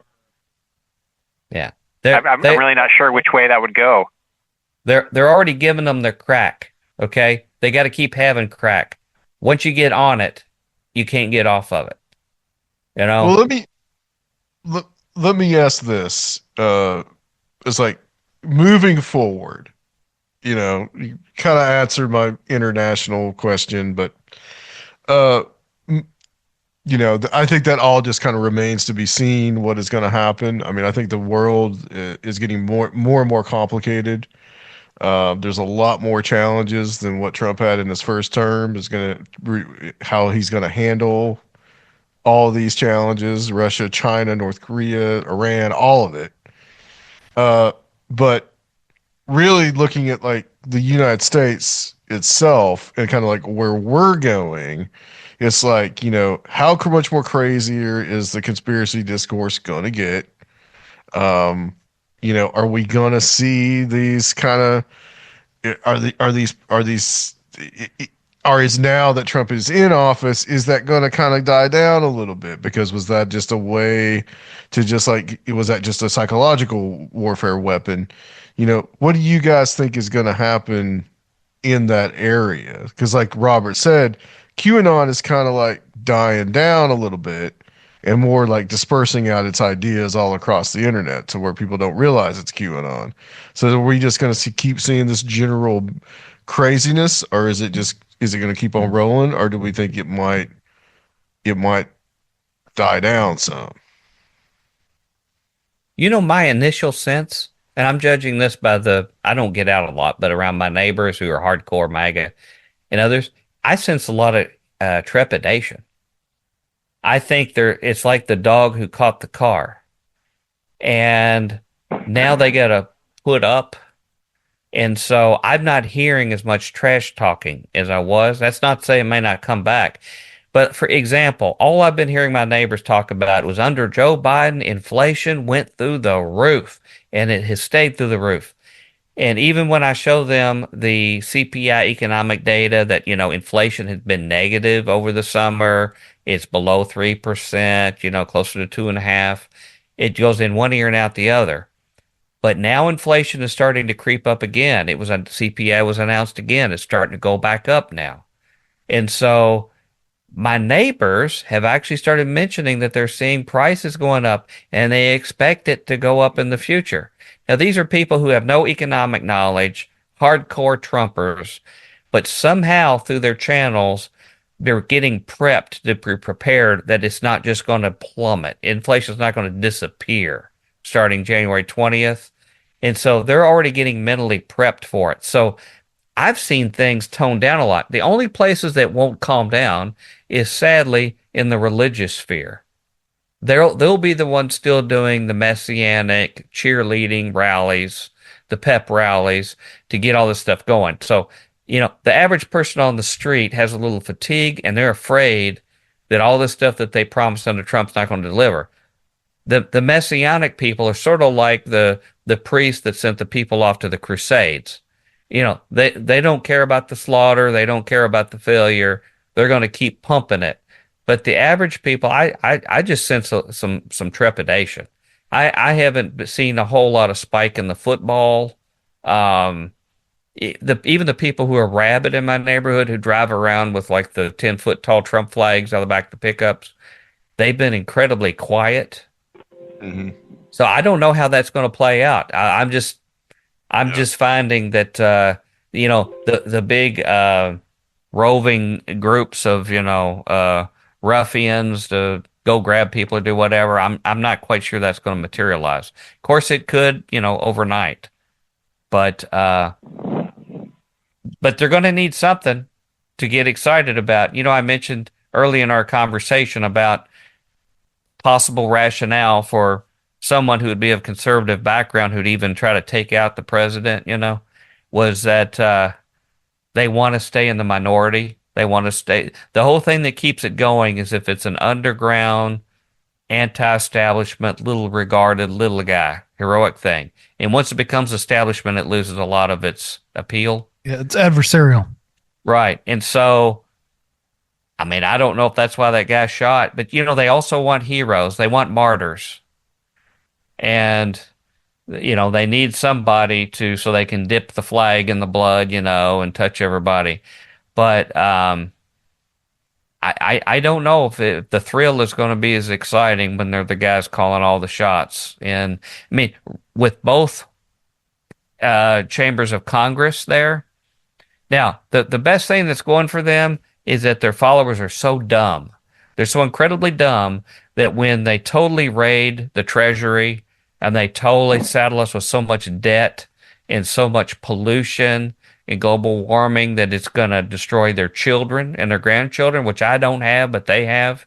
Yeah. I'm really not sure which way that would go. They're already giving them their crack. Okay, they got to keep having crack. Once you get on it, you can't get off of it. You know. Well, let me ask this. It's like moving forward. You kind of answered my international question, but uh, I think that all just kind of remains to be seen what is going to happen. I mean, I think the world is getting more and more complicated. There's a lot more challenges than what Trump had in his first term. How he's going to handle all these challenges: Russia, China, North Korea, Iran, all of it. But really looking at like the United States itself and kind of like where we're going, it's like, how much more crazier is the conspiracy discourse going to get? Are we going to see these kind of, are is now that Trump is in office, is that going to kind of die down a little bit? Because was that just a way to just like, was that just a psychological warfare weapon? What do you guys think is going to happen in that area? Because like Robert said, QAnon is kind of like dying down a little bit and more like dispersing out its ideas all across the internet to where people don't realize it's QAnon. So are we just going to keep seeing this general craziness, or is it going to keep on rolling, or do we think it might die down some? My initial sense, and I'm judging this by I don't get out a lot, but around my neighbors who are hardcore MAGA and others, I sense a lot of trepidation. I think it's like the dog who caught the car. And now they got to put up. And so I'm not hearing as much trash talking as I was. That's not to say it may not come back. But for example, all I've been hearing my neighbors talk about was under Joe Biden, inflation went through the roof, and it has stayed through the roof. And even when I show them the CPI economic data that, inflation has been negative over the summer, it's below 3%, closer to 2.5%. It goes in one ear and out the other. But now inflation is starting to creep up again. CPI was announced again. It's starting to go back up now. And so my neighbors have actually started mentioning that they're seeing prices going up and they expect it to go up in the future. Now, these are people who have no economic knowledge, hardcore Trumpers, but somehow through their channels, they're getting prepped to be prepared that it's not just going to plummet. Inflation is not going to disappear starting January 20th. And so they're already getting mentally prepped for it. So I've seen things toned down a lot. The only places that won't calm down is sadly in the religious sphere. They'll be the ones still doing the messianic cheerleading rallies, the pep rallies to get all this stuff going. So, the average person on the street has a little fatigue and they're afraid that all this stuff that they promised under Trump's not going to deliver. The messianic people are sort of like the priest that sent the people off to the Crusades. They don't care about the slaughter. They don't care about the failure. They're going to keep pumping it. But the average people, I just sense some trepidation. I haven't seen a whole lot of spike in the football. Even the people who are rabid in my neighborhood who drive around with like the 10-foot tall Trump flags on the back of the pickups, they've been incredibly quiet. Mm-hmm. So I don't know how that's going to play out. I'm just finding that the big roving groups of ruffians, the go grab people or do whatever. I'm not quite sure that's going to materialize. Of course, it could, overnight, but they're going to need something to get excited about. I mentioned early in our conversation about possible rationale for someone who would be of conservative background who'd even try to take out the president, was that they want to stay in the minority. They want to stay. The whole thing that keeps it going is if it's an underground, anti-establishment, little regarded, little guy, heroic thing. And once it becomes establishment, it loses a lot of its appeal. Yeah, it's adversarial. Right. And so, I don't know if that's why that guy shot, but they also want heroes. They want martyrs. And, they need somebody so they can dip the flag in the blood, and touch everybody. But I don't know if the thrill is going to be as exciting when they're the guys calling all the shots. And, with both chambers of Congress there, now, the best thing that's going for them is that their followers are so dumb. They're so incredibly dumb that when they totally raid the Treasury and they totally saddle us with so much debt and so much pollution and global warming that it's going to destroy their children and their grandchildren, which I don't have, but they have,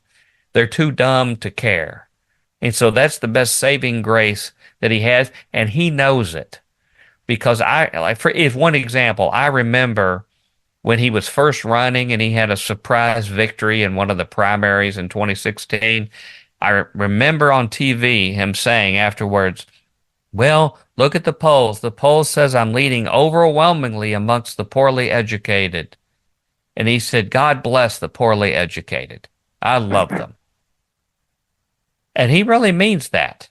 they're too dumb to care. And so that's the best saving grace that he has, and he knows it. Because if one example, I remember when he was first running and he had a surprise victory in one of the primaries in 2016. I remember on TV him saying afterwards, well, look at the polls. The polls says I'm leading overwhelmingly amongst the poorly educated. And he said, God bless the poorly educated. I love them. And he really means that.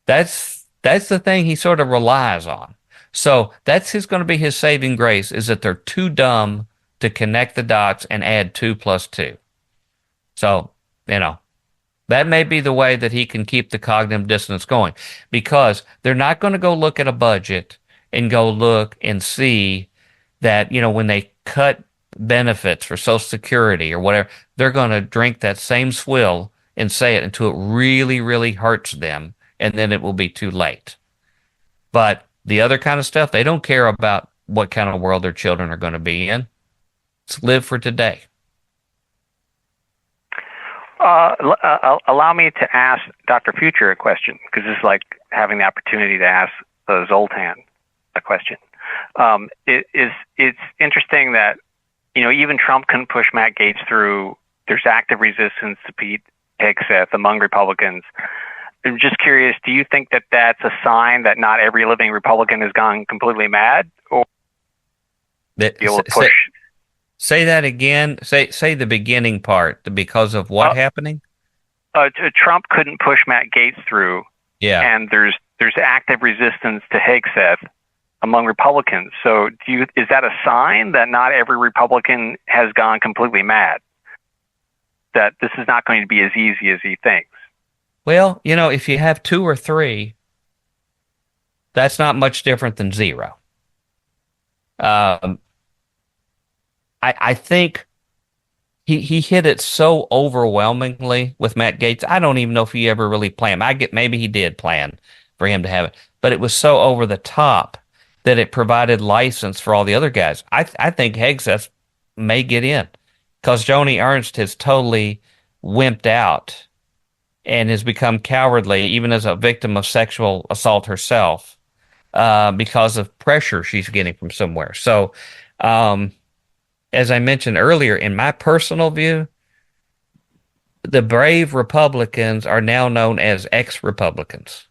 That's the thing he sort of relies on. So that's going to be his saving grace, is that they're too dumb to connect the dots and add 2 + 2. So, that may be the way that he can keep the cognitive dissonance going, because they're not going to go look at a budget and go look and see that, when they cut benefits for Social Security or whatever, they're going to drink that same swill and say it until it really, really hurts them. And then it will be too late. But the other kind of stuff, they don't care about what kind of world their children are going to be in. It's live for today. Allow me to ask Dr. Future a question, because it's like having the opportunity to ask Zoltan a question. It's interesting that, even Trump couldn't push Matt Gaetz through. There's active resistance to Pete Hegseth among Republicans. I'm just curious, do you think that that's a sign that not every living Republican has gone completely mad? Or be able to push? Say that again. Say the beginning part. Because of what happening? Trump couldn't push Matt Gaetz through. Yeah. And there's active resistance to Hegseth among Republicans. So is that a sign that not every Republican has gone completely mad? That this is not going to be as easy as he thinks? Well, if you have 2 or 3, that's not much different than 0. I think he hit it so overwhelmingly with Matt Gaetz. I don't even know if he ever really planned. Maybe he did plan for him to have it, but it was so over the top that it provided license for all the other guys. I think Hegseth may get in because Joni Ernst has totally wimped out and has become cowardly, even as a victim of sexual assault herself, because of pressure she's getting from somewhere. So, as I mentioned earlier, in my personal view, the brave Republicans are now known as ex-Republicans.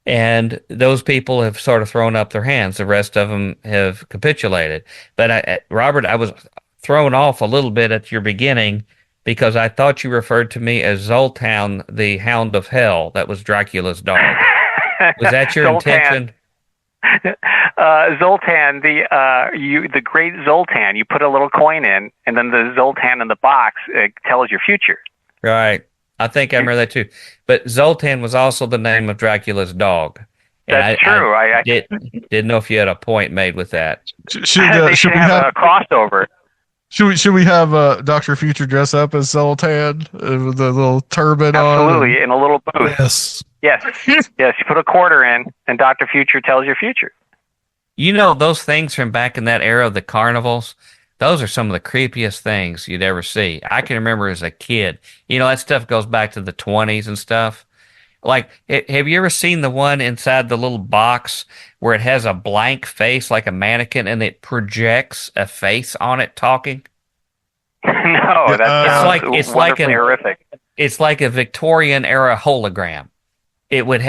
And those people have sort of thrown up their hands. The rest of them have capitulated. But Robert, I was thrown off a little bit at your beginning because I thought you referred to me as Zoltan, the Hound of Hell. That was Dracula's dog. Was that your intention? Zoltan, the great Zoltan. You put a little coin in, and then the Zoltan in the box tells your future. Right. I think I remember that too. But Zoltan was also the name of Dracula's dog. And That's true. I didn't know if you had a point made with that. Should we have a crossover? Should we have Dr. Future dress up as Zoltan with the little turban on? Absolutely, in a little booth. Yes. Yes, yes. You put a quarter in, and Dr. Future tells your future. You know, those things from back in that era of the carnivals, those are some of the creepiest things you'd ever see. I can remember as a kid. You know, that stuff goes back to the 20s and stuff. Like, have you ever seen the one inside the little box where it has a blank face like a mannequin and it projects a face on it talking? No, that sounds wonderfully horrific. It's like a Victorian era hologram. It would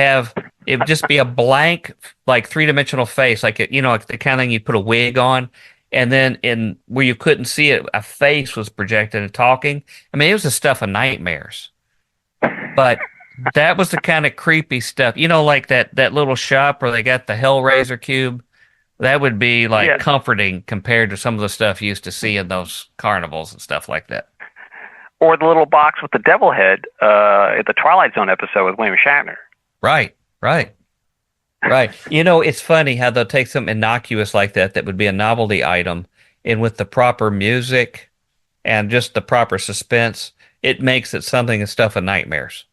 just be a blank, like three-dimensional face, like like the kind of thing you put a wig on, and then in where you couldn't see it, a face was projected and talking. I mean, it was the stuff of nightmares. But that was the kind of creepy stuff. You know, like that little shop where they got the Hellraiser cube. That would be like comforting compared to some of the stuff you used to see in those carnivals and stuff like that. Or the little box with the devil head at the Twilight Zone episode with William Shatner. Right. You know, it's funny how they'll take something innocuous like that would be a novelty item, and with the proper music and just the proper suspense, it makes it something of stuff of nightmares.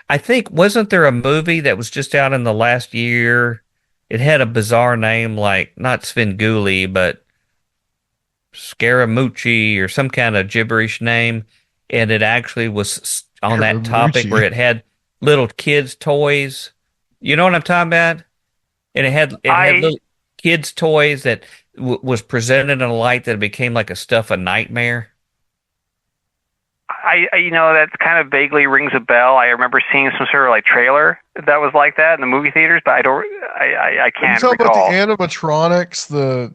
I think, wasn't there a movie that was just out in the last year? It had a bizarre name, like not Svengoolie, but Scaramucci or some kind of gibberish name, and it actually was on that topic where it had little kids' toys. You know what I'm talking about? And it had little kids' toys that was presented in a light that became like a stuff of nightmare. That kind of vaguely rings a bell. I remember seeing some sort of like trailer that was like that in the movie theaters, but I can't recall. About the animatronics,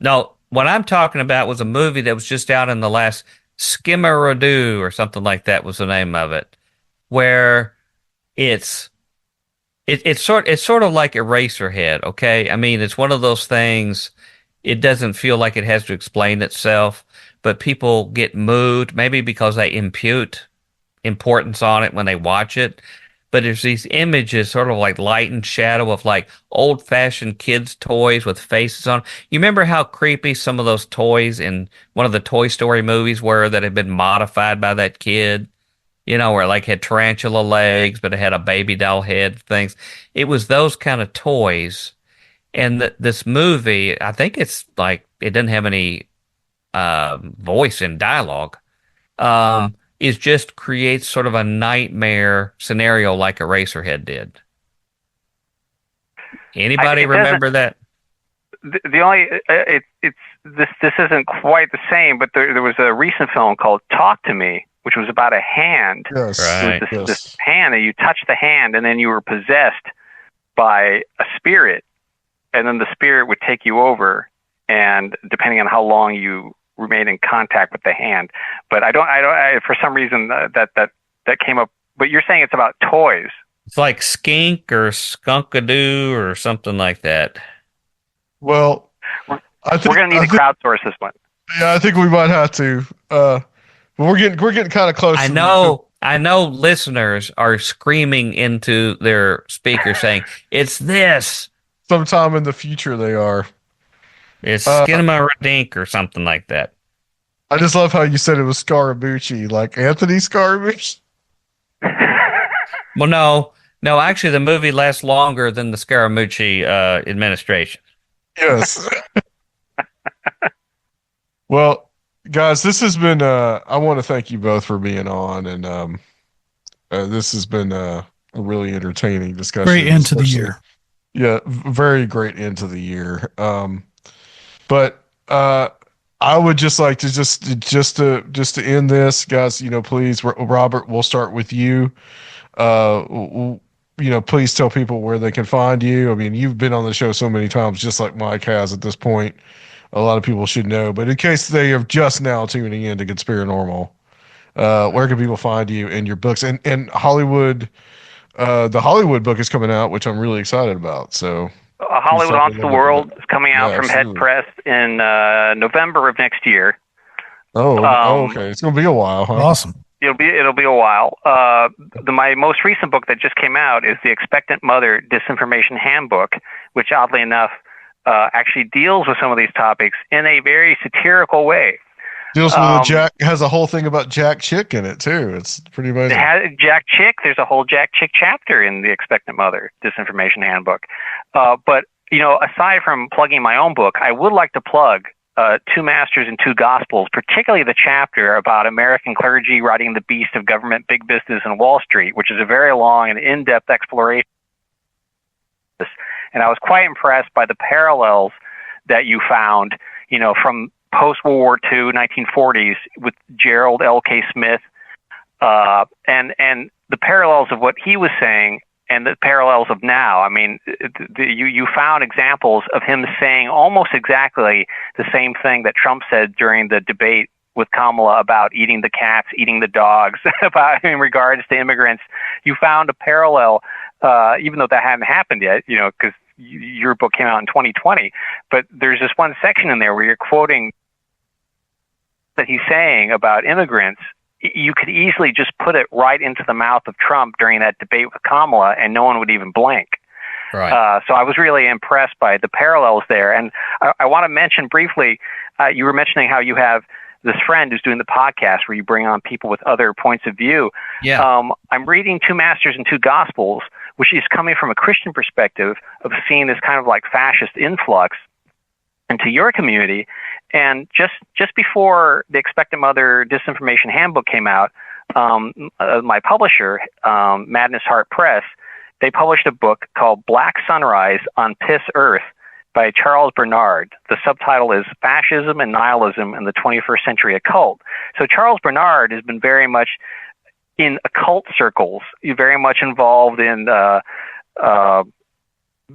No, what I'm talking about was a movie that was just out in the last Skimmeradoo or something like that was the name of it, where it's sort of like Eraserhead, okay? I mean, it's one of those things. It doesn't feel like it has to explain itself, but people get moved, maybe because they impute importance on it when they watch it. But there's these images, sort of like light and shadow, of like old-fashioned kids' toys with faces on. You remember how creepy some of those toys in one of the Toy Story movies were that had been modified by that kid? You know, where it like had tarantula legs, but it had a baby doll head, things. It was those kind of toys. And this movie, I think it's like, it doesn't have any voice in dialogue. It just creates sort of a nightmare scenario like Eraserhead did. Anybody remember that? The only this isn't quite the same, but there was a recent film called Talk to Me, which was about a hand. Yes, right. This hand, and you touched the hand, and then you were possessed by a spirit, and then the spirit would take you over, and depending on how long you remain in contact with the hand. But I for some reason that came up. But you're saying it's about toys. It's like Skink or Skunkadoo or something like that. Well, we're going to need to crowdsource this one. Yeah, I think we might have to. But we're getting kind of close. I know listeners are screaming into their speaker saying, "It's this." Sometime in the future, they are. It's Skinamarink or something like that. I just love how you said it was Scaramucci, like Anthony Scaramucci. Well, no. Actually, the movie lasts longer than the Scaramucci administration. Yes. Well, guys, this has been. I want to thank you both for being on, and this has been a really entertaining discussion. Great end to the year. Yeah, very great end to the year. But I would just like to just to end this, guys. Please, Robert, we'll start with you. Please tell people where they can find you. I mean, you've been on the show so many times, just like Mike has at this point. A lot of people should know, but in case they are just now tuning in to Conspirinormal, where can people find you and your books and Hollywood? The Hollywood book is coming out, which I'm really excited about. So, Hollywood Haunts the World is coming out from Head Press in November of next year. Okay. It's going to be a while, huh? Awesome. It'll be a while. My most recent book that just came out is the Expectant Mother Disinformation Handbook, which oddly enough actually deals with some of these topics in a very satirical way. Deals with has a whole thing about Jack Chick in it too. It's pretty amazing. It has Jack Chick. There's a whole Jack Chick chapter in the Expectant Mother Disinformation Handbook. But aside from plugging my own book, I would like to plug Two Masters and Two Gospels, particularly the chapter about American clergy riding the beast of government, big business, and Wall Street, which is a very long and in-depth exploration. And I was quite impressed by the parallels that you found, from post-World War II, 1940s, with Gerald L.K. Smith, and the parallels of what he was saying and the parallels of now. I mean, you found examples of him saying almost exactly the same thing that Trump said during the debate with Kamala about eating the cats, eating the dogs, about in regards to immigrants. You found a parallel, even though that hadn't happened yet, because your book came out in 2020. But there's this one section in there where you're quoting that he's saying about immigrants. You could easily just put it right into the mouth of Trump during that debate with Kamala, and no one would even blink. Right. So I was really impressed by the parallels there. And I want to mention briefly, you were mentioning how you have this friend who's doing the podcast where you bring on people with other points of view. Yeah. I'm reading Two Masters and Two Gospels, which is coming from a Christian perspective of seeing this kind of like fascist influx into your community. And just before the Expectant Mother Disinformation Handbook came out, my publisher, Madness Heart Press, they published a book called Black Sunrise on Piss Earth by Charles Bernard. The subtitle is Fascism and Nihilism in the 21st Century Occult. So Charles Bernard has been very much in occult circles, very much involved in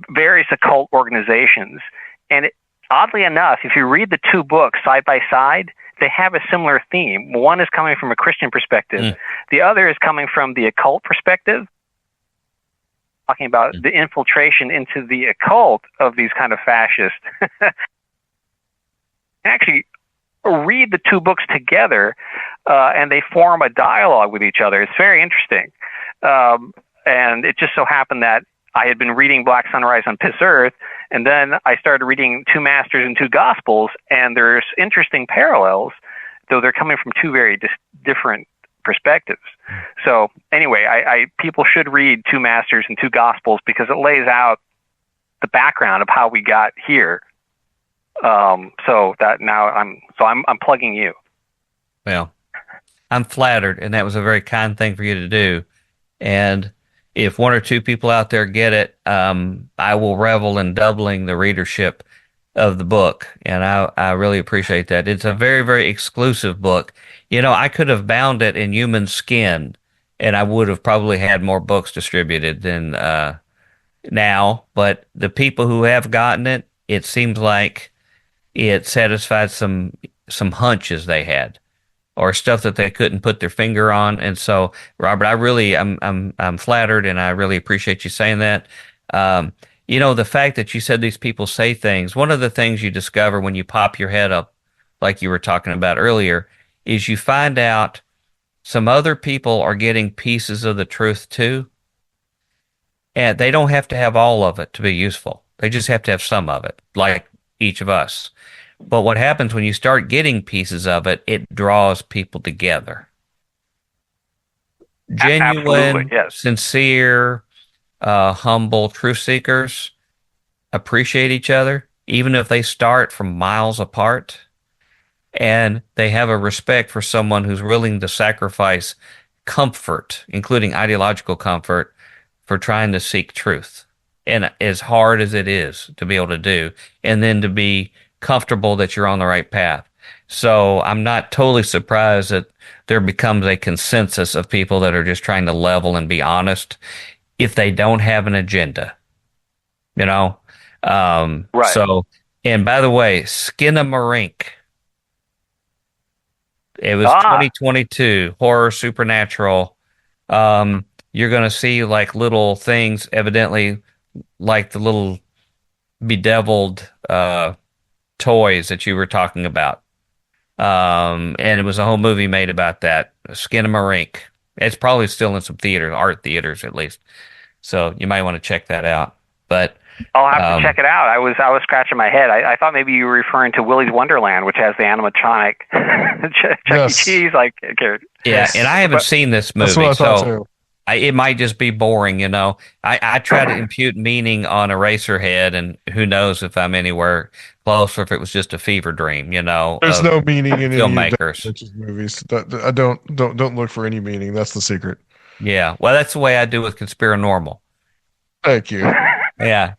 various occult organizations. And oddly enough, if you read the two books side by side, they have a similar theme. One is coming from a Christian perspective. The other is coming from the occult perspective, talking about the infiltration into the occult of these kind of fascists. Actually, read the two books together, and they form a dialogue with each other. It's very interesting. And it just so happened that I had been reading Black Sunrise on Piss Earth, and then I started reading Two Masters and Two Gospels, and there's interesting parallels, though they're coming from two very different perspectives. So anyway, I people should read Two Masters and Two Gospels because it lays out the background of how we got here. So that now I'm plugging you. Well, I'm flattered, and that was a very kind thing for you to do. And if one or two people out there get it, I will revel in doubling the readership of the book, and I really appreciate that. It's a very, very exclusive book. I could have bound it in human skin, and I would have probably had more books distributed than now. But the people who have gotten it, it seems like it satisfied some hunches they had, or stuff that they couldn't put their finger on. And so, Robert, I'm flattered, and I really appreciate you saying that. The fact that you said these people say things, one of the things you discover when you pop your head up, like you were talking about earlier, is you find out some other people are getting pieces of the truth too. And they don't have to have all of it to be useful. They just have to have some of it, like each of us. But what happens when you start getting pieces of it, it draws people together. Genuine, yes. Sincere, humble truth seekers appreciate each other, even if they start from miles apart. And they have a respect for someone who's willing to sacrifice comfort, including ideological comfort, for trying to seek truth. And as hard as it is to be able to do, and then to be comfortable that you're on the right path. So I'm not totally surprised that there becomes a consensus of people that are just trying to level and be honest if they don't have an agenda, Right. So, and by the way, Skinamarink. It was 2022, horror, supernatural. You're going to see like little things, evidently like the little bedeviled toys that you were talking about. And it was a whole movie made about that. Skinamarink. It's probably still in some theaters, art theaters at least. So you might want to check that out. But I'll have to check it out. I was scratching my head. I thought maybe you were referring to Willy's Wonderland, which has the animatronic Chuck E. Cheese character. Yeah, and I haven't seen this movie, That's what I thought too. it might just be boring, you know. I try to impute meaning on Eraserhead, and who knows if I'm anywhere close or if it was just a fever dream, you know. There's no meaning in any filmmakers. of David movies. I don't look for any meaning. That's the secret. Yeah, well, that's the way I do with Conspirinormal. Thank you. Yeah,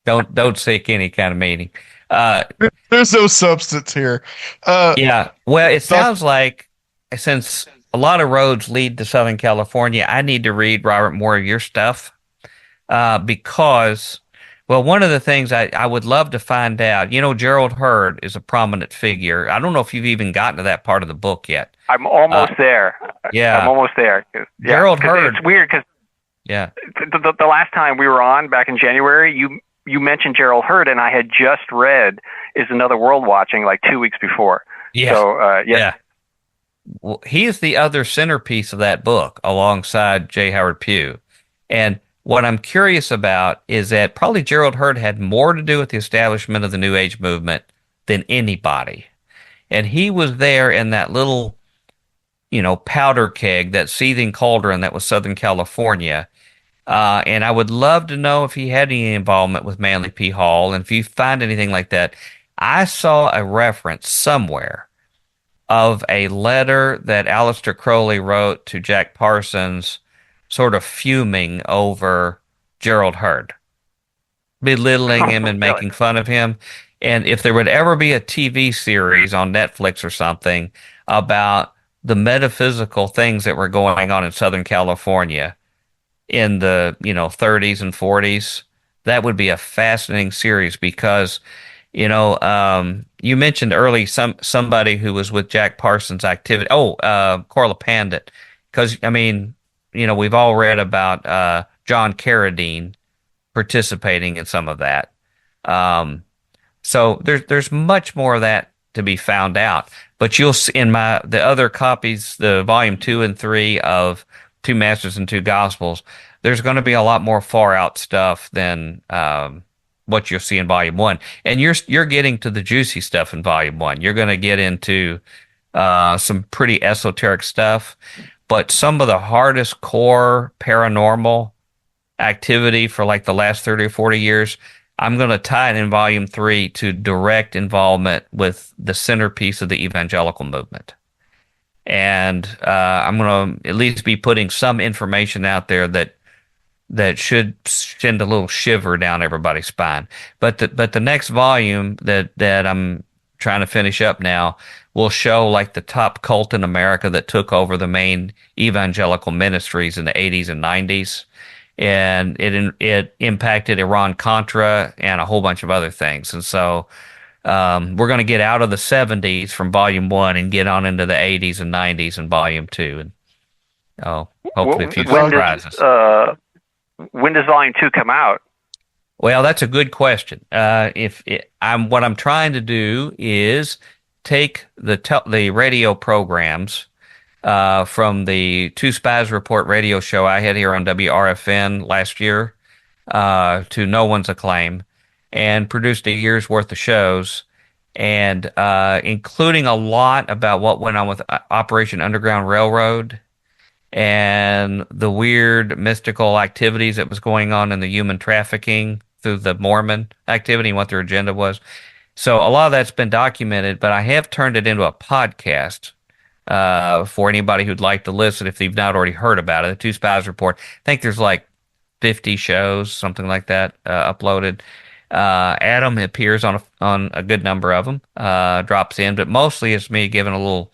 don't seek any kind of meaning. There's no substance here. Yeah, well, it sounds like since a lot of roads lead to Southern California, I need to read, Robert, more of your stuff because, well, one of the things I would love to find out, you know, Gerald Hurd is a prominent figure. I don't know if you've even gotten to that part of the book yet. I'm almost there. Yeah. I'm almost there. Yeah, Gerald Hurd. It's weird because the last time we were on back in January, you mentioned Gerald Hurd, and I had just read Is Another World Watching like 2 weeks before. Yeah. So, yeah. Well, he's the other centerpiece of that book alongside J. Howard Pugh. And what I'm curious about is that probably Gerald Hurd had more to do with the establishment of the New Age movement than anybody. And he was there in that little, you know, powder keg, that seething cauldron that was Southern California. And I would love to know if he had any involvement with Manly P. Hall. And if you find anything like that, I saw a reference somewhere of a letter that Aleister Crowley wrote to Jack Parsons, sort of fuming over Gerald Hurd, belittling him and making fun of him. And if there would ever be a TV series on Netflix or something about the metaphysical things that were going on in Southern California in the, you know, 30s and 40s, that would be a fascinating series because, you know, you mentioned early somebody who was with Jack Parsons' activity. Corla Pandit. Because, I mean, you know, we've all read about John Carradine participating in some of that. So there's much more of that to be found out. But you'll see in the other copies, the volume 2 and 3 of Two Masters and Two Gospels, there's going to be a lot more far out stuff than what you'll see in volume 1. And you're getting to the juicy stuff in volume 1. You're going to get into some pretty esoteric stuff, but some of the hardest core paranormal activity for like the last 30 or 40 years, I'm going to tie it in volume 3 to direct involvement with the centerpiece of the evangelical movement. And I'm going to at least be putting some information out there that should send a little shiver down everybody's spine. But the next volume that I'm trying to finish up now will show like the top cult in America that took over the main evangelical ministries in the 80s and 90s. And it impacted Iran-Contra and a whole bunch of other things. And so we're going to get out of the 70s from volume 1 and get on into the 80s and 90s in volume 2. And hopefully a few surprises. When does volume 2 come out? Well, that's a good question. What I'm trying to do is take the radio programs from the Two Spies Report radio show I had here on WRFN last year to no one's acclaim, and produced a year's worth of shows, and including a lot about what went on with Operation Underground Railroad and the weird mystical activities that was going on in the human trafficking through the Mormon activity and what their agenda was. So a lot of that's been documented, but I have turned it into a podcast for anybody who'd like to listen if they've not already heard about it. The Two Spies Report. I think there's like 50 shows, something like that, uploaded. Adam appears on a good number of them, drops in, but mostly it's me giving a little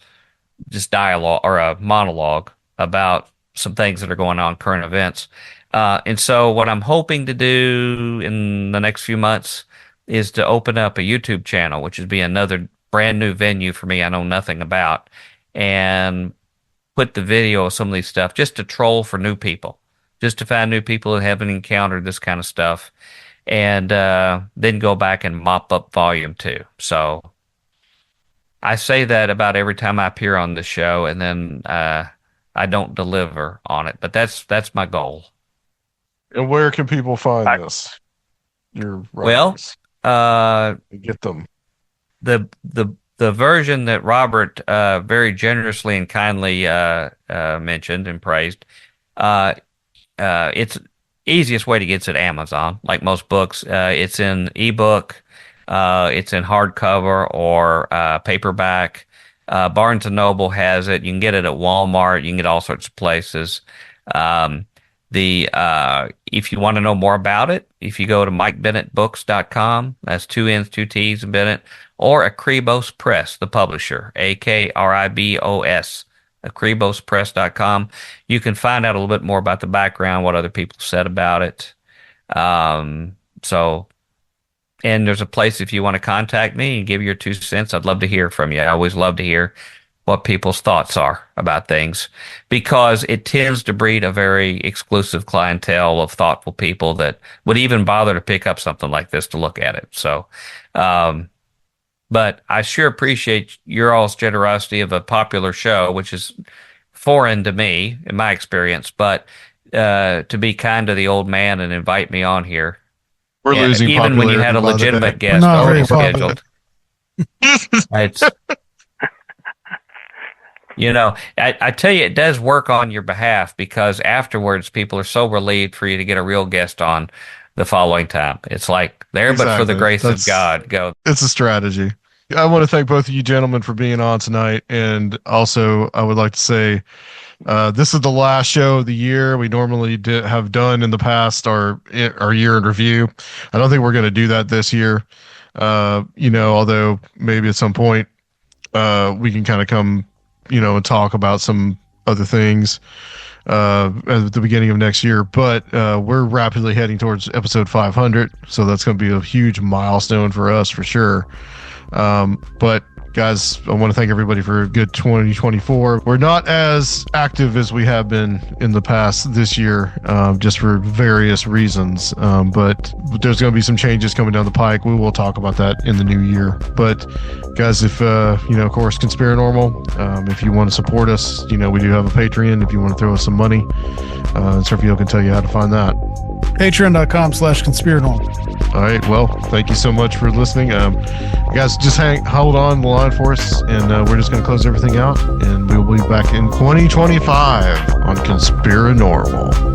just dialogue or a monologue about some things that are going on, current events. And so what I'm hoping to do in the next few months is to open up a YouTube channel, which would be another brand new venue for me I know nothing about, and put the video of some of these stuff just to troll for new people, just to find new people that haven't encountered this kind of stuff, and then go back and mop up volume 2. So I say that about every time I appear on the show, and then I don't deliver on it, but that's my goal. And where can people find this? your Well, writings? Get them. The version that Robert very generously and kindly mentioned and praised, it's easiest way to get it at Amazon. Like most books, it's in ebook, it's in hardcover or paperback. Barnes and Noble has it. You can get it at Walmart. You can get all sorts of places. If you want to know more about it, if you go to MikeBennettBooks.com, that's 2 N's, 2 T's in Bennett, or Akribos Press, the publisher, Akribos, akribospress.com. You can find out a little bit more about the background, what other people said about it. And there's a place if you want to contact me and give your 2 cents. I'd love to hear from you. I always love to hear what people's thoughts are about things, because it tends to breed a very exclusive clientele of thoughtful people that would even bother to pick up something like this to look at it. So, but I sure appreciate your all's generosity of a popular show, which is foreign to me in my experience, but to be kind to the old man and invite me on here. We're losing even when you had a popularity by the legitimate day. guest Not already very popular. scheduled. It's, I tell you, it does work on your behalf, because afterwards people are so relieved for you to get a real guest on the following time. It's like there, but for the Exactly. grace That's- of God, go. It's a strategy. I want to thank both of you gentlemen for being on tonight. And also, I would like to say this is the last show of the year. We normally have done in the past our year in review. I don't think we're going to do that this year. Although maybe at some point we can kind of come, and talk about some other things at the beginning of next year. But we're rapidly heading towards episode 500, so that's going to be a huge milestone for us for sure. But guys, I want to thank everybody for a good 2024. We're not as active as we have been in the past this year, just for various reasons. But there's going to be some changes coming down the pike. We will talk about that in the new year. But guys, if, of course, Conspirinormal, if you want to support us, we do have a Patreon. If you want to throw us some money, Sergio can tell you how to find that. Patreon.com/Conspirinormal. All right. Well, thank you so much for listening. Guys, just hold on the line for us, and we're just going to close everything out, and we'll be back in 2025 on Conspirinormal.